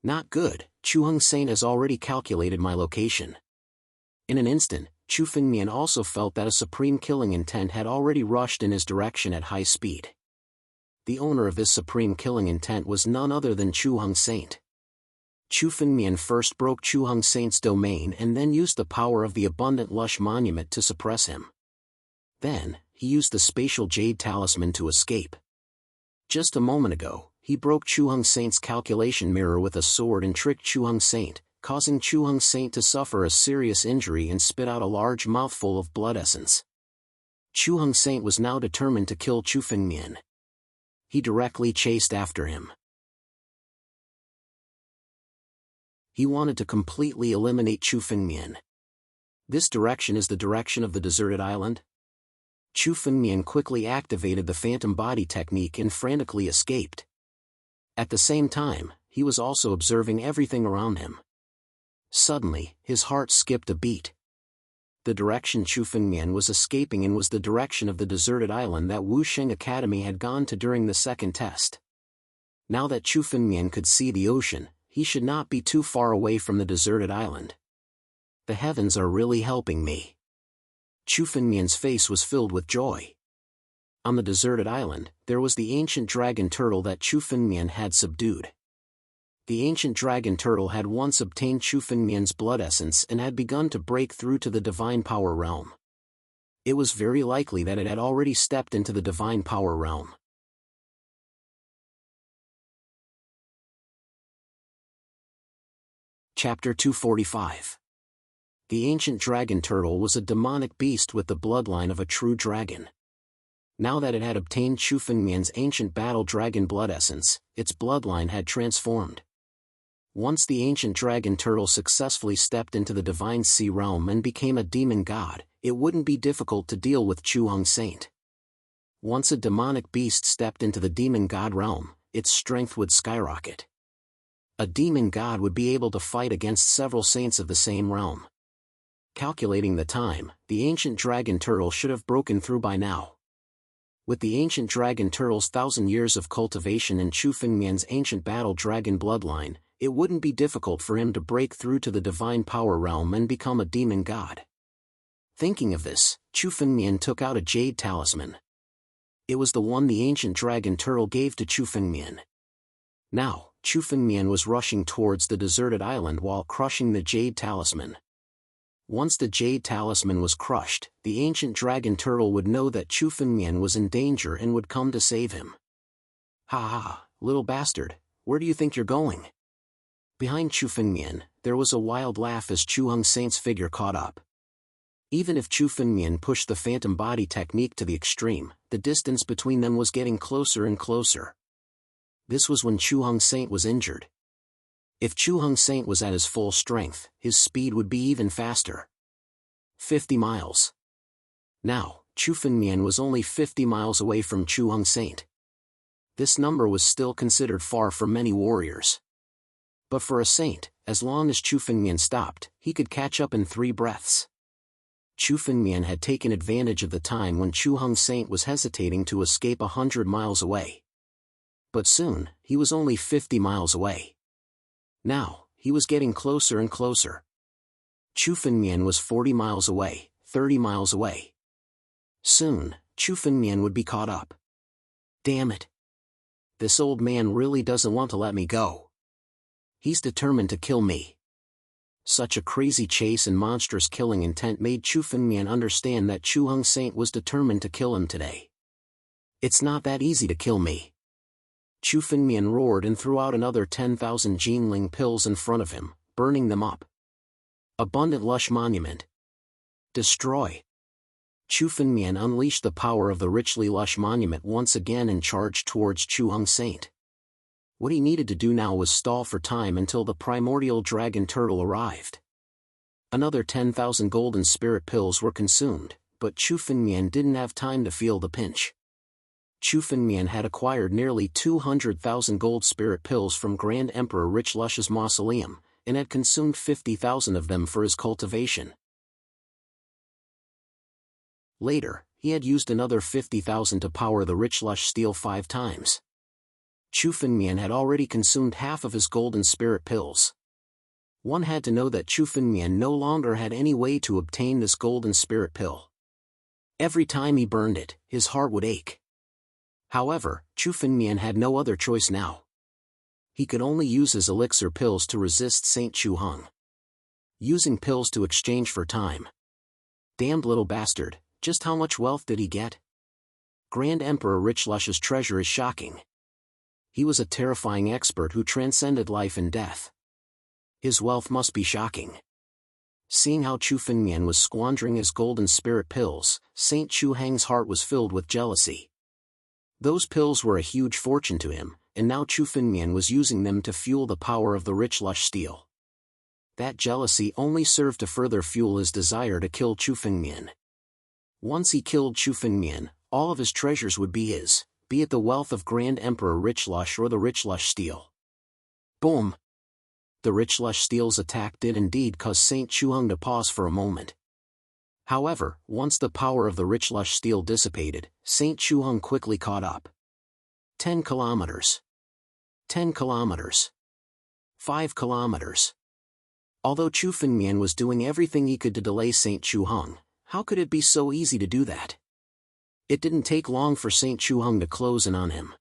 Not good, Chu Heng Saint has already calculated my location. In an instant, Chu Fengmian also felt that a supreme killing intent had already rushed in his direction at high speed. The owner of this supreme killing intent was none other than Chu Heng Saint. Chu Fengmian first broke Chu Heng Saint's domain and then used the power of the abundant lush monument to suppress him. Then, he used the spatial jade talisman to escape. Just a moment ago, he broke Chu Heng Saint's calculation mirror with a sword and tricked Chu Heng Saint, causing Chu Heng Saint to suffer a serious injury and spit out a large mouthful of blood essence. Chu Heng Saint was now determined to kill Chu Fengmian. He directly chased after him. He wanted to completely eliminate Chu Fengmian. This direction is the direction of the deserted island? Chu Fengmian quickly activated the phantom body technique and frantically escaped. At the same time, he was also observing everything around him. Suddenly, his heart skipped a beat. The direction Chu Fengmian was escaping in was the direction of the deserted island that Wusheng Academy had gone to during the second test. Now that Chu Fengmian could see the ocean, he should not be too far away from the deserted island. The heavens are really helping me. Chu Fengmian's face was filled with joy. On the deserted island, there was the ancient dragon turtle that Chu Fengmian had subdued. The ancient dragon turtle had once obtained Chu Fengmian's blood essence and had begun to break through to the divine power realm. It was very likely that it had already stepped into the divine power realm. Chapter 245. The ancient dragon turtle was a demonic beast with the bloodline of a true dragon. Now that it had obtained Chu Fengmian's ancient battle dragon blood essence, its bloodline had transformed. Once the ancient dragon turtle successfully stepped into the divine sea realm and became a demon god, it wouldn't be difficult to deal with Chu Heng Saint. Once a demonic beast stepped into the demon god realm, its strength would skyrocket. A demon god would be able to fight against several saints of the same realm. Calculating the time, the ancient dragon turtle should have broken through by now. With the ancient dragon turtle's 1,000 years of cultivation and Chu Fengmian's ancient battle dragon bloodline, it wouldn't be difficult for him to break through to the divine power realm and become a demon god. Thinking of this, Chu Fengmian took out a jade talisman. It was the one the ancient dragon turtle gave to Chu Fengmian. Now, Chu Fengmian was rushing towards the deserted island while crushing the jade talisman. Once the jade talisman was crushed, the ancient dragon turtle would know that Chu Fengmian was in danger and would come to save him. Ha ha, little bastard, where do you think you're going? Behind Chu Fengmian, there was a wild laugh as Chu Heng Saint's figure caught up. Even if Chu Fengmian pushed the phantom body technique to the extreme, the distance between them was getting closer and closer. This was when Chu Heng Saint was injured. If Chu Heng Saint was at his full strength, his speed would be even faster. 50 miles. Now, Chu Fengmian was only 50 miles away from Chu Heng Saint. This number was still considered far for many warriors. But for a saint, as long as Chu Fengmian stopped, he could catch up in 3 breaths. Chu Fengmian had taken advantage of the time when Chu Heng Saint was hesitating to escape 100 miles away. But soon, he was only 50 miles away. Now, he was getting closer and closer. Chu Fengmian was 40 miles away, 30 miles away. Soon, Chu Fengmian would be caught up. Damn it. This old man really doesn't want to let me go. He's determined to kill me. Such a crazy chase and monstrous killing intent made Chu Fengmian understand that Chu Heng Saint was determined to kill him today. It's not that easy to kill me. Chu Fengmian roared and threw out another 10,000 Jianwang pills in front of him, burning them up. Abundant lush monument. Destroy. Chu Fengmian unleashed the power of the richly lush monument once again and charged towards Chu Heng Saint. What he needed to do now was stall for time until the primordial dragon turtle arrived. Another 10,000 golden spirit pills were consumed, but Chu Fengmian didn't have time to feel the pinch. Chu Fengmian had acquired nearly 200,000 gold spirit pills from Grand Emperor Rich Lush's mausoleum, and had consumed 50,000 of them for his cultivation. Later, he had used another 50,000 to power the rich lush steel 5 times. Chu Fengmian had already consumed half of his golden spirit pills. One had to know that Chu Fengmian no longer had any way to obtain this golden spirit pill. Every time he burned it, his heart would ache. However, Chu Fengmian had no other choice now. He could only use his elixir pills to resist Saint Chu Hung. Using pills to exchange for time. Damned little bastard, just how much wealth did he get? Grand Emperor Richlush's treasure is shocking. He was a terrifying expert who transcended life and death. His wealth must be shocking. Seeing how Chu Fengmian was squandering his golden spirit pills, Saint Chu Hang's heart was filled with jealousy. Those pills were a huge fortune to him, and now Chu Fengmian was using them to fuel the power of the rich lush steel. That jealousy only served to further fuel his desire to kill Chu Fengmian. Once he killed Chu Fengmian, all of his treasures would be his, be it the wealth of Grand Emperor Richlush or the rich lush steel. Boom! The rich lush steel's attack did indeed cause Saint Chu Hung to pause for a moment. However, once the power of the rich lush steel dissipated, Saint Chu Hung quickly caught up. 10 kilometers. 10 kilometers. 5 kilometers. Although Chu Fengmian was doing everything he could to delay Saint Chu Hung, how could it be so easy to do that? It didn't take long for Saint Chu Hung to close in on him.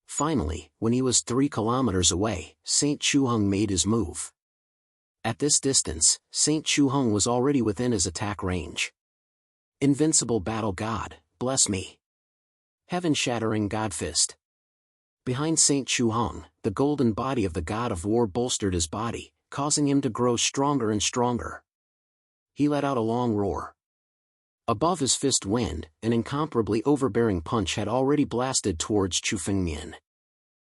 Finally, when he was 3 kilometers away, Saint Chu Hung made his move. At this distance, Saint Chu Hung was already within his attack range. Invincible battle god, bless me. Heaven-shattering god fist. Behind Saint Chu Hung, the golden body of the god of war bolstered his body, causing him to grow stronger and stronger. He let out a long roar. Above his fist wind, an incomparably overbearing punch had already blasted towards Chu Fengmian.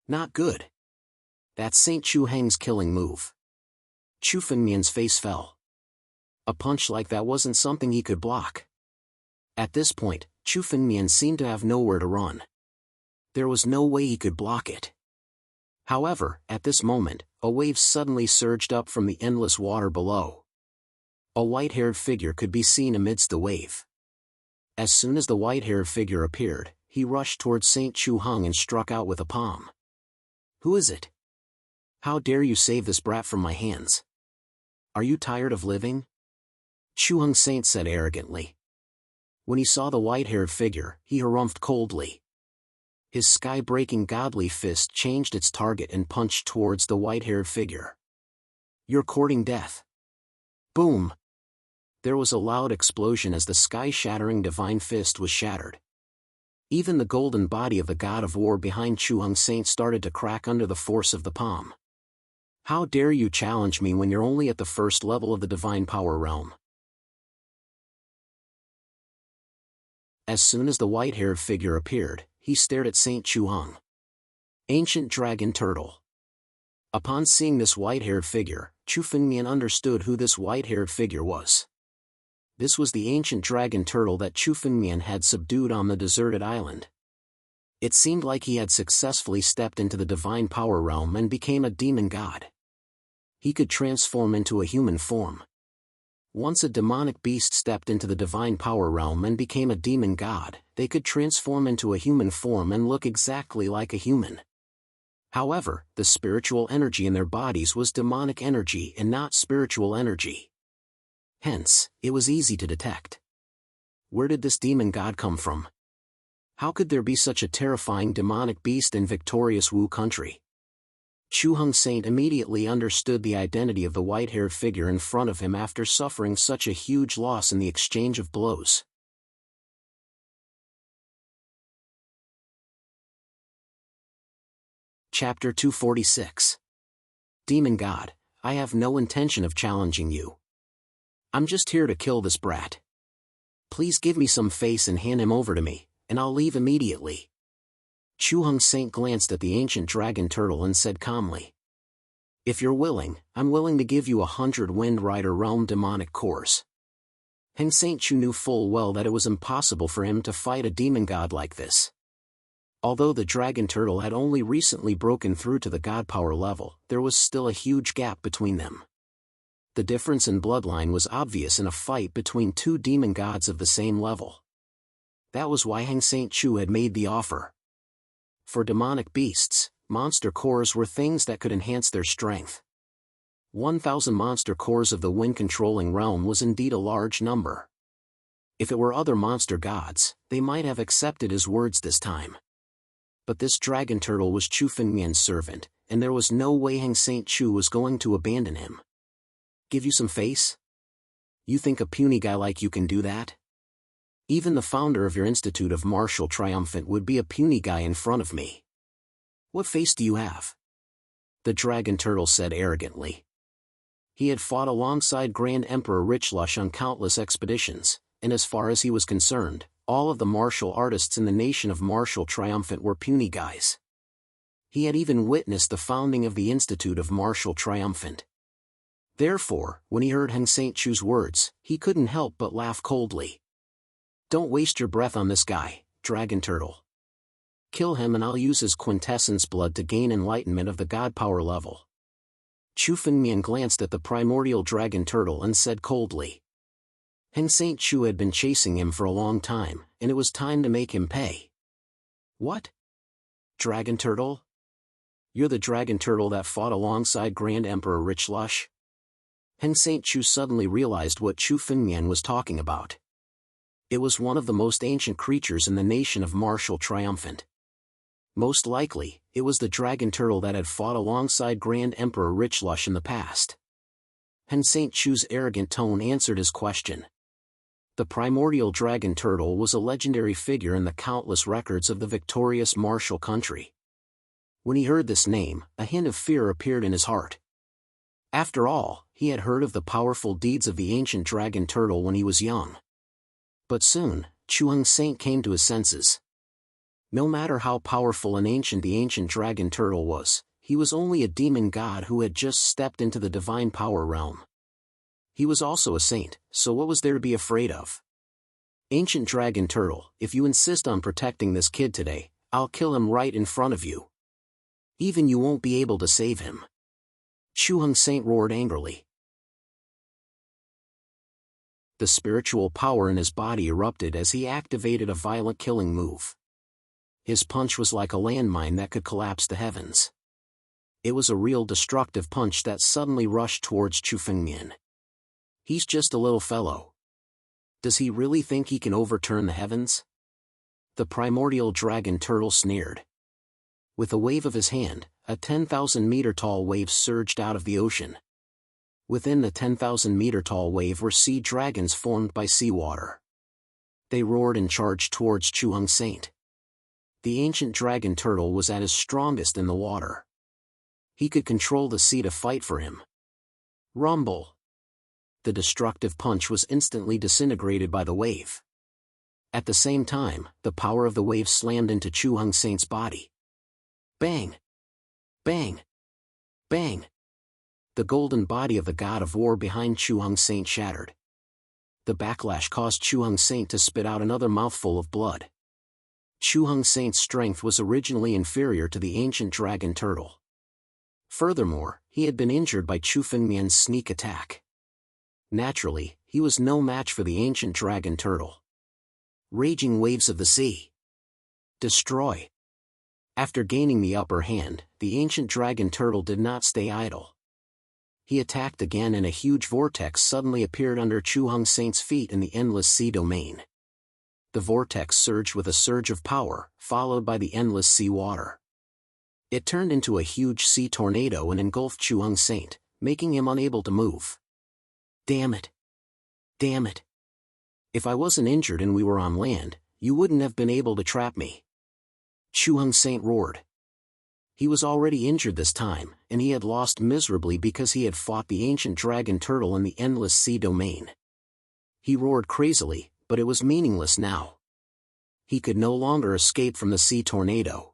Not good. That's Saint Chu Hang's killing move. Chu Fengmian's face fell. A punch like that wasn't something he could block. At this point, Chu Fengmian seemed to have nowhere to run. There was no way he could block it. However, at this moment, a wave suddenly surged up from the endless water below. A white-haired figure could be seen amidst the wave. As soon as the white-haired figure appeared, he rushed towards Saint Chu Hung and struck out with a palm. Who is it? How dare you save this brat from my hands? Are you tired of living? Chu Hung Saint said arrogantly. When he saw the white-haired figure, he harumphed coldly. His sky-breaking godly fist changed its target and punched towards the white-haired figure. You're courting death. Boom! There was a loud explosion as the sky-shattering divine fist was shattered. Even the golden body of the god of war behind Chu Hung Saint started to crack under the force of the palm. How dare you challenge me when you're only at the first level of the divine power realm? As soon as the white-haired figure appeared, he stared at Saint Chu Hung. Ancient Dragon Turtle. Upon seeing this white-haired figure, Chu Fengmian understood who this white-haired figure was. This was the ancient dragon turtle that Chu Fengmian had subdued on the deserted island. It seemed like he had successfully stepped into the divine power realm and became a demon god. He could transform into a human form. Once a demonic beast stepped into the divine power realm and became a demon god, they could transform into a human form and look exactly like a human. However, the spiritual energy in their bodies was demonic energy and not spiritual energy. Hence, it was easy to detect. Where did this demon god come from? How could there be such a terrifying demonic beast in victorious Wu country? Chu Hung Saint immediately understood the identity of the white-haired figure in front of him after suffering such a huge loss in the exchange of blows. Chapter 246. Demon God, I have no intention of challenging you. I'm just here to kill this brat. Please give me some face and hand him over to me, and I'll leave immediately. Chu Hung Saint glanced at the ancient dragon turtle and said calmly. If you're willing, I'm willing to give you 100 Wind Rider Realm demonic cores. Hang Saint Chu knew full well that it was impossible for him to fight a demon god like this. Although the dragon turtle had only recently broken through to the god power level, there was still a huge gap between them. The difference in bloodline was obvious in a fight between two demon gods of the same level. That was why Heng Saint Chu had made the offer. For demonic beasts, monster cores were things that could enhance their strength. 1,000 monster cores of the wind-controlling realm was indeed a large number. If it were other monster gods, they might have accepted his words this time. But this dragon turtle was Chu Fengmian's servant, and there was no way Heng Saint Chu was going to abandon him. Give you some face? You think a puny guy like you can do that? Even the founder of your Institute of Martial Triumphant would be a puny guy in front of me. What face do you have? The dragon turtle said arrogantly. He had fought alongside Grand Emperor Richlush on countless expeditions, and as far as he was concerned, all of the martial artists in the nation of Martial Triumphant were puny guys. He had even witnessed the founding of the Institute of Martial Triumphant. Therefore, when he heard Heng Saint Chu's words, he couldn't help but laugh coldly. Don't waste your breath on this guy, Dragon Turtle. Kill him and I'll use his quintessence blood to gain enlightenment of the god power level. Chu Fengmian glanced at the primordial Dragon Turtle and said coldly. Heng Saint Chu had been chasing him for a long time, and it was time to make him pay. What? Dragon Turtle? You're the Dragon Turtle that fought alongside Grand Emperor Richlush? Heng Saint Chu suddenly realized what Chu Fengmian was talking about. It was one of the most ancient creatures in the nation of Martial Triumphant. Most likely, it was the Dragon Turtle that had fought alongside Grand Emperor Richlush in the past. Heng Saint Chu's arrogant tone answered his question. The primordial Dragon Turtle was a legendary figure in the countless records of the victorious martial country. When he heard this name, a hint of fear appeared in his heart. After all, he had heard of the powerful deeds of the ancient Dragon Turtle when he was young. But soon, Chu Heng Saint came to his senses. No matter how powerful and ancient the ancient Dragon Turtle was, he was only a demon god who had just stepped into the divine power realm. He was also a saint, so what was there to be afraid of? Ancient Dragon Turtle, if you insist on protecting this kid today, I'll kill him right in front of you. Even you won't be able to save him. Chu Heng Saint roared angrily. The spiritual power in his body erupted as he activated a violent killing move. His punch was like a landmine that could collapse the heavens. It was a real destructive punch that suddenly rushed towards Chu Fengmian. He's just a little fellow. Does he really think he can overturn the heavens? The primordial Dragon Turtle sneered. With a wave of his hand, a 10,000-meter-tall wave surged out of the ocean. Within the 10,000-meter-tall wave were sea dragons formed by seawater. They roared and charged towards Chu Heng Saint. The ancient Dragon Turtle was at his strongest in the water. He could control the sea to fight for him. Rumble! The destructive punch was instantly disintegrated by the wave. At the same time, the power of the wave slammed into Chu Heng Saint's body. Bang! Bang! Bang! The golden body of the god of war behind Chu Heng Saint shattered. The backlash caused Chu Heng Saint to spit out another mouthful of blood. Chu Heng Saint's strength was originally inferior to the ancient Dragon Turtle. Furthermore, he had been injured by Chu Fengmian's sneak attack. Naturally, he was no match for the ancient Dragon Turtle. Raging waves of the sea. Destroy. After gaining the upper hand, the ancient Dragon Turtle did not stay idle. He attacked again and a huge vortex suddenly appeared under Chu Heng Saint's feet in the endless sea domain. The vortex surged with a surge of power, followed by the endless sea water. It turned into a huge sea tornado and engulfed Chu Heng Saint, making him unable to move. Damn it! Damn it! If I wasn't injured and we were on land, you wouldn't have been able to trap me. Chu Heng Saint roared. He was already injured this time, and he had lost miserably because he had fought the ancient Dragon Turtle in the endless sea domain. He roared crazily, but it was meaningless now. He could no longer escape from the sea tornado.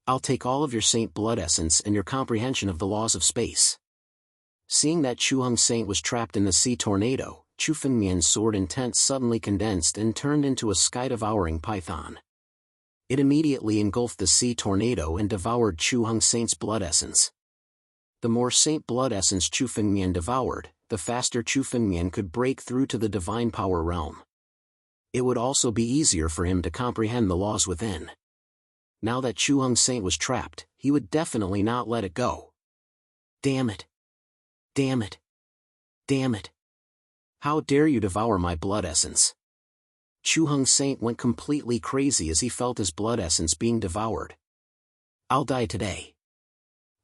I'll take all of your saint blood essence and your comprehension of the laws of space. Seeing that Chu Heng Saint was trapped in the sea tornado, Chu Fengmian's sword intent suddenly condensed and turned into a sky-devouring python. It immediately engulfed the sea tornado and devoured Chu Heng Saint's blood essence. The more saint blood essence Chu Fengmian devoured, the faster Chu Fengmian could break through to the divine power realm. It would also be easier for him to comprehend the laws within. Now that Chu Hung Saint was trapped, he would definitely not let it go. Damn it! Damn it! Damn it! How dare you devour my blood essence? Chu Hung Saint went completely crazy as he felt his blood essence being devoured. I'll die today.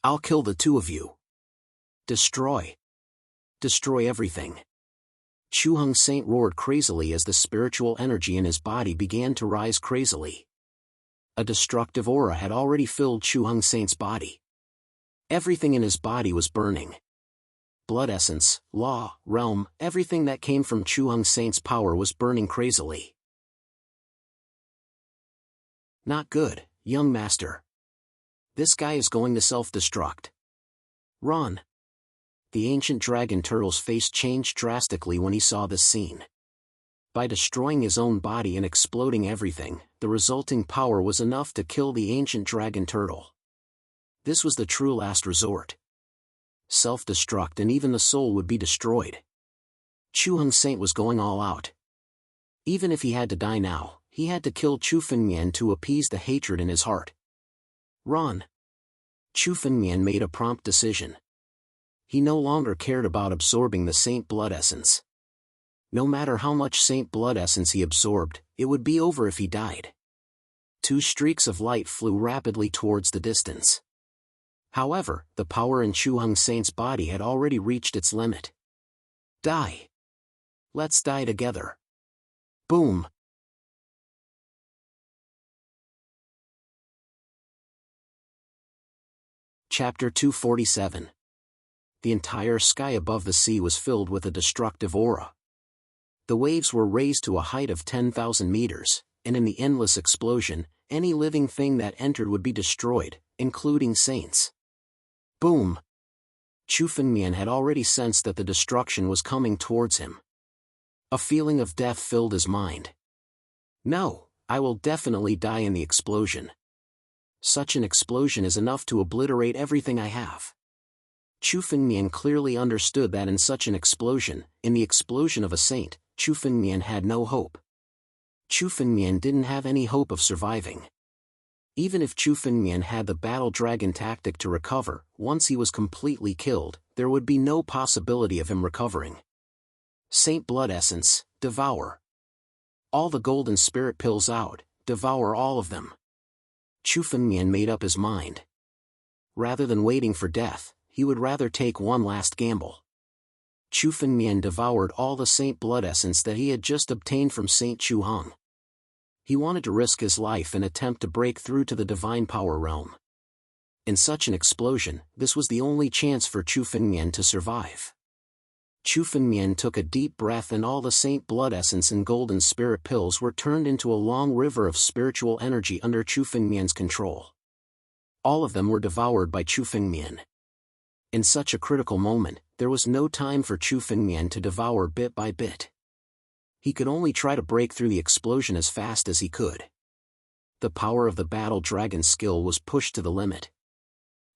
I'll kill the two of you. Destroy. Destroy everything. Chu Hung Saint roared crazily as the spiritual energy in his body began to rise crazily. A destructive aura had already filled Chu Hung Saint's body. Everything in his body was burning. Blood essence, law, realm, everything that came from Chu Hung Saint's power was burning crazily. Not good, young master. This guy is going to self-destruct. Run. The ancient dragon turtle's face changed drastically when he saw this scene. By destroying his own body and exploding everything, the resulting power was enough to kill the ancient dragon turtle. This was the true last resort. Self-destruct and even the soul would be destroyed. Chu Hung Saint was going all out. Even if he had to die now, he had to kill Chu Fengmian to appease the hatred in his heart. Run. Chu Fengmian made a prompt decision. He no longer cared about absorbing the Saint Blood Essence. No matter how much Saint Blood Essence he absorbed, it would be over if he died. Two streaks of light flew rapidly towards the distance. However, the power in Chu Hung Saint's body had already reached its limit. Die. Let's die together. Boom. Chapter 247. The entire sky above the sea was filled with a destructive aura. The waves were raised to a height of 10,000 meters, and in the endless explosion, any living thing that entered would be destroyed, including saints. Boom! Chu Fengmian had already sensed that the destruction was coming towards him. A feeling of death filled his mind. No, I will definitely die in the explosion. Such an explosion is enough to obliterate everything I have. Chu Fengmian clearly understood that in such an explosion, in the explosion of a saint, Chu Fengmian had no hope. Chu Fengmian didn't have any hope of surviving. Even if Chu Fengmian had the battle dragon tactic to recover, once he was completely killed, there would be no possibility of him recovering. Saint Blood Essence, devour. All the golden spirit pills out, devour all of them. Chu Fengmian made up his mind. Rather than waiting for death, he would rather take one last gamble. Chu Fengmian devoured all the Saint Blood Essence that he had just obtained from Saint Chu Hung. He wanted to risk his life and attempt to break through to the divine power realm. In such an explosion, this was the only chance for Chu Fengmian to survive. Chu Fengmian took a deep breath and all the Saint Blood Essence and golden spirit pills were turned into a long river of spiritual energy under Chu Fengmian's control. All of them were devoured by Chu Fengmian. In such a critical moment, there was no time for Chu Fengmian to devour bit by bit. He could only try to break through the explosion as fast as he could. The power of the battle dragon's skill was pushed to the limit.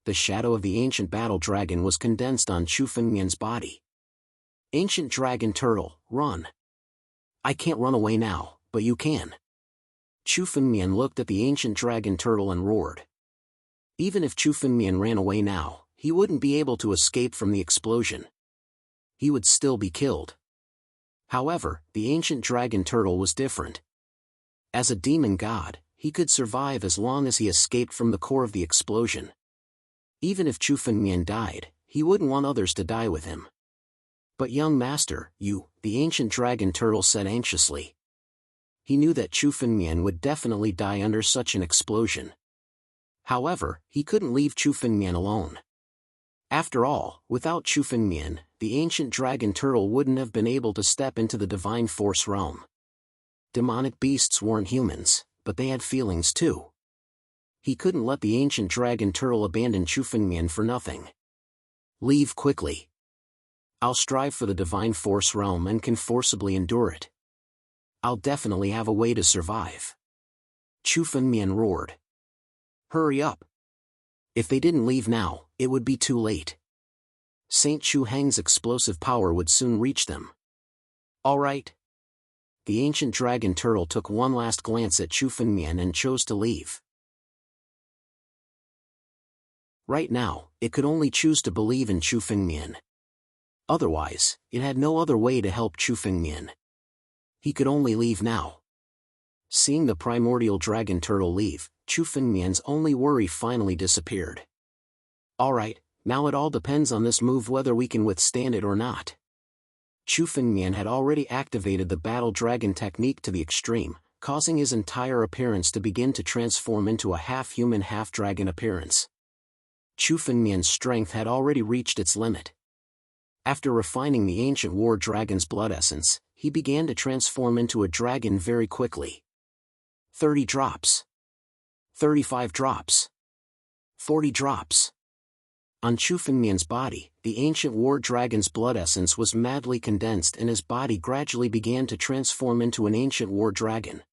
The shadow of the ancient battle dragon was condensed on Chu Fengmian's body. Ancient dragon turtle, run. I can't run away now, but you can. Chu Fengmian looked at the ancient dragon turtle and roared. Even if Chu Fengmian ran away now, he wouldn't be able to escape from the explosion. He would still be killed. However, the ancient dragon turtle was different. As a demon god, he could survive as long as he escaped from the core of the explosion. Even if Chu Fengmian died, he wouldn't want others to die with him. But young master, you, the ancient dragon turtle said anxiously. He knew that Chu Fengmian would definitely die under such an explosion. However, he couldn't leave Chu Fengmian alone. After all, without Chu Fengmian, the ancient dragon turtle wouldn't have been able to step into the divine force realm. Demonic beasts weren't humans, but they had feelings too. He couldn't let the ancient dragon turtle abandon Chu Fengmian for nothing. Leave quickly. I'll strive for the divine force realm and can forcibly endure it. I'll definitely have a way to survive. Chu Fengmian roared. Hurry up. If they didn't leave now, it would be too late. Saint Chu Hang's explosive power would soon reach them. All right. the ancient dragon turtle took one last glance at Chu Fengmian and chose to leave. Right now, it could only choose to believe in Chu Fengmian. Otherwise, it had no other way to help Chu Fengmian. He could only leave now. Seeing the primordial dragon turtle leave, Chu Fengmian's only worry finally disappeared. Alright, now it all depends on this move whether we can withstand it or not. Chu Fengmian had already activated the battle dragon technique to the extreme, causing his entire appearance to begin to transform into a half-human half-dragon appearance. Chu Fengmian's strength had already reached its limit. After refining the ancient war dragon's blood essence, he began to transform into a dragon very quickly. 30 drops. 35 drops. 40 drops. On Chu Fengmian's body, the ancient war dragon's blood essence was madly condensed and his body gradually began to transform into an ancient war dragon.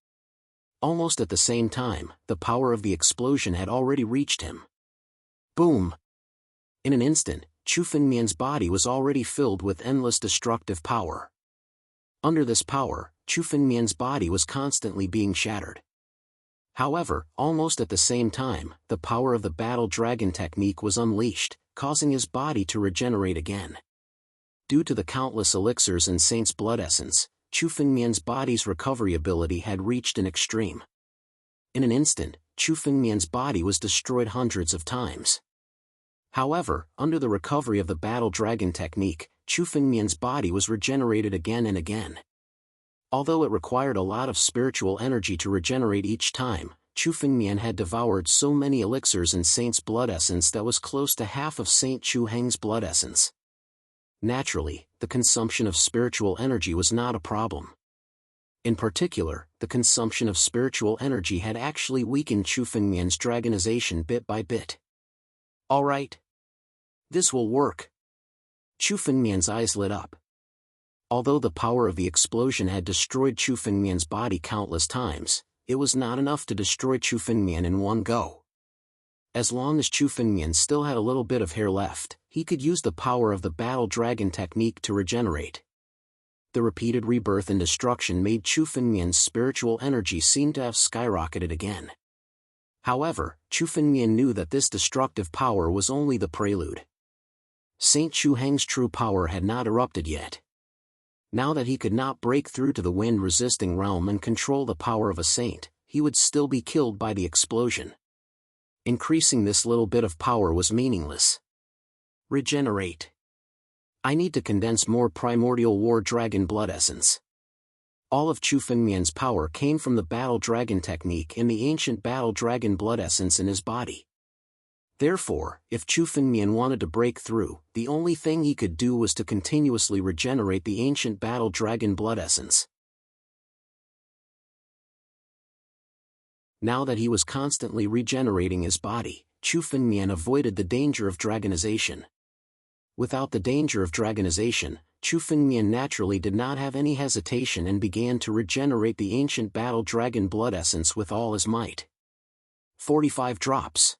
Almost at the same time, the power of the explosion had already reached him. Boom! In an instant, Chu Fengmian's body was already filled with endless destructive power. Under this power, Chu Fengmian's body was constantly being shattered. However, almost at the same time, the power of the battle dragon technique was unleashed, causing his body to regenerate again. Due to the countless elixirs and saint's blood essence, Chu Fengmian's body's recovery ability had reached an extreme. In an instant, Chu Fengmian's body was destroyed hundreds of times. However, under the recovery of the battle dragon technique, Chu Fengmian's body was regenerated again and again. Although it required a lot of spiritual energy to regenerate each time, Chu Fengmian had devoured so many elixirs and saint's blood essence that was close to half of Saint Chu Heng's blood essence. Naturally, the consumption of spiritual energy was not a problem. In particular, the consumption of spiritual energy had actually weakened Chu Fengmian's dragonization bit by bit. Alright. This will work. Chu Fengmian's eyes lit up. Although the power of the explosion had destroyed Chu Fengmian's body countless times, it was not enough to destroy Chu Fengmian in one go. As long as Chu Fengmian still had a little bit of hair left, he could use the power of the battle dragon technique to regenerate. The repeated rebirth and destruction made Chu Fengmian's spiritual energy seem to have skyrocketed again. However, Chu Fengmian knew that this destructive power was only the prelude. Saint Chu Heng's true power had not erupted yet. Now that he could not break through to the wind-resisting realm and control the power of a saint, he would still be killed by the explosion. Increasing this little bit of power was meaningless. Regenerate. I need to condense more primordial war dragon blood essence. All of Chu Fengmian's power came from the battle dragon technique and the ancient battle dragon blood essence in his body. Therefore, if Chu Fengmian wanted to break through, the only thing he could do was to continuously regenerate the ancient battle dragon blood essence. Now that he was constantly regenerating his body, Chu Fengmian avoided the danger of dragonization. Without the danger of dragonization, Chu Fengmian naturally did not have any hesitation and began to regenerate the ancient battle dragon blood essence with all his might. 45 drops.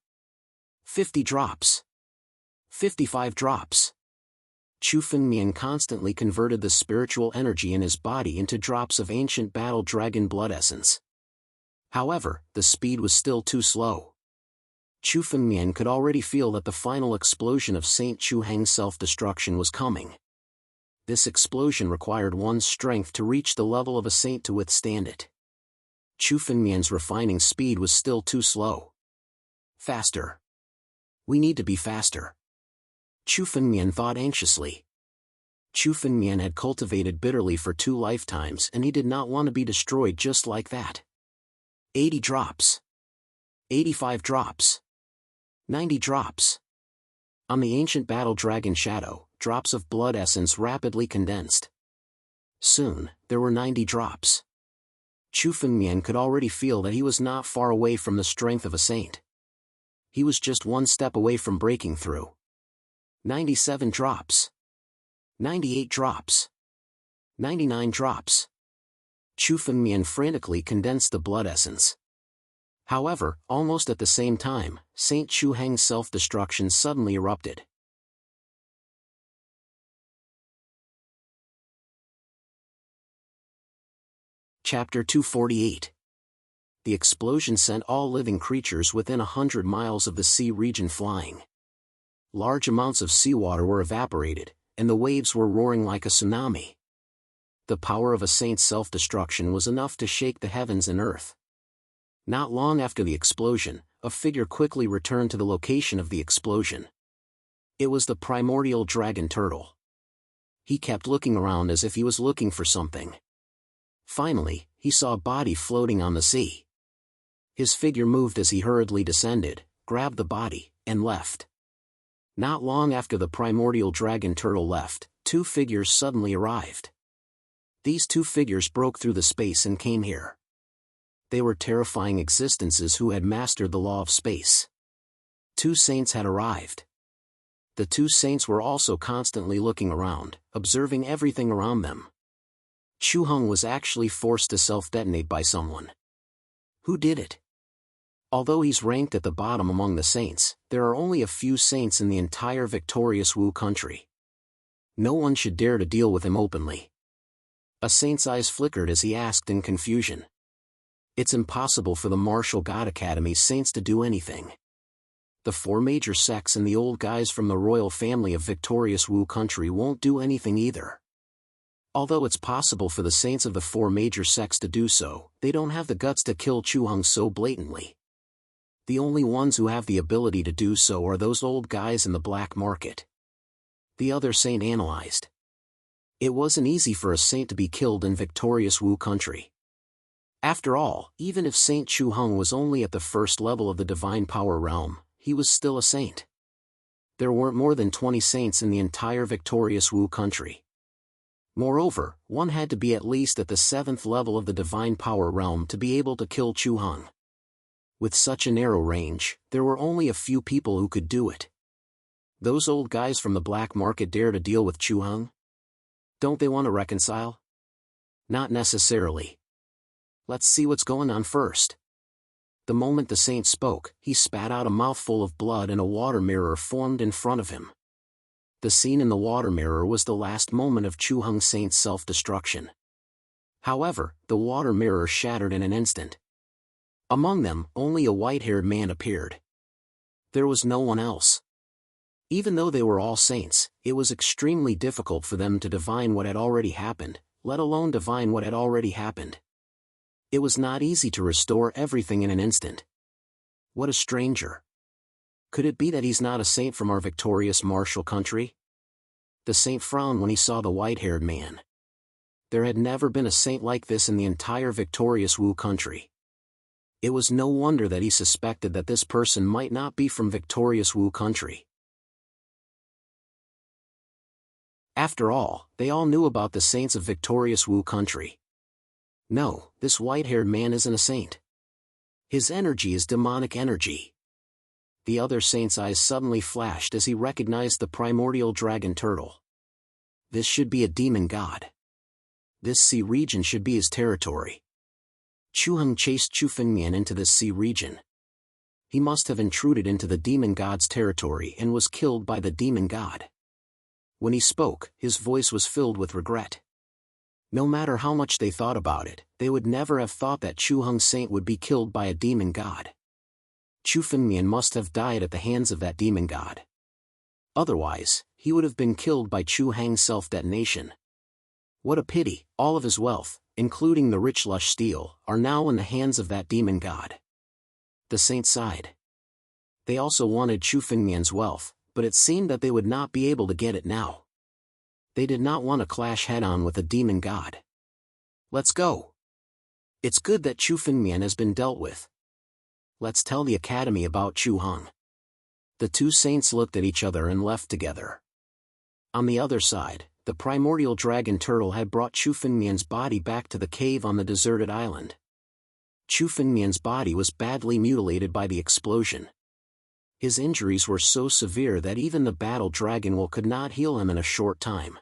50 drops. 55 drops. Chu Fengmian constantly converted the spiritual energy in his body into drops of ancient battle dragon blood essence. However, the speed was still too slow. Chu Fengmian could already feel that the final explosion of Saint Chu Heng's self-destruction was coming. This explosion required one's strength to reach the level of a saint to withstand it. Chu Fengmian's refining speed was still too slow. Faster. We need to be faster. Chu Fengmian thought anxiously. Chu Fengmian had cultivated bitterly for 2 lifetimes and he did not want to be destroyed just like that. 80 drops. 85 drops. 90 drops. On the ancient battle dragon shadow, drops of blood essence rapidly condensed. Soon, there were 90 drops. Chu Fengmian could already feel that he was not far away from the strength of a saint. He was just one step away from breaking through. 97 drops. 98 drops. 99 drops. Chu Fengmian frantically condensed the blood essence. However, almost at the same time, Saint Chu Heng's self-destruction suddenly erupted. Chapter 248. The explosion sent all living creatures within 100 miles of the sea region flying. Large amounts of seawater were evaporated, and the waves were roaring like a tsunami. The power of a saint's self-destruction was enough to shake the heavens and earth. Not long after the explosion, a figure quickly returned to the location of the explosion. It was the primordial dragon turtle. He kept looking around as if he was looking for something. Finally, he saw a body floating on the sea. His figure moved as he hurriedly descended, grabbed the body, and left. Not long after the primordial dragon turtle left, two figures suddenly arrived. These two figures broke through the space and came here. They were terrifying existences who had mastered the law of space. Two saints had arrived. The two saints were also constantly looking around, observing everything around them. Chu Heng was actually forced to self-detonate by someone. Who did it? Although he's ranked at the bottom among the saints, there are only a few saints in the entire victorious Wu country. No one should dare to deal with him openly. A saint's eyes flickered as he asked in confusion. It's impossible for the Martial God Academy's saints to do anything. The four major sects and the old guys from the royal family of victorious Wu country won't do anything either. Although it's possible for the saints of the four major sects to do so, they don't have the guts to kill Chu Heng so blatantly. The only ones who have the ability to do so are those old guys in the black market. The other saint analyzed. It wasn't easy for a saint to be killed in victorious Wu country. After all, even if Saint Chu Heng was only at the first level of the divine power realm, he was still a saint. There weren't more than 20 saints in the entire victorious Wu country. Moreover, one had to be at least at the 7th level of the divine power realm to be able to kill Chu Heng. With such a narrow range, there were only a few people who could do it. Those old guys from the black market dare to deal with Chu Heng? Don't they want to reconcile? Not necessarily. Let's see what's going on first. The moment the saint spoke, he spat out a mouthful of blood and a water mirror formed in front of him. The scene in the water mirror was the last moment of Chu Heng Saint's self-destruction. However, the water mirror shattered in an instant. Among them, only a white-haired man appeared. There was no one else. Even though they were all saints, it was extremely difficult for them to divine what had already happened, let alone divine what had already happened. It was not easy to restore everything in an instant. What a stranger. Could it be that he's not a saint from our victorious martial country? The saint frowned when he saw the white-haired man. There had never been a saint like this in the entire victorious Wu country. It was no wonder that he suspected that this person might not be from victorious Wu country. After all, they all knew about the saints of victorious Wu country. No, this white-haired man isn't a saint. His energy is demonic energy. The other saint's eyes suddenly flashed as he recognized the primordial dragon turtle. This should be a demon god. This sea region should be his territory. Chu Heng chased Chu Fengmian into this sea region. He must have intruded into the demon god's territory and was killed by the demon god. When he spoke, his voice was filled with regret. No matter how much they thought about it, they would never have thought that Chu Heng Saint would be killed by a demon god. Chu Fengmian must have died at the hands of that demon god. Otherwise, he would have been killed by Chu Heng's self-detonation. What a pity, all of his wealth, including the rich lush steel, are now in the hands of that demon god. The saint sighed. They also wanted Chu Fengmian's wealth, but it seemed that they would not be able to get it now. They did not want to clash head-on with a demon god. Let's go. It's good that Chu Fengmian has been dealt with. Let's tell the academy about Chu Heng. The two saints looked at each other and left together. On the other side, the primordial dragon turtle had brought Chu Fengmian's body back to the cave on the deserted island. Chu Fengmian's body was badly mutilated by the explosion. His injuries were so severe that even the battle dragon will could not heal him in a short time.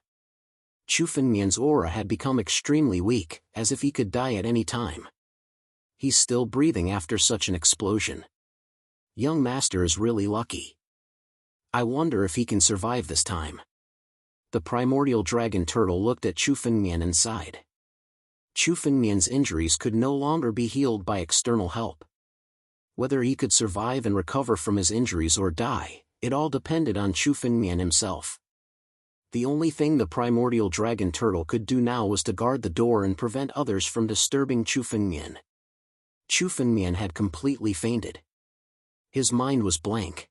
Chu Fengmian's aura had become extremely weak, as if he could die at any time. He's still breathing after such an explosion. Young master is really lucky. I wonder if he can survive this time. The primordial dragon turtle looked at Chu Fengmian and sighed. Chu Fengmian's injuries could no longer be healed by external help. Whether he could survive and recover from his injuries or die, it all depended on Chu Fengmian himself. The only thing the primordial dragon turtle could do now was to guard the door and prevent others from disturbing Chu Fengmian. Chu Fengmian had completely fainted. His mind was blank.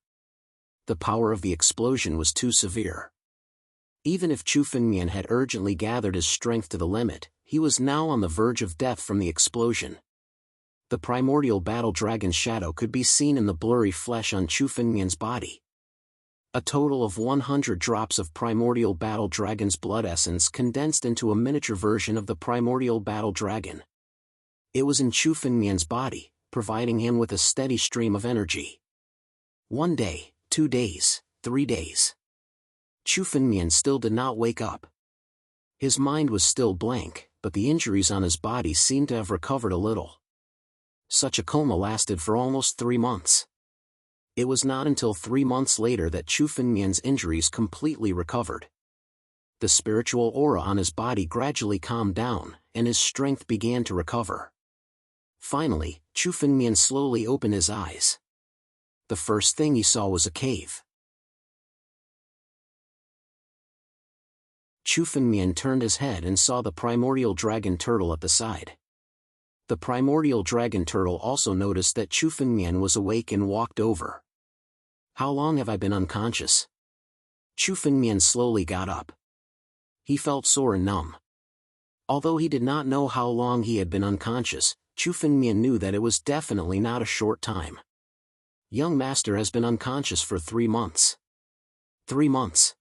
The power of the explosion was too severe. Even if Chu Fengmian had urgently gathered his strength to the limit, he was now on the verge of death from the explosion. The primordial battle dragon's shadow could be seen in the blurry flesh on Chu Fengmian's body. A total of 100 drops of primordial battle dragon's blood essence condensed into a miniature version of the primordial battle dragon. It was in Chu Fengmian's body, providing him with a steady stream of energy. 1 day, 2 days, 3 days. Chu Fengmian still did not wake up. His mind was still blank, but the injuries on his body seemed to have recovered a little. Such a coma lasted for almost 3 months. It was not until 3 months later that Chu Fengmian's injuries completely recovered. The spiritual aura on his body gradually calmed down, and his strength began to recover. Finally, Chu Fengmian slowly opened his eyes. The first thing he saw was a cave. Chu Fengmian turned his head and saw the primordial dragon turtle at the side. The primordial dragon turtle also noticed that Chu Fengmian was awake and walked over. "How long have I been unconscious?" Chu Fengmian slowly got up. He felt sore and numb. Although he did not know how long he had been unconscious, Chu Fengmian knew that it was definitely not a short time. "Young master has been unconscious for 3 months. 3 months.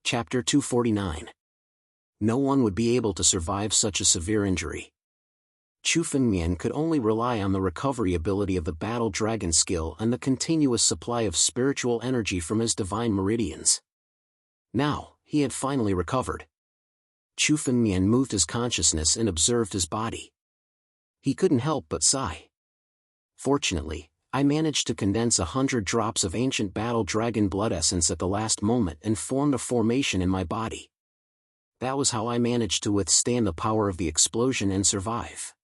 Chapter 249. No one would be able to survive such a severe injury. Chu Fengmian could only rely on the recovery ability of the battle dragon skill and the continuous supply of spiritual energy from his divine meridians. Now, he had finally recovered. Chu Fengmian moved his consciousness and observed his body. He couldn't help but sigh. "Fortunately, I managed to condense 100 drops of ancient battle dragon blood essence at the last moment and formed a formation in my body. That was how I managed to withstand the power of the explosion and survive.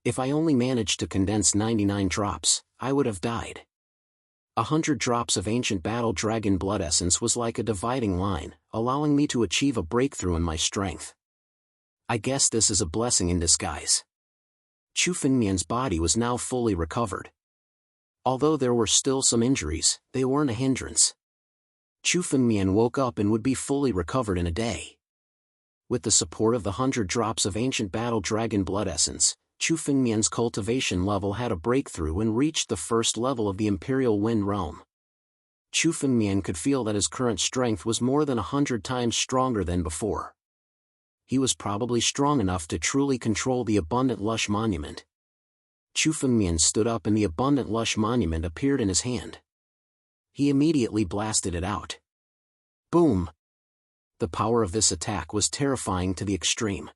If I only managed to condense 99 drops, I would have died." 100 drops of ancient battle dragon blood essence was like a dividing line, allowing me to achieve a breakthrough in my strength. I guess this is a blessing in disguise. Chu Fengmian's body was now fully recovered. Although there were still some injuries, they weren't a hindrance. Chu Fengmian woke up and would be fully recovered in a day. With the support of the 100 drops of ancient battle dragon blood essence, Chu Fengmian's cultivation level had a breakthrough and reached the first level of the Imperial Wind Realm. Chu Fengmian could feel that his current strength was more than 100 times stronger than before. He was probably strong enough to truly control the Abundant Lush Monument. Chu Fengmian stood up and the Abundant Lush Monument appeared in his hand. He immediately blasted it out. Boom! The power of this attack was terrifying to the extreme.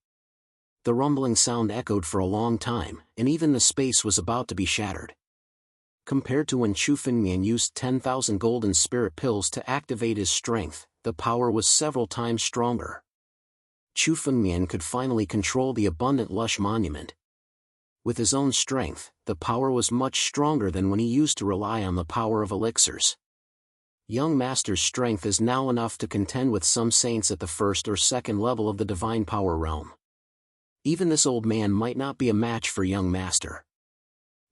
The rumbling sound echoed for a long time, and even the space was about to be shattered. Compared to when Chu Fengmian used 10,000 golden spirit pills to activate his strength, the power was several times stronger. Chu Fengmian could finally control the Abundant Lush Monument. With his own strength, the power was much stronger than when he used to rely on the power of elixirs. Young Master's strength is now enough to contend with some saints at the first or second level of the divine power realm. Even this old man might not be a match for Young Master.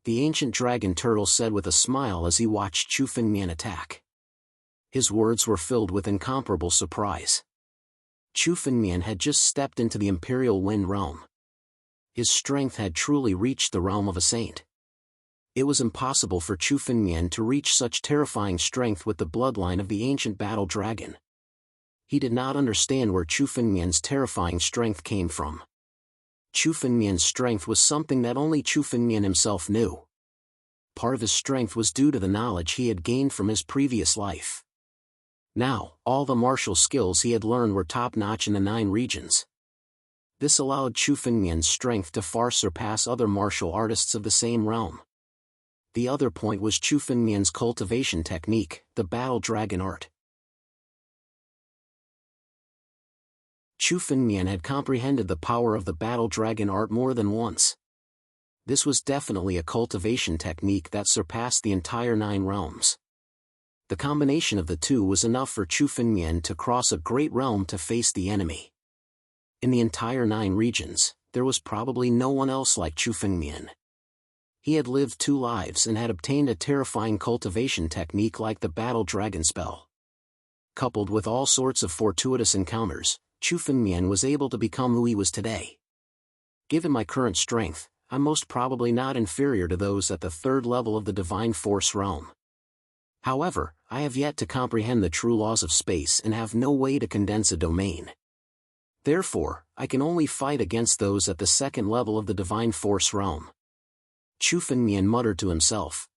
The ancient dragon turtle said with a smile as he watched Chu Fengmian attack. His words were filled with incomparable surprise. Chu Fengmian had just stepped into the Imperial Wind Realm. His strength had truly reached the realm of a saint. It was impossible for Chu Fengmian to reach such terrifying strength with the bloodline of the ancient battle dragon. He did not understand where Chu Fengmian's terrifying strength came from. Chu Fengmian's strength was something that only Chu Fengmian himself knew. Part of his strength was due to the knowledge he had gained from his previous life. Now, all the martial skills he had learned were top-notch in the 9 regions. This allowed Chu Fengmian's strength to far surpass other martial artists of the same realm. The other point was Chu Fengmian's cultivation technique, the battle dragon art. Chu Fengmian had comprehended the power of the battle dragon art more than once. This was definitely a cultivation technique that surpassed the entire 9 realms. The combination of the two was enough for Chu Fengmian to cross a great realm to face the enemy. In the entire 9 regions, there was probably no one else like Chu Fengmian. He had lived 2 lives and had obtained a terrifying cultivation technique like the battle dragon spell. Coupled with all sorts of fortuitous encounters, Chu Fengmian was able to become who he was today. Given my current strength, I'm most probably not inferior to those at the 3rd level of the divine force realm. However, I have yet to comprehend the true laws of space and have no way to condense a domain. Therefore, I can only fight against those at the 2nd level of the divine force realm. Chu Fengmian muttered to himself.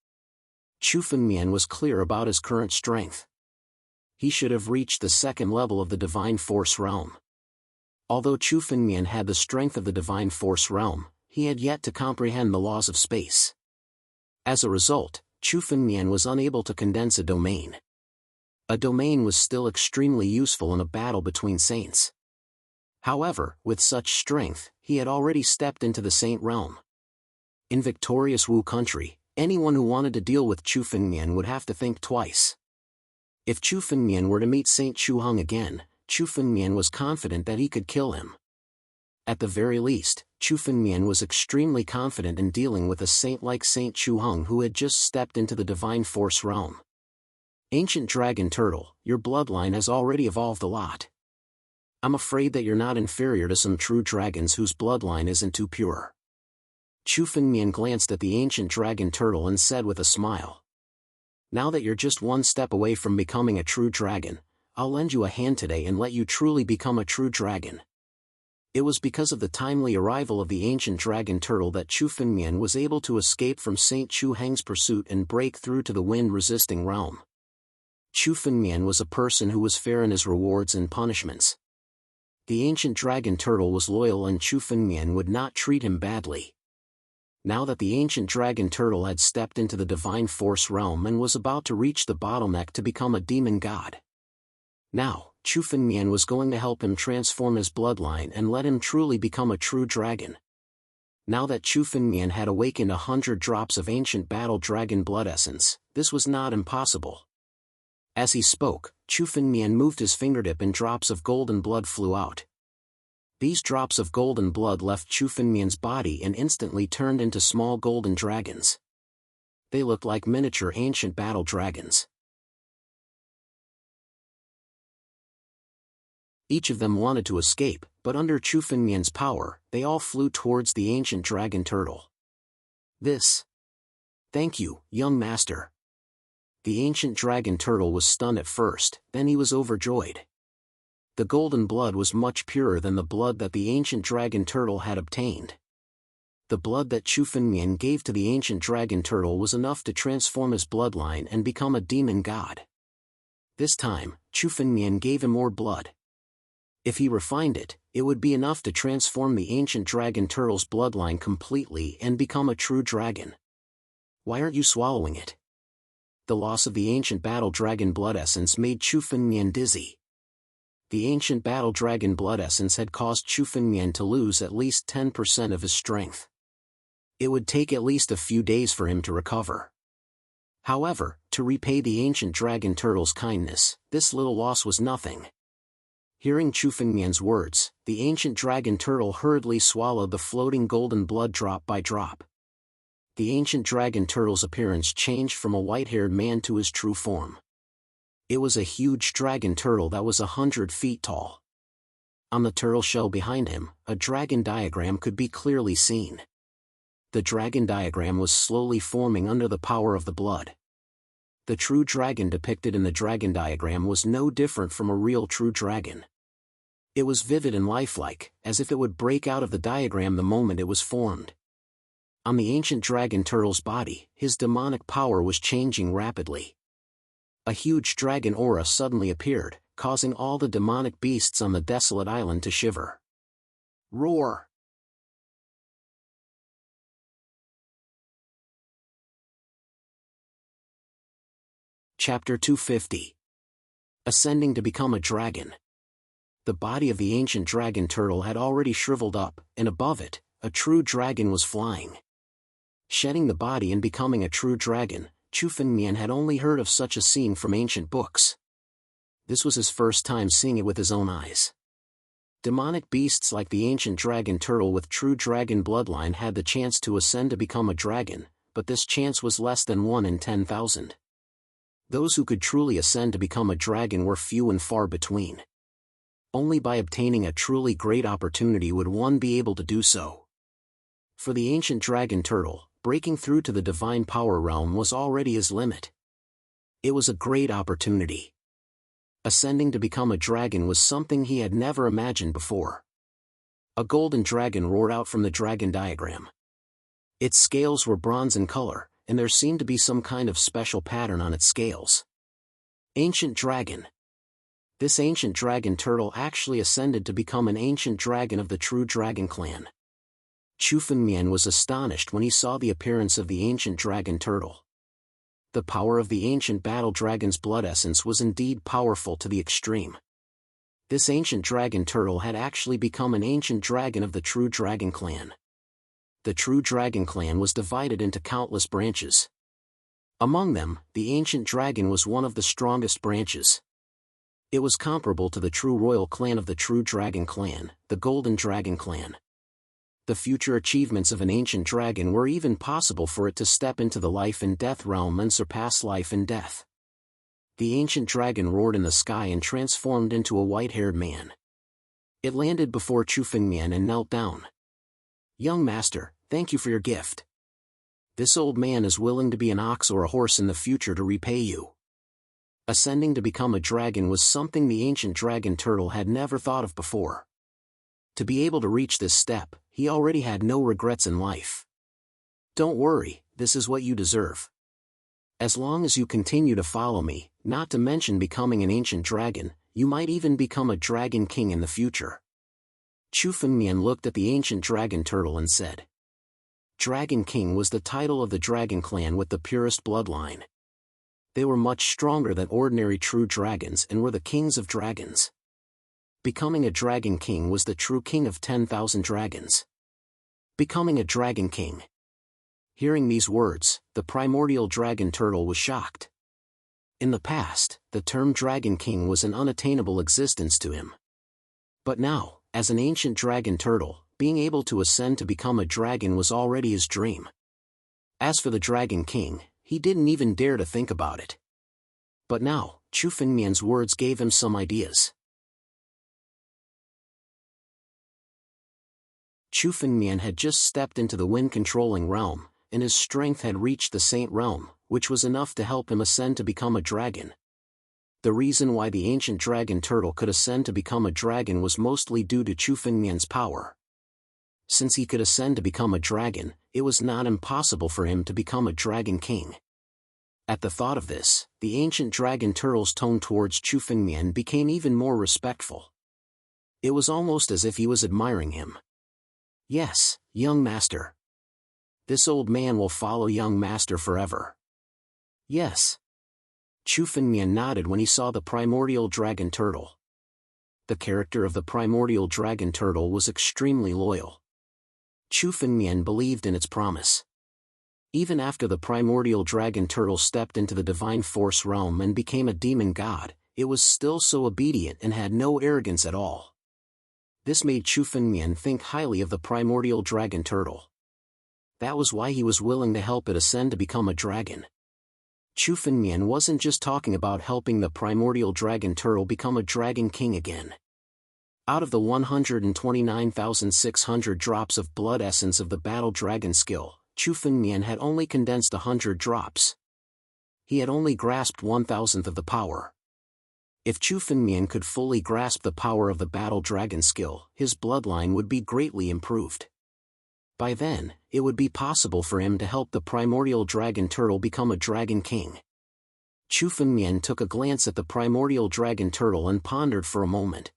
Chu Fengmian was clear about his current strength. He should have reached the 2nd level of the divine force realm. Although Chu Fengmian had the strength of the divine force realm, he had yet to comprehend the laws of space. As a result, Chu Fengmian was unable to condense a domain. A domain was still extremely useful in a battle between saints. However, with such strength, he had already stepped into the saint realm. In victorious Wu country, anyone who wanted to deal with Chu Fengmian would have to think twice. If Chu Fengmian were to meet Saint Chu Hung again, Chu Fengmian was confident that he could kill him. At the very least, Chu Fengmian was extremely confident in dealing with a saint like Saint Chu Hung who had just stepped into the divine force realm. Ancient Dragon Turtle, your bloodline has already evolved a lot. I'm afraid that you're not inferior to some true dragons whose bloodline isn't too pure. Chu Fengmian glanced at the ancient dragon turtle and said with a smile. Now that you're just one step away from becoming a true dragon, I'll lend you a hand today and let you truly become a true dragon. It was because of the timely arrival of the ancient dragon turtle that Chu Fengmian was able to escape from Saint Chu Hang's pursuit and break through to the wind-resisting realm. Chu Fengmian was a person who was fair in his rewards and punishments. The ancient dragon turtle was loyal and Chu Fengmian would not treat him badly. Now that the ancient dragon turtle had stepped into the divine force realm and was about to reach the bottleneck to become a demon god. Now, Chu Fengmian was going to help him transform his bloodline and let him truly become a true dragon. Now that Chu Fengmian had awakened 100 drops of ancient battle dragon blood essence, this was not impossible. As he spoke, Chu Fengmian moved his fingertip and drops of golden blood flew out. These drops of golden blood left Chu Fengmian's body and instantly turned into small golden dragons. They looked like miniature ancient battle dragons. Each of them wanted to escape, but under Chu Fengmian's power, they all flew towards the ancient dragon turtle. Thank you, young master. The ancient dragon turtle was stunned at first, then he was overjoyed. The golden blood was much purer than the blood that the ancient dragon turtle had obtained. The blood that Chu Fengmian gave to the ancient dragon turtle was enough to transform his bloodline and become a demon god. This time, Chu Fengmian gave him more blood. If he refined it, it would be enough to transform the ancient dragon turtle's bloodline completely and become a true dragon. Why aren't you swallowing it? The loss of the ancient battle dragon blood essence made Chu Fengmian dizzy. The ancient battle dragon blood essence had caused Chu Fengmian to lose at least 10% of his strength. It would take at least a few days for him to recover. However, to repay the ancient dragon turtle's kindness, this little loss was nothing. Hearing Chu Fengmian's words, the ancient dragon turtle hurriedly swallowed the floating golden blood drop by drop. The ancient dragon turtle's appearance changed from a white-haired man to his true form. It was a huge dragon turtle that was 100 feet tall. On the turtle shell behind him, a dragon diagram could be clearly seen. The dragon diagram was slowly forming under the power of the blood. The true dragon depicted in the dragon diagram was no different from a real true dragon. It was vivid and lifelike, as if it would break out of the diagram the moment it was formed. On the ancient dragon turtle's body, his demonic power was changing rapidly. A huge dragon aura suddenly appeared, causing all the demonic beasts on the desolate island to shiver. Roar! Chapter 250. Ascending to become a dragon. The body of the ancient dragon turtle had already shriveled up, and above it, a true dragon was flying. Shedding the body and becoming a true dragon, Chu Fengmian had only heard of such a scene from ancient books. This was his first time seeing it with his own eyes. Demonic beasts like the ancient dragon turtle with true dragon bloodline had the chance to ascend to become a dragon, but this chance was less than 1 in 10,000. Those who could truly ascend to become a dragon were few and far between. Only by obtaining a truly great opportunity would one be able to do so. For the ancient dragon turtle, breaking through to the divine power realm was already his limit. It was a great opportunity. Ascending to become a dragon was something he had never imagined before. A golden dragon roared out from the dragon diagram. Its scales were bronze in color, and there seemed to be some kind of special pattern on its scales. Ancient dragon. This ancient dragon turtle actually ascended to become an ancient dragon of the true dragon clan. Chu Fengmian was astonished when he saw the appearance of the ancient dragon turtle. The power of the ancient battle dragon's blood essence was indeed powerful to the extreme. This ancient dragon turtle had actually become an ancient dragon of the true dragon clan. The true dragon clan was divided into countless branches. Among them, the ancient dragon was one of the strongest branches. It was comparable to the true royal clan of the true dragon clan, the golden dragon clan. The future achievements of an ancient dragon were even possible for it to step into the life and death realm and surpass life and death. The ancient dragon roared in the sky and transformed into a white-haired man. It landed before Chu Fengmian and knelt down. "Young master, thank you for your gift. This old man is willing to be an ox or a horse in the future to repay you." Ascending to become a dragon was something the ancient dragon turtle had never thought of before. To be able to reach this step, he already had no regrets in life. "Don't worry, this is what you deserve. As long as you continue to follow me, not to mention becoming an ancient dragon, you might even become a dragon king in the future." Chu Fengmian looked at the ancient dragon turtle and said. Dragon King was the title of the dragon clan with the purest bloodline. They were much stronger than ordinary true dragons and were the kings of dragons. Becoming a dragon king was the true king of 10,000 dragons. Becoming a dragon king. Hearing these words, the primordial dragon turtle was shocked. In the past, the term dragon king was an unattainable existence to him. But now, as an ancient dragon turtle, being able to ascend to become a dragon was already his dream. As for the dragon king, he didn't even dare to think about it. But now, Chu Fengmian's words gave him some ideas. Chu Fengmian had just stepped into the wind-controlling realm, and his strength had reached the Saint Realm, which was enough to help him ascend to become a dragon. The reason why the ancient dragon turtle could ascend to become a dragon was mostly due to Chu Fengmian's power. Since he could ascend to become a dragon, it was not impossible for him to become a dragon king. At the thought of this, the ancient dragon turtle's tone towards Chu Fengmian became even more respectful. It was almost as if he was admiring him. "Yes, young master. This old man will follow young master forever." "Yes." Chu Fengmian nodded when he saw the primordial dragon turtle. The character of the primordial dragon turtle was extremely loyal. Chu Fengmian believed in its promise. Even after the primordial dragon turtle stepped into the divine force realm and became a demon god, it was still so obedient and had no arrogance at all. This made Chu Fengmian think highly of the primordial dragon turtle. That was why he was willing to help it ascend to become a dragon. Chu Fengmian wasn't just talking about helping the primordial dragon turtle become a dragon king again. Out of the 129,600 drops of blood essence of the battle dragon skill, Chu Fengmian had only condensed 100 drops. He had only grasped 1,000th of the power. If Chu Fengmian could fully grasp the power of the battle dragon skill, his bloodline would be greatly improved. By then, it would be possible for him to help the primordial dragon turtle become a dragon king. Chu Fengmian took a glance at the primordial dragon turtle and pondered for a moment.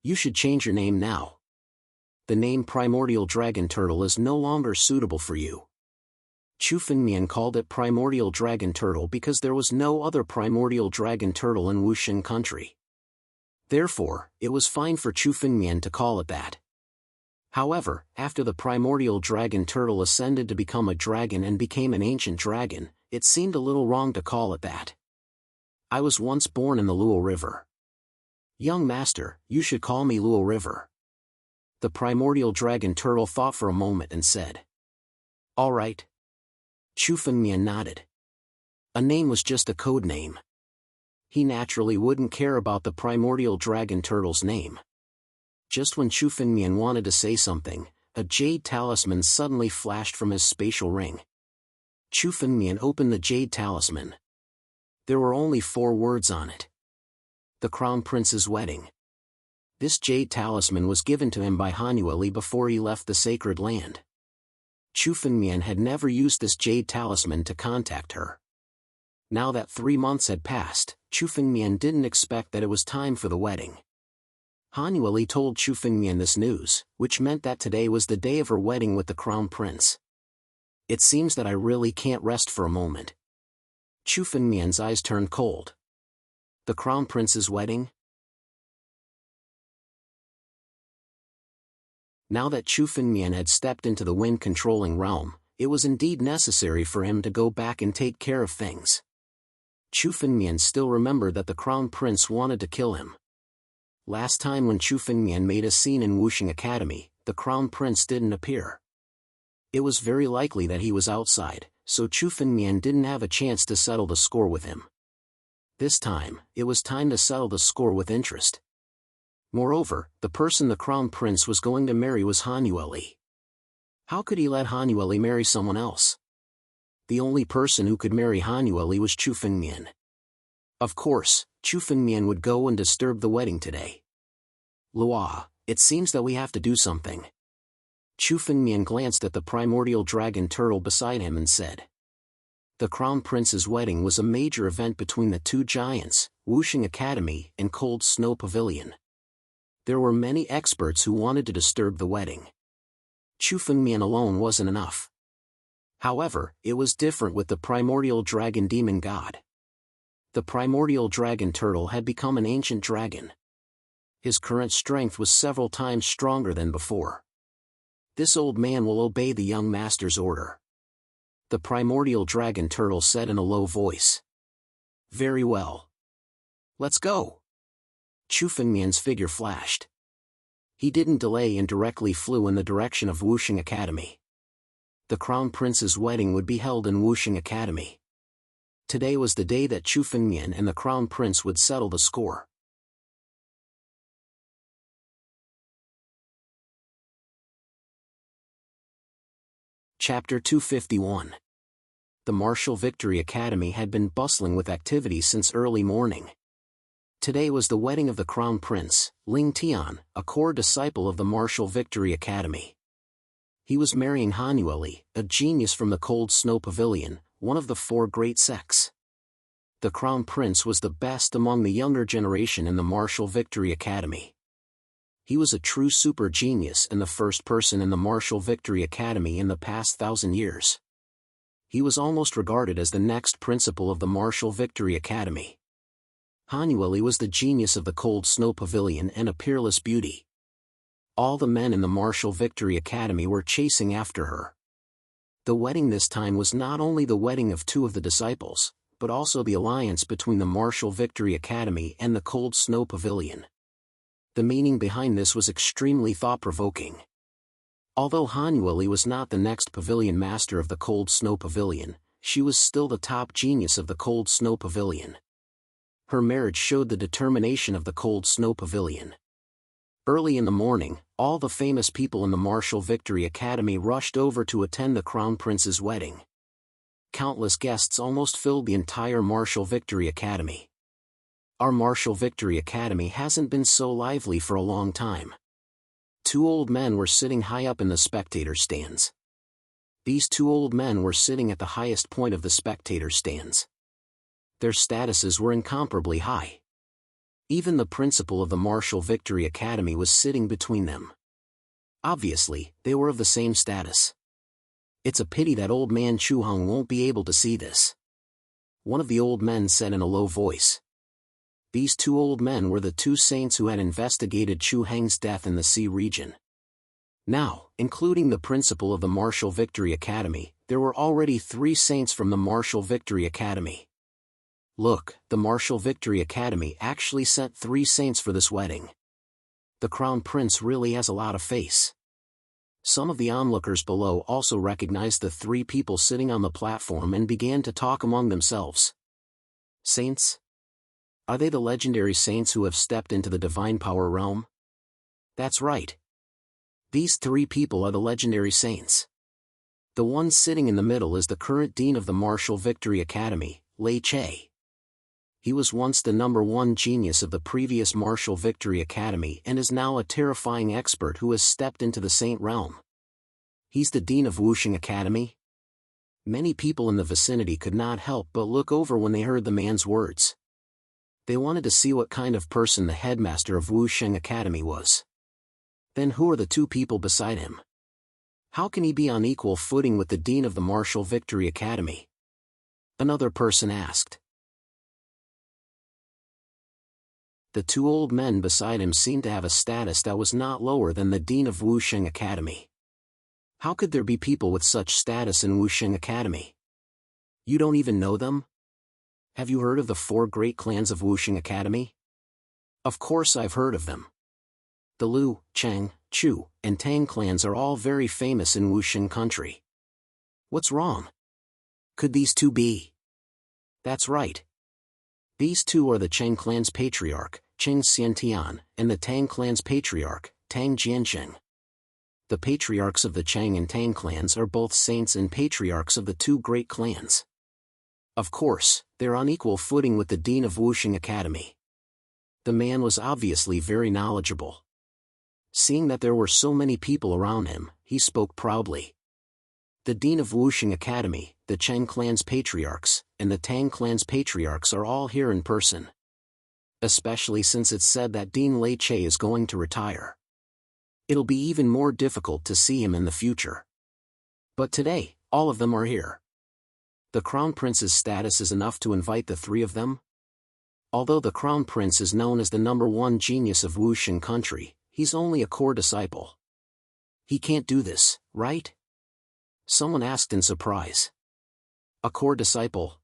"You should change your name now. The name primordial dragon turtle is no longer suitable for you." Chu Fengmian called it primordial dragon turtle because there was no other primordial dragon turtle in Wuxing country. Therefore, it was fine for Chu Fengmian to call it that. However, after the primordial dragon turtle ascended to become a dragon and became an ancient dragon, it seemed a little wrong to call it that. I was once born in the Luo River. Young master, you should call me Luo River. The primordial dragon turtle thought for a moment and said. All right. Chu Fengmian nodded. A name was just a code name. He naturally wouldn't care about the primordial dragon turtle's name. Just when Chu Fengmian wanted to say something, a jade talisman suddenly flashed from his spatial ring. Chu Fengmian opened the jade talisman. There were only 4 words on it. The Crown Prince's Wedding. This jade talisman was given to him by Hanueli before he left the sacred land. Chu Fengmian had never used this jade talisman to contact her. Now that 3 months had passed, Chu Fengmian didn't expect that it was time for the wedding. Hanueli told Chu Fengmian this news, which meant that today was the day of her wedding with the Crown Prince. It seems that I really can't rest for a moment. Chu Fengmian's eyes turned cold. The Crown Prince's wedding? Now that Chu Fengmian had stepped into the wind-controlling realm, it was indeed necessary for him to go back and take care of things. Chu Fengmian still remembered that the Crown Prince wanted to kill him. Last time when Chu Fengmian made a scene in Wuxing Academy, the Crown Prince didn't appear. It was very likely that he was outside, so Chu Fengmian didn't have a chance to settle the score with him. This time, it was time to settle the score with interest. Moreover, the person the Crown Prince was going to marry was Hanueli. How could he let Hanueli marry someone else? The only person who could marry Hanueli was Chu Fengmian. Of course, Chu Fengmian would go and disturb the wedding today. Lua, it seems that we have to do something. Chu Fengmian glanced at the primordial dragon turtle beside him and said. The Crown Prince's wedding was a major event between the 2 giants, Wuxing Academy and Cold Snow Pavilion. There were many experts who wanted to disturb the wedding. Chu Fengmian alone wasn't enough. However, it was different with the primordial dragon demon god. The primordial dragon turtle had become an ancient dragon. His current strength was several times stronger than before. This old man will obey the young master's order. The primordial dragon turtle said in a low voice. Very well. Let's go. Chu Fengmian's figure flashed. He didn't delay and directly flew in the direction of Wuxing Academy. The Crown Prince's wedding would be held in Wuxing Academy. Today was the day that Chu Fengmian and the Crown Prince would settle the score. Chapter 251. The Martial Victory Academy had been bustling with activity since early morning. Today was the wedding of the Crown Prince, Ling Tian, a core disciple of the Martial Victory Academy. He was marrying Hanueli, a genius from the Cold Snow Pavilion, one of the 4 great sects. The Crown Prince was the best among the younger generation in the Martial Victory Academy. He was a true super genius and the first person in the Martial Victory Academy in the past 1,000 years. He was almost regarded as the next principal of the Martial Victory Academy. Hanueli was the genius of the Cold Snow Pavilion and a peerless beauty. All the men in the Martial Victory Academy were chasing after her. The wedding this time was not only the wedding of 2 of the disciples, but also the alliance between the Martial Victory Academy and the Cold Snow Pavilion. The meaning behind this was extremely thought-provoking. Although Hanueli was not the next pavilion master of the Cold Snow Pavilion, she was still the top genius of the Cold Snow Pavilion. Her marriage showed the determination of the Cold Snow Pavilion. Early in the morning, all the famous people in the Martial Victory Academy rushed over to attend the Crown Prince's wedding. Countless guests almost filled the entire Martial Victory Academy. Our Martial Victory Academy hasn't been so lively for a long time. 2 old men were sitting high up in the spectator stands. These 2 old men were sitting at the highest point of the spectator stands. Their statuses were incomparably high. Even the principal of the Martial Victory Academy was sitting between them. Obviously, they were of the same status. It's a pity that old man Chu Hong won't be able to see this. One of the old men said in a low voice. These two old men were the two saints who had investigated Chu Heng's death in the Sea region. Now, including the principal of the Martial Victory Academy, there were already 3 saints from the Martial Victory Academy. Look, the Martial Victory Academy actually sent 3 saints for this wedding. The Crown Prince really has a lot of face. Some of the onlookers below also recognized the 3 people sitting on the platform and began to talk among themselves. Saints? Are they the legendary saints who have stepped into the divine power realm? That's right. These 3 people are the legendary saints. The one sitting in the middle is the current dean of the Martial Victory Academy, Lei Che. He was once the #1 genius of the previous Martial Victory Academy and is now a terrifying expert who has stepped into the saint realm. He's the dean of Wuxing Academy? Many people in the vicinity could not help but look over when they heard the man's words. They wanted to see what kind of person the headmaster of Wuxing Academy was. Then who are the 2 people beside him? How can he be on equal footing with the dean of the Martial Victory Academy? Another person asked. The 2 old men beside him seemed to have a status that was not lower than the dean of Wuxing Academy. How could there be people with such status in Wuxing Academy? You don't even know them? Have you heard of the 4 great clans of Wuxing Academy? Of course I've heard of them. The Lu, Cheng, Chu, and Tang clans are all very famous in Wuxing country. What's wrong? Could these 2 be? That's right. These 2 are the Cheng clan's patriarch, Cheng Xiantian, and the Tang clan's patriarch, Tang Jiansheng. The patriarchs of the Cheng and Tang clans are both saints and patriarchs of the 2 great clans. Of course, they're on equal footing with the dean of Wuxing Academy. The man was obviously very knowledgeable. Seeing that there were so many people around him, he spoke proudly. The dean of Wuxing Academy, the Cheng clan's patriarchs, and the Tang clan's patriarchs are all here in person. Especially since it's said that Dean Lei Che is going to retire. It'll be even more difficult to see him in the future. But today, all of them are here. The Crown Prince's status is enough to invite the 3 of them? Although the Crown Prince is known as the #1 genius of Wuxing country, he's only a core disciple. He can't do this, right? Someone asked in surprise. A core disciple?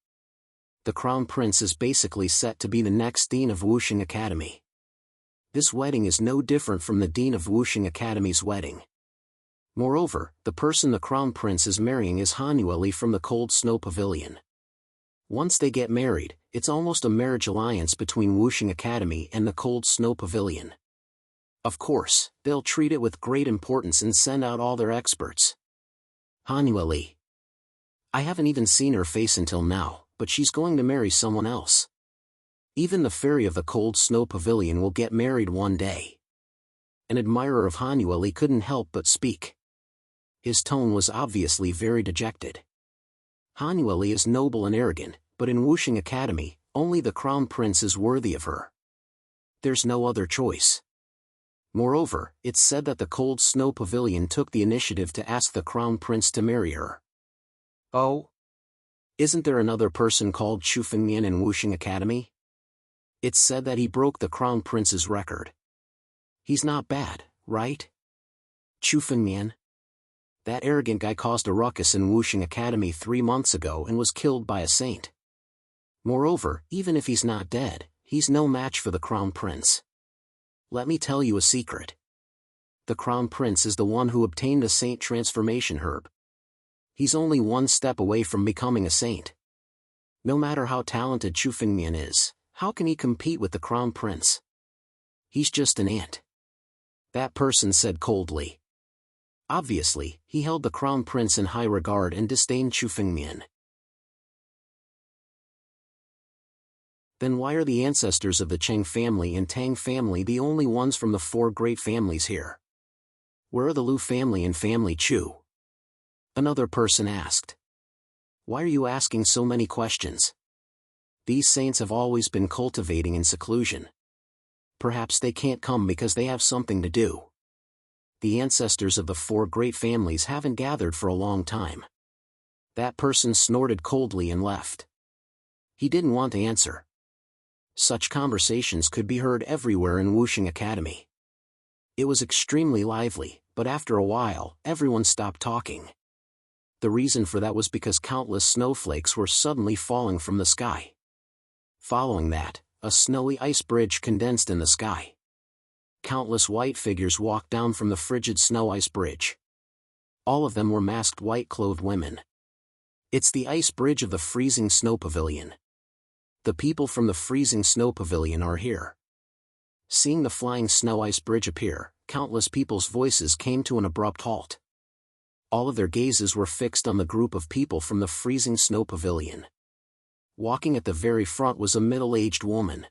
The Crown Prince is basically set to be the next dean of Wuxing Academy. This wedding is no different from the dean of Wuxing Academy's wedding. Moreover, the person the Crown Prince is marrying is Hanueli from the Cold Snow Pavilion. Once they get married, it's almost a marriage alliance between Wuxing Academy and the Cold Snow Pavilion. Of course, they'll treat it with great importance and send out all their experts. Hanueli. I haven't even seen her face until now, but she's going to marry someone else. Even the fairy of the Cold Snow Pavilion will get married one day. An admirer of Hanueli couldn't help but speak. His tone was obviously very dejected. Hanueli is noble and arrogant, but in Wuxing Academy, only the Crown Prince is worthy of her. There's no other choice. Moreover, it's said that the Cold Snow Pavilion took the initiative to ask the Crown Prince to marry her. Oh? Isn't there another person called Chu Fengmian in Wuxing Academy? It's said that he broke the Crown Prince's record. He's not bad, right? Chu Fengmian? That arrogant guy caused a ruckus in Wuxing Academy 3 months ago and was killed by a saint. Moreover, even if he's not dead, he's no match for the Crown Prince. Let me tell you a secret. The Crown Prince is the one who obtained the saint transformation herb. He's only 1 step away from becoming a saint. No matter how talented Chu Fengmian is, how can he compete with the Crown Prince? He's just an ant. That person said coldly. Obviously, he held the Crown Prince in high regard and disdained Chu Fengmian. Then why are the ancestors of the Cheng family and Tang family the only ones from the 4 great families here? Where are the Lu family and family Chu? Another person asked. Why are you asking so many questions? These saints have always been cultivating in seclusion. Perhaps they can't come because they have something to do. The ancestors of the 4 great families haven't gathered for a long time. That person snorted coldly and left. He didn't want to answer. Such conversations could be heard everywhere in Wuxing Academy. It was extremely lively, but after a while, everyone stopped talking. The reason for that was because countless snowflakes were suddenly falling from the sky. Following that, a snowy ice bridge condensed in the sky. Countless white figures walked down from the frigid snow ice bridge. All of them were masked white-clothed women. It's the ice bridge of the freezing snow pavilion. The people from the freezing snow pavilion are here. Seeing the flying snow ice bridge appear, countless people's voices came to an abrupt halt. All of their gazes were fixed on the group of people from the freezing snow pavilion. Walking at the very front was a middle-aged woman.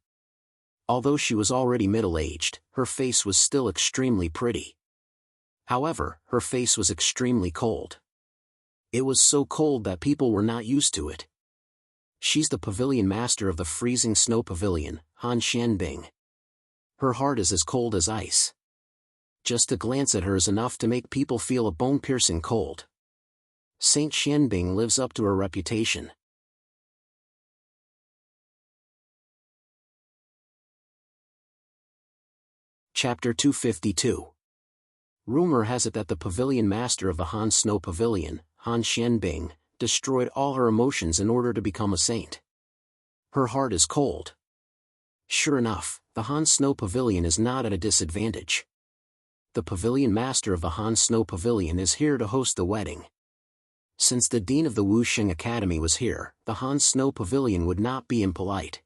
Although she was already middle-aged, her face was still extremely pretty. However, her face was extremely cold. It was so cold that people were not used to it. She's the pavilion master of the freezing snow pavilion, Han Xianbing. Her heart is as cold as ice. Just to glance at her is enough to make people feel a bone-piercing cold. Saint Xianbing lives up to her reputation. Chapter 252. Rumor has it that the pavilion master of the Han Snow Pavilion, Han Xianbing, destroyed all her emotions in order to become a saint. Her heart is cold. Sure enough, the Han Snow Pavilion is not at a disadvantage. The pavilion master of the Han Snow Pavilion is here to host the wedding. Since the dean of the Wuxing Academy was here, the Han Snow Pavilion would not be impolite.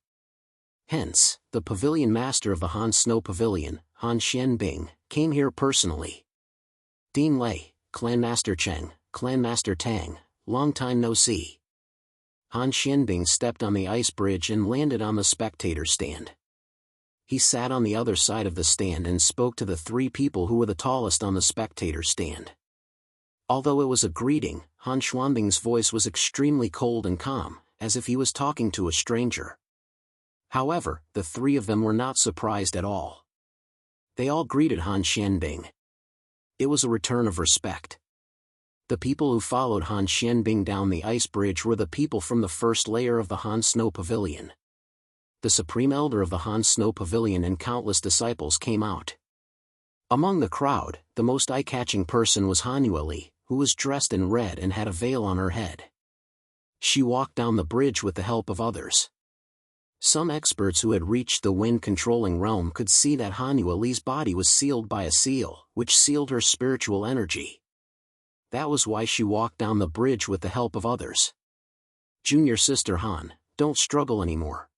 Hence, the pavilion master of the Han Snow Pavilion, Han Xianbing, came here personally. Dean Lei, Clan Master Cheng, Clan Master Tang, long time no see. Han Xianbing stepped on the ice bridge and landed on the spectator stand. He sat on the other side of the stand and spoke to the three people who were the tallest on the spectator stand. Although it was a greeting, Han Xianbing's voice was extremely cold and calm, as if he was talking to a stranger. However, the three of them were not surprised at all. They all greeted Han Xianbing. It was a return of respect. The people who followed Han Xianbing down the ice bridge were the people from the first layer of the Han Snow Pavilion. The Supreme Elder of the Han Snow Pavilion and countless disciples came out. Among the crowd, the most eye-catching person was Han Yueli, who was dressed in red and had a veil on her head. She walked down the bridge with the help of others. Some experts who had reached the wind-controlling realm could see that Han Yueli's body was sealed by a seal, which sealed her spiritual energy. That was why she walked down the bridge with the help of others. Junior sister Han, don't struggle anymore.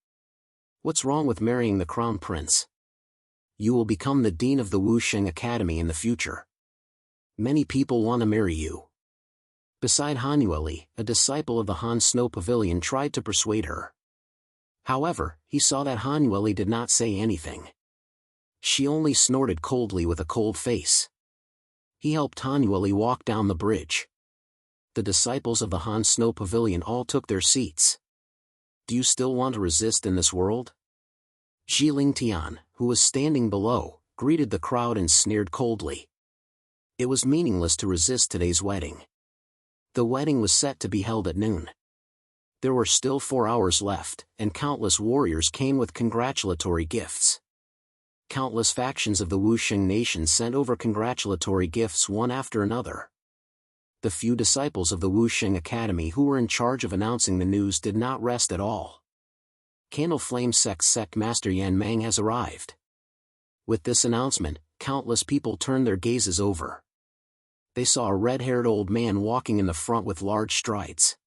What's wrong with marrying the crown prince? You will become the dean of the Wuxing Academy in the future. Many people want to marry you. Beside Han Yueli, a disciple of the Han Snow Pavilion tried to persuade her. However, he saw that Han Yueli did not say anything. She only snorted coldly with a cold face. He helped Han Yueli walk down the bridge. The disciples of the Han Snow Pavilion all took their seats. Do you still want to resist in this world? Zhiling Tian, who was standing below, greeted the crowd and sneered coldly. It was meaningless to resist today's wedding. The wedding was set to be held at noon. There were still 4 hours left, and countless warriors came with congratulatory gifts. Countless factions of the Wuxing nation sent over congratulatory gifts one after another. The few disciples of the Wuxing Academy who were in charge of announcing the news did not rest at all. Candle Flame Sect Master Jianwang has arrived. With this announcement, countless people turned their gazes over. They saw a red-haired old man walking in the front with large strides.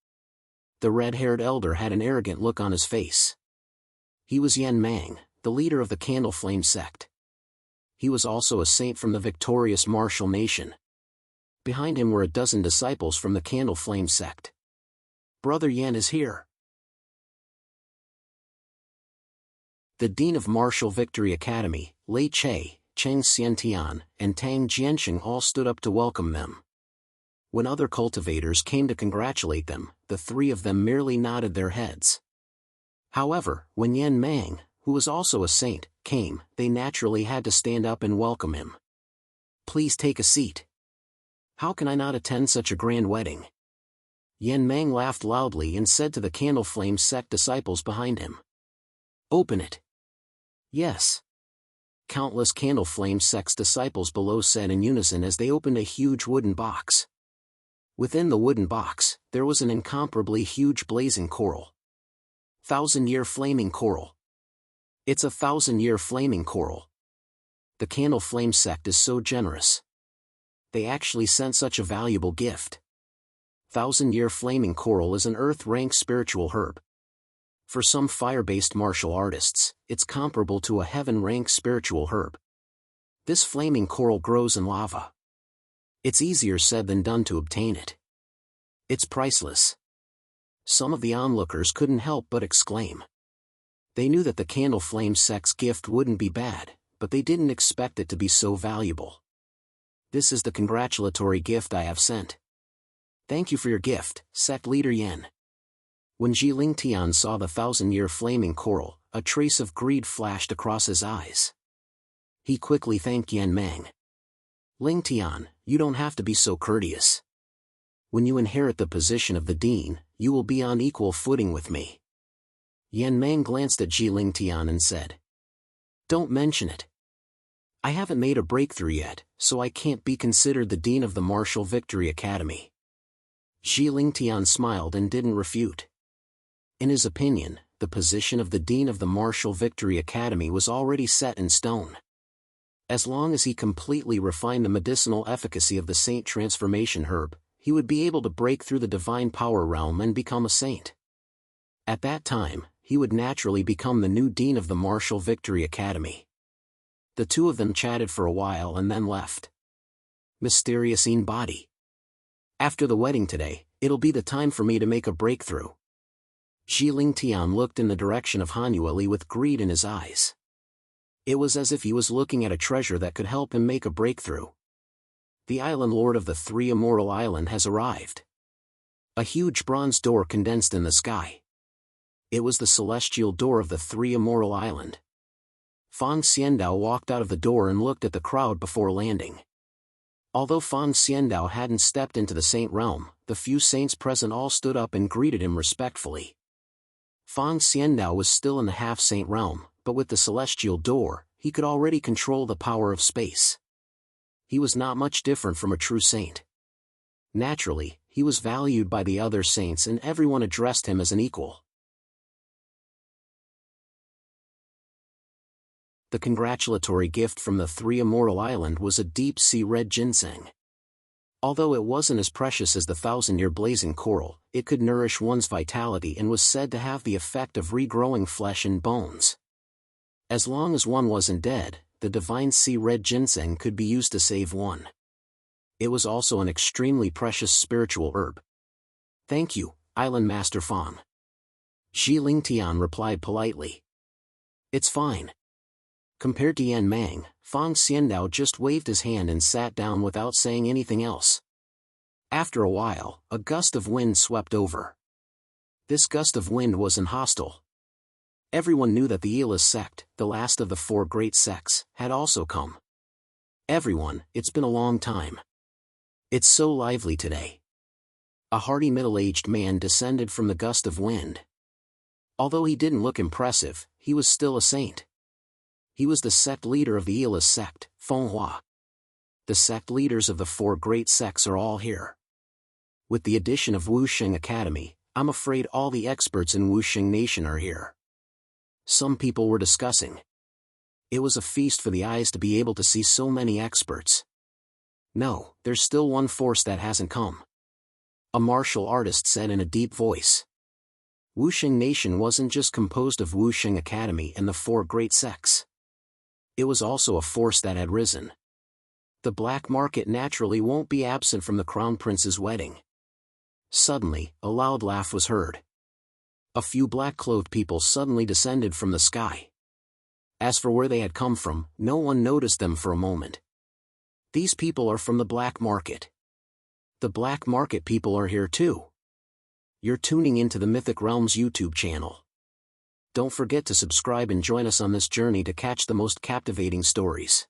The red-haired elder had an arrogant look on his face. He was Jianwang, the leader of the Candle Flame sect. He was also a saint from the victorious martial nation. Behind him were a dozen disciples from the Candle Flame sect. Brother Yan is here. The Dean of Martial Victory Academy, Lei Che, Cheng Xiantian, and Tang Jianxing all stood up to welcome them. When other cultivators came to congratulate them, the three of them merely nodded their heads. However, when Jianwang, who was also a saint, came, they naturally had to stand up and welcome him. Please take a seat. How can I not attend such a grand wedding? Jianwang laughed loudly and said to the Candle Flame sect disciples behind him. Open it. Yes. Countless candle flame sects disciples below said in unison as they opened a huge wooden box. Within the wooden box, there was an incomparably huge blazing coral. 1,000-year flaming coral. It's a 1,000-year flaming coral. The candle flame sect is so generous. They actually sent such a valuable gift. 1,000-year flaming coral is an earth-rank spiritual herb. For some fire-based martial artists, it's comparable to a heaven-rank spiritual herb. This flaming coral grows in lava. It's easier said than done to obtain it. It's priceless. Some of the onlookers couldn't help but exclaim. They knew that the candle flame sect's gift wouldn't be bad, but they didn't expect it to be so valuable. This is the congratulatory gift I have sent. Thank you for your gift, sect leader Yan. When Jianwang saw the 1,000-year flaming coral, a trace of greed flashed across his eyes. He quickly thanked Jianwang. Ling Tian, you don't have to be so courteous. When you inherit the position of the dean, you will be on equal footing with me. Jianwang glanced at Jianwang and said. Don't mention it. I haven't made a breakthrough yet, so I can't be considered the dean of the Martial Victory Academy. Jianwang smiled and didn't refute. In his opinion, the position of the dean of the Martial Victory Academy was already set in stone. As long as he completely refined the medicinal efficacy of the Saint Transformation herb, he would be able to break through the divine power realm and become a saint. At that time, he would naturally become the new dean of the Martial Victory Academy. The two of them chatted for a while and then left. Mysterious body. After the wedding today, it'll be the time for me to make a breakthrough. Jianwang looked in the direction of Hanueli with greed in his eyes. It was as if he was looking at a treasure that could help him make a breakthrough. The island lord of the Three Immortal Island has arrived. A huge bronze door condensed in the sky. It was the celestial door of the Three Immortal Island. Fang Xiandao walked out of the door and looked at the crowd before landing. Although Fang Xiandao hadn't stepped into the saint realm, the few saints present all stood up and greeted him respectfully. Fang Xiandao was still in the half-saint realm, but with the celestial door, he could already control the power of space. He was not much different from a true saint. Naturally, he was valued by the other saints and everyone addressed him as an equal. The congratulatory gift from the Three Immortal Island was a deep-sea red ginseng. Although it wasn't as precious as the 1,000-year blazing coral, it could nourish one's vitality and was said to have the effect of regrowing flesh and bones. As long as one wasn't dead, the divine sea red ginseng could be used to save one. It was also an extremely precious spiritual herb. Thank you, Island Master Fang. Jianwang replied politely. It's fine. Compared to Jianwang, Fang Xiandao just waved his hand and sat down without saying anything else. After a while, a gust of wind swept over. This gust of wind wasn't hostile. Everyone knew that the Elis sect, the last of the four great sects, had also come. Everyone, it's been a long time. It's so lively today. A hearty middle-aged man descended from the gust of wind. Although he didn't look impressive, he was still a saint. He was the sect leader of the Elis sect, Fenghua. The sect leaders of the four great sects are all here. With the addition of Wuxing Academy, I'm afraid all the experts in Wuxing Nation are here. Some people were discussing. It was a feast for the eyes to be able to see so many experts. No, there's still one force that hasn't come. A martial artist said in a deep voice. Wuxing Nation wasn't just composed of Wuxing Academy and the four great sects. It was also a force that had risen. The black market naturally won't be absent from the crown prince's wedding. Suddenly, a loud laugh was heard. A few black-clothed people suddenly descended from the sky. As for where they had come from, no one noticed them for a moment. These people are from the black market. The black market people are here too. You're tuning into the Mythic Realms YouTube channel. Don't forget to subscribe and join us on this journey to catch the most captivating stories.